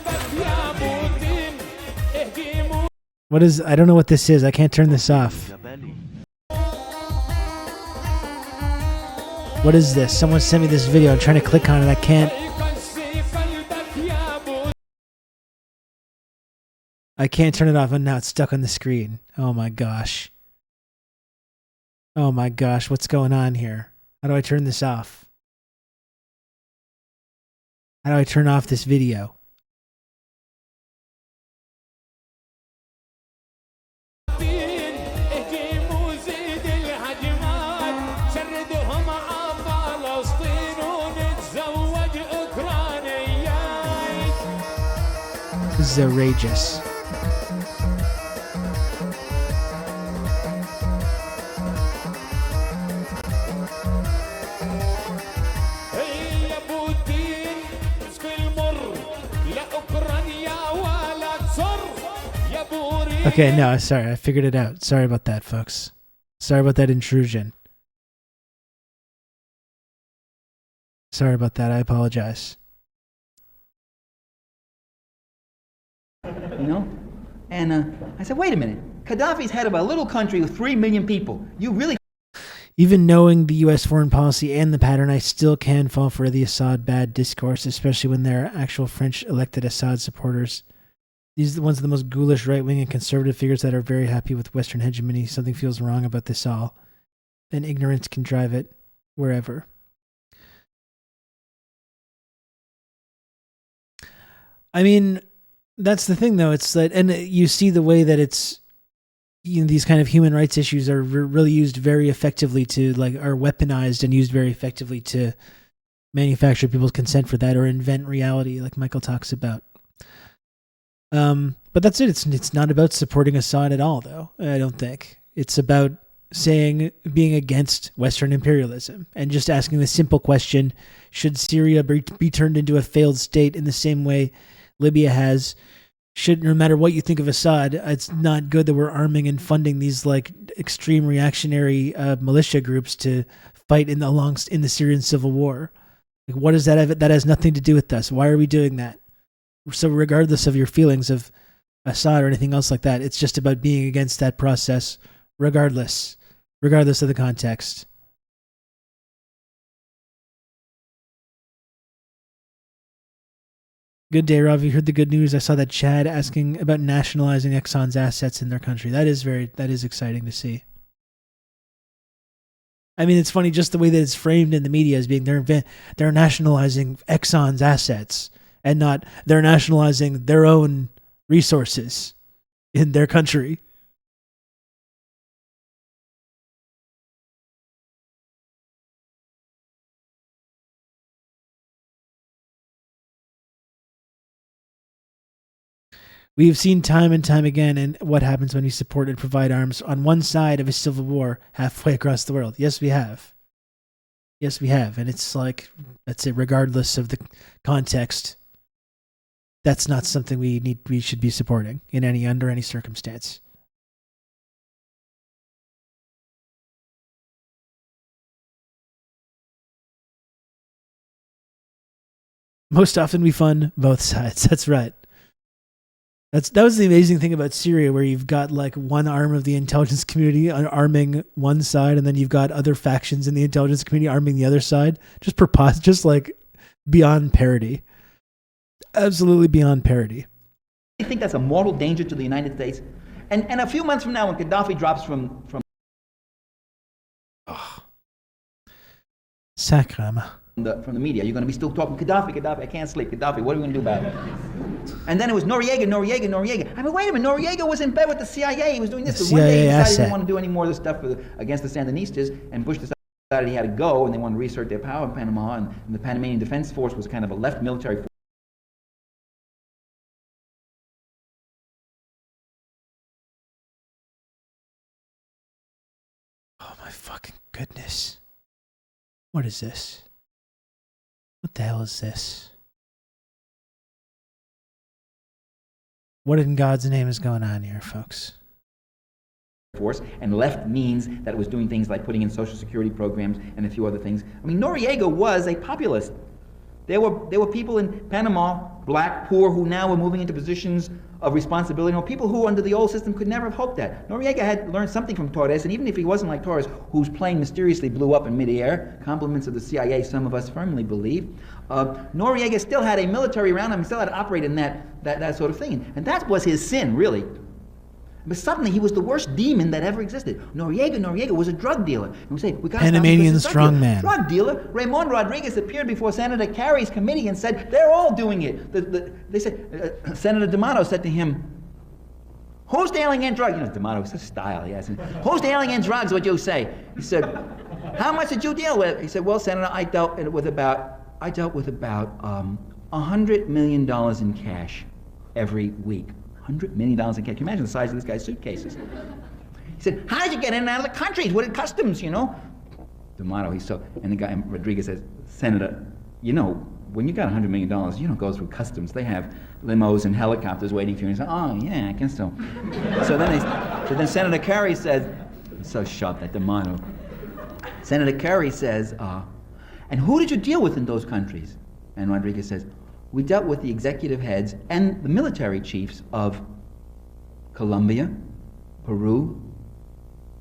S1: What is... I don't know what this is. I can't turn this off. What is this? Someone sent me this video. I'm trying to click on it. I can't... I can't turn it off, and now it's stuck on the screen. Oh my gosh. Oh my gosh, what's going on here? How do I turn this off? How do I turn off this video? This is outrageous. Okay, no, sorry, I figured it out. Sorry about that, folks. Sorry about that intrusion. Sorry about that, I apologize.
S11: You know? And I said, wait a minute. Gaddafi's head of a little country with 3 million people. You really...
S1: Even knowing the U.S. foreign policy and the pattern, I still can fall for the Assad bad discourse, especially when they're actual French elected Assad supporters. These are the ones of the most ghoulish right-wing and conservative figures that are very happy with Western hegemony. Something feels wrong about this all. Then ignorance can drive it wherever. I mean, that's the thing, though. It's that, and you see the way that it's, you know, these kind of human rights issues are really used very effectively to, like, are weaponized and used very effectively to manufacture people's consent for that or invent reality, like Michael talks about. But that's it. It's not about supporting Assad at all, though. I don't think it's about being against Western imperialism and just asking the simple question: should Syria be turned into a failed state in the same way Libya has? Should, no matter what you think of Assad, it's not good that we're arming and funding these like extreme reactionary militia groups to fight in the Syrian civil war. Like, what does that have? That has nothing to do with us. Why are we doing that? So regardless of your feelings of Assad or anything else like that, it's just about being against that process, regardless of the context. Good day, Rob. You heard the good news. I saw that Chad asking about nationalizing Exxon's assets in their country. That is exciting to see. I mean, it's funny just the way that it's framed in the media as being they're nationalizing Exxon's assets and not they're nationalizing their own resources in their country. We've seen time and time again and what happens when we support and provide arms on one side of a civil war halfway across the world. Yes, we have. Yes, we have. And it's like, that's it, regardless of the context. That's not something we should be supporting under any circumstance. Most often we fund both sides. That's right. That was the amazing thing about Syria, where you've got like one arm of the intelligence community arming one side, and then you've got other factions in the intelligence community arming the other side. Just like beyond parody. absolutely beyond parody.
S11: I think that's a mortal danger to the United States. And a few months from now, when Gaddafi drops from
S1: Sacrament.
S11: from the media, you're going to be still talking, Gaddafi, I can't sleep, Gaddafi, what are we going to do about it? And then it was Noriega. I mean, wait a minute, Noriega was in bed with the CIA, he was doing this.
S1: The
S11: But one day he
S1: CIA
S11: decided he
S1: asset.
S11: didn't want to do any more of this stuff against the Sandinistas, and Bush decided he had to go, and they wanted to reassert their power in Panama, and the Panamanian Defense Force was kind of a left military force.
S1: Oh my fucking goodness. What is this? What the hell is this? What in God's name is going on here, folks?
S11: Force, and left means that it was doing things like putting in social security programs and a few other things. I mean, Noriega was a populist. There were people in Panama, black, poor, who now were moving into positions of responsibility. You know, people who under the old system could never have hoped that. Noriega had learned something from TRRS, and even if he wasn't like TRRS, whose plane mysteriously blew up in midair, compliments of the CIA, some of us firmly believe, Noriega still had a military around him, still had to operate in that sort of thing. And that was his sin, really. But suddenly he was the worst demon that ever existed. Noriega was a drug dealer. And we say, we got
S1: Panamanian strongman.
S11: Drug dealer. Ramon Rodriguez appeared before Senator Kerry's committee and said, they're all doing it. They said, Senator D'Amato said to him, who's dealing in drugs? You know, D'Amato was a style, yes. Who's dealing in drugs, would you say? He said, how much did you deal with? He said, well, Senator, I dealt with about $100 million in cash every week. $100 million in cash. Can you imagine the size of this guy's suitcases? He said, how did you get in and out of the countries? What are customs, you know? D'Amato, and the guy, Rodriguez says, Senator, you know, when you got $100 million, you don't go through customs. They have limos and helicopters waiting for you. And he said, oh, yeah, I guess so. so then Senator Kerry says, so sharp, that D'Amato. Senator Kerry says, and who did you deal with in those countries? And Rodriguez says, we dealt with the executive heads and the military chiefs of Colombia, Peru,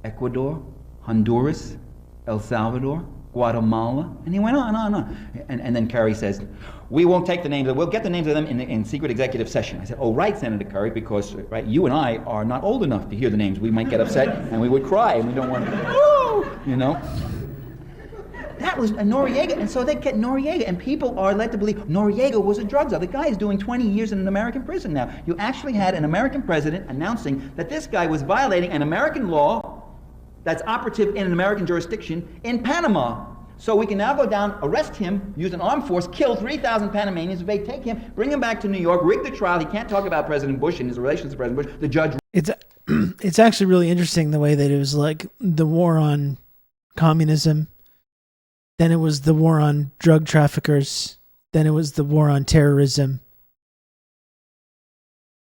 S11: Ecuador, Honduras, El Salvador, Guatemala, and he went on and on. And then Kerry says, we won't take the names, we'll get the names of them in secret executive session. I said, oh, right, Senator Kerry, because right, you and I are not old enough to hear the names. We might get upset and we would cry, and we don't want to, you know. That was Noriega, and so they get Noriega, and people are led to believe Noriega was a drug czar. The guy is doing 20 years in an American prison now. You actually had an American president announcing that this guy was violating an American law that's operative in an American jurisdiction in Panama. So we can now go down, arrest him, use an armed force, kill 3,000 Panamanians, they take him, bring him back to New York, rig the trial. He can't talk about President Bush and his relations to President Bush. The judge...
S1: It's actually really interesting the way that it was like the war on communism. Then it was the war on drug traffickers. Then it was the war on terrorism.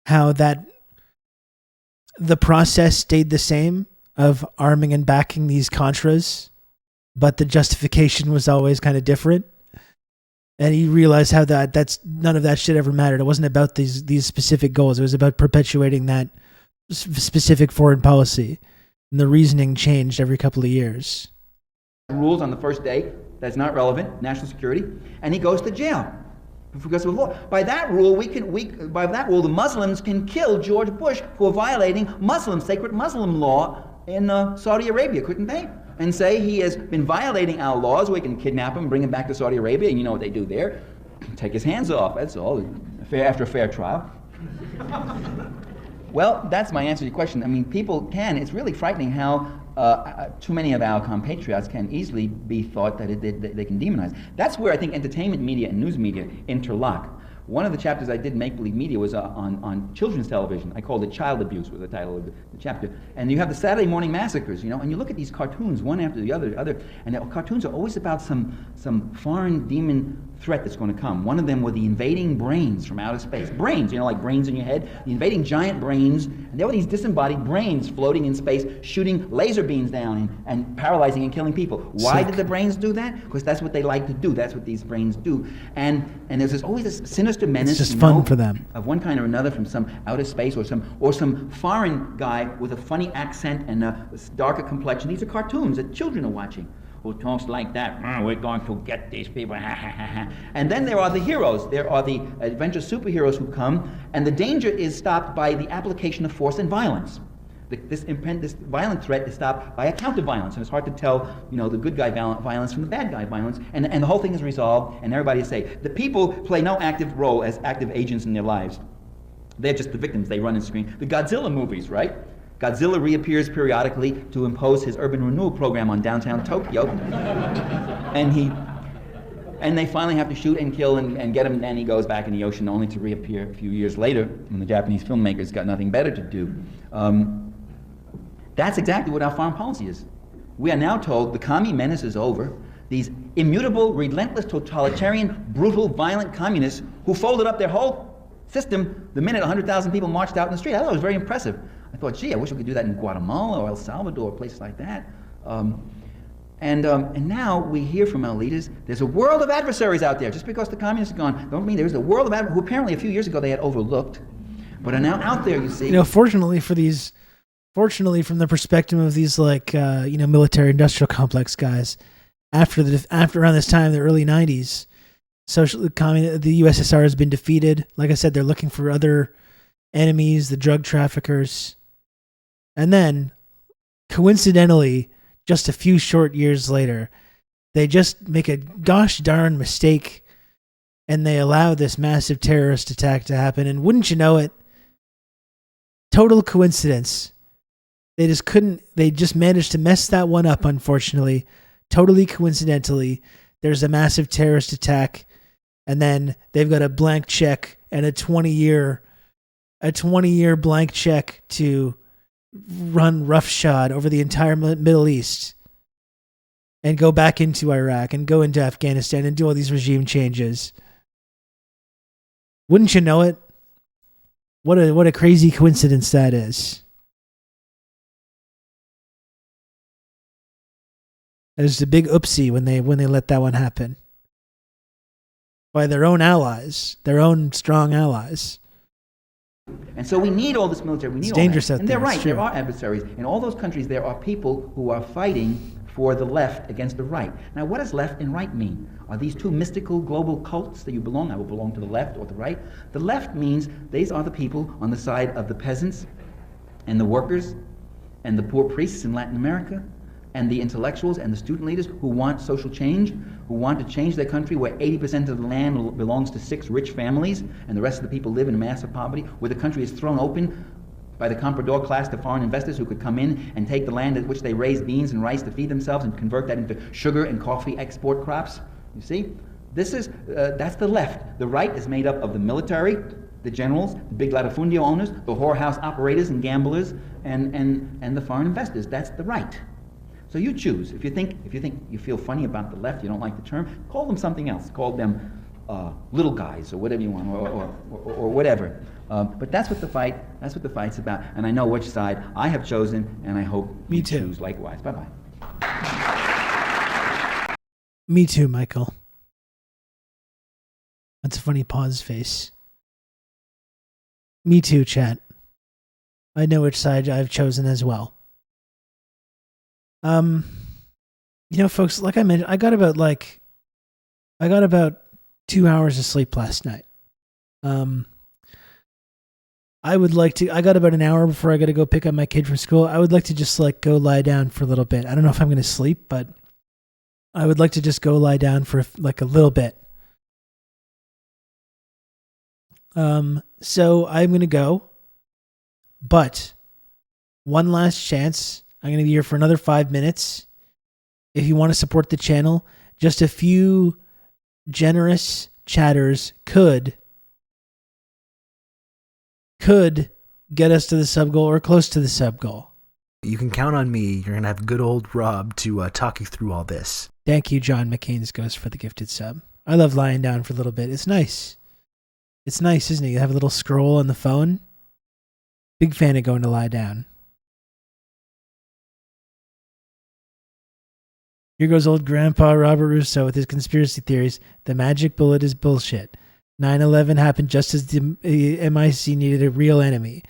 S1: How that the process stayed the same of arming and backing these Contras, but the justification was always kind of different. And he realized how that's none of that shit ever mattered. It wasn't about these specific goals. It was about perpetuating that specific foreign policy. And the reasoning changed every couple of years.
S11: Rules on the first day that's not relevant, national security, and he goes to jail because of law. By that rule, the Muslims can kill George Bush for violating sacred Muslim law in Saudi Arabia, couldn't they? And say he has been violating our laws. We can kidnap him, bring him back to Saudi Arabia, and you know what they do there? Take his hands off. That's all. After a fair trial. Well, that's my answer to your question. I mean, people can. It's really frightening how too many of our compatriots can easily be thought that they can demonize. That's where I think entertainment media and news media interlock. One of the chapters I did, Make Believe Media, was on children's television. I called it Child Abuse, was the title of the chapter. And you have the Saturday morning massacres, you know, and you look at these cartoons, one after the other, and the cartoons are always about some foreign demon threat that's going to come. One of them were the invading brains from outer space. Brains, you know, like brains in your head. The invading giant brains, and there were these disembodied brains floating in space, shooting laser beams down and paralyzing and killing people. Why did the brains do that? Because that's what they like to do. That's what these brains do. And there's always this sinister menace,
S1: it's just fun for them,
S11: of one kind or another, from some outer space or some foreign guy with a funny accent and a darker complexion. These are cartoons that children are watching. who talks like that. We're going to get these people. And then there are the heroes. There are the adventure superheroes who come, and the danger is stopped by the application of force and violence. This violent threat is stopped by a counter-violence, and it's hard to tell, the good guy violence from the bad guy violence, and the whole thing is resolved, and everybody is safe. The people play no active role as active agents in their lives. They're just the victims. They run and scream. The Godzilla movies, right? Godzilla reappears periodically to impose his urban renewal program on downtown Tokyo, and they finally have to shoot and kill and get him, and he goes back in the ocean only to reappear a few years later when the Japanese filmmakers got nothing better to do. That's exactly what our foreign policy is. We are now told the commie menace is over. These immutable, relentless, totalitarian, brutal, violent communists who folded up their whole system the minute 100,000 people marched out in the street. I thought it was very impressive. I thought, gee, I wish we could do that in Guatemala or El Salvador, places like that. And now we hear from our leaders, there's a world of adversaries out there. Just because the communists are gone, don't mean there's a world of adversaries who apparently a few years ago they had overlooked, but are now out there, you see.
S1: Fortunately, from the perspective of these military industrial complex guys, after around this time, the early 90s, the USSR has been defeated. Like I said, they're looking for other enemies, the drug traffickers. And then, coincidentally, just a few short years later, they just make a gosh darn mistake and they allow this massive terrorist attack to happen. And wouldn't you know it, total coincidence. They just managed to mess that one up, unfortunately. Totally coincidentally, there's a massive terrorist attack, and then they've got a blank check and a 20-year blank check to run roughshod over the entire Middle East and go back into Iraq and go into Afghanistan and do all these regime changes. Wouldn't you know it? What a crazy coincidence that is. There's a big oopsie when they let that one happen. By their own allies, their own strong allies.
S11: And so we need all this military. We need
S1: it's dangerous
S11: all that.
S1: Out
S11: and
S1: there.
S11: They're right. There are adversaries. In all those countries, there are people who are fighting for the left against the right. Now, what does left and right mean? Are these two mystical global cults that you belong? I will belong to the left or the right. The left means these are the people on the side of the peasants and the workers and the poor priests in Latin America and the intellectuals and the student leaders who want social change, who want to change their country where 80% of the land belongs to 6 rich families and the rest of the people live in massive poverty, where the country is thrown open by the comprador class to foreign investors who could come in and take the land at which they raise beans and rice to feed themselves and convert that into sugar and coffee export crops. You see? That's the left. The right is made up of the military, the generals, the big latifundio owners, the whorehouse operators and gamblers, and the foreign investors. That's the right. So you choose. If you think you feel funny about the left, you don't like the term, call them something else. Call them little guys or whatever you want, or whatever. But that's what the fight's about. And I know which side I have chosen, and I hope you choose likewise. Bye-bye.
S1: Me too, Michael. That's a funny pause face. Me too, chat. I know which side I've chosen as well. Folks, like I mentioned, I got about 2 hours of sleep last night. I got about an hour before I got to go pick up my kid from school. I would like to just go lie down for a little bit. I don't know if I'm going to sleep, but I would like to just go lie down for a little bit. So I'm going to go, but one last chance. I'm going to be here for another 5 minutes. If you want to support the channel, just a few generous chatters could get us to the sub goal or close to the sub goal.
S6: You can count on me. You're going to have good old Rob to talk you through all this.
S1: Thank you, John McCain's Ghost, for the gifted sub. I love lying down for a little bit. It's nice. It's nice, isn't it? You have a little scroll on the phone. Big fan of going to lie down. Here goes old Grandpa Robert Russo with his conspiracy theories. The magic bullet is bullshit. 9/11 happened just as the MIC needed a real enemy.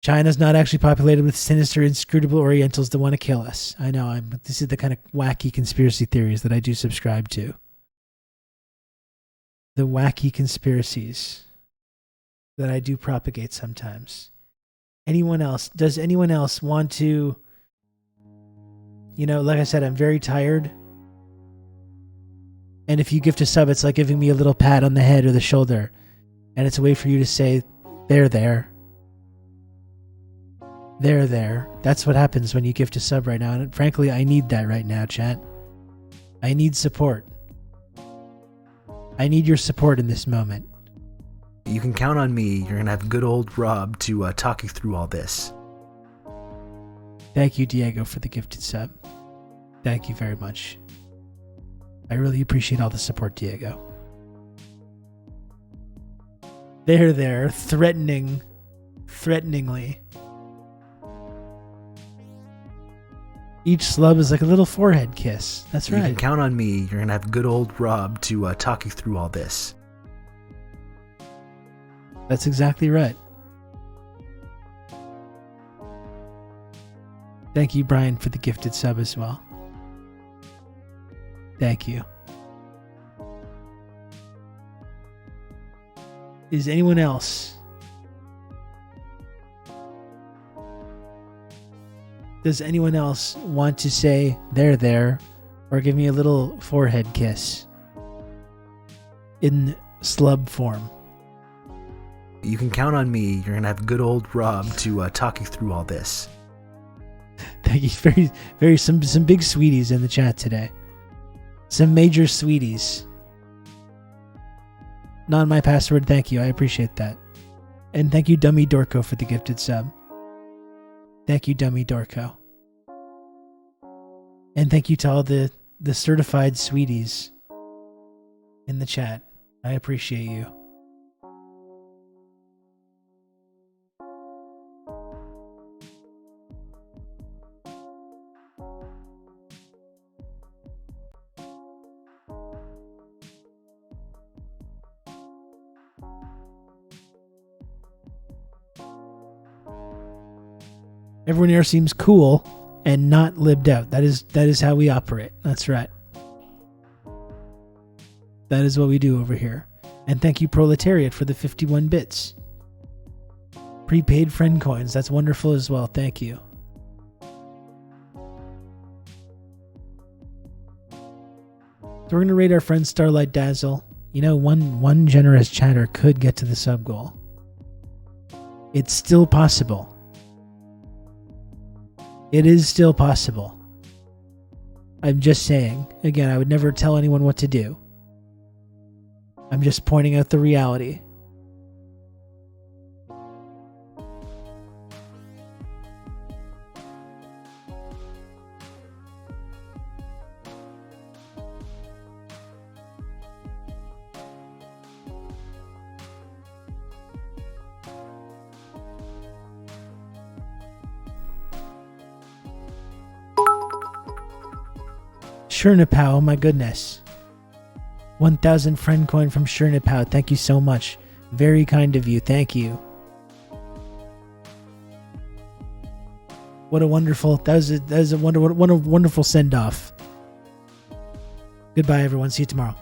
S1: China's not actually populated with sinister, inscrutable Orientals that want to kill us. I know. This is the kind of wacky conspiracy theories that I do subscribe to. The wacky conspiracies that I do propagate sometimes. Anyone else? Does anyone else want to... like I said, I'm very tired. And if you gift a sub, it's like giving me a little pat on the head or the shoulder. And it's a way for you to say, there. There. That's what happens when you gift a sub right now. And frankly, I need that right now, chat. I need support. I need your support in this moment.
S6: You can count on me. You're going to have good old Rob to talk you through all this.
S1: Thank you, Diego, for the gifted sub. Thank you very much. I really appreciate all the support, Diego. There, threateningly. Each slub is like a little forehead kiss. That's right.
S6: You can count on me. You're going to have good old Rob to talk you through all this.
S1: That's exactly right. Thank you, Brian, for the gifted sub as well. Thank you. Is anyone else? Does anyone else want to say there, or give me a little forehead kiss in slub form?
S6: You can count on me. You're going to have good old Rob to talk you through all this.
S1: Thank you. Very some big sweeties in the chat today. Some major sweeties. Not my password, thank you. I appreciate that. And thank you, Dummy Dorco, for the gifted sub. Thank you, Dummy Dorco. And thank you to all the certified sweeties in the chat. I appreciate you. Everyone here seems cool and not lived out. That is how we operate. That's right. That is what we do over here. And thank you, Proletariat, for the 51 bits. Prepaid friend coins. That's wonderful as well. Thank you. So we're going to raid our friend Starlight Dazzle. One generous chatter could get to the sub goal. It's still possible. It is still possible. I'm just saying. Again, I would never tell anyone what to do. I'm just pointing out the reality. Shernipow, my goodness. 1,000 friend coin from Shernipow. Thank you so much. Very kind of you. Thank you. What a wonderful, that was a wonderful send off. Goodbye, everyone. See you tomorrow.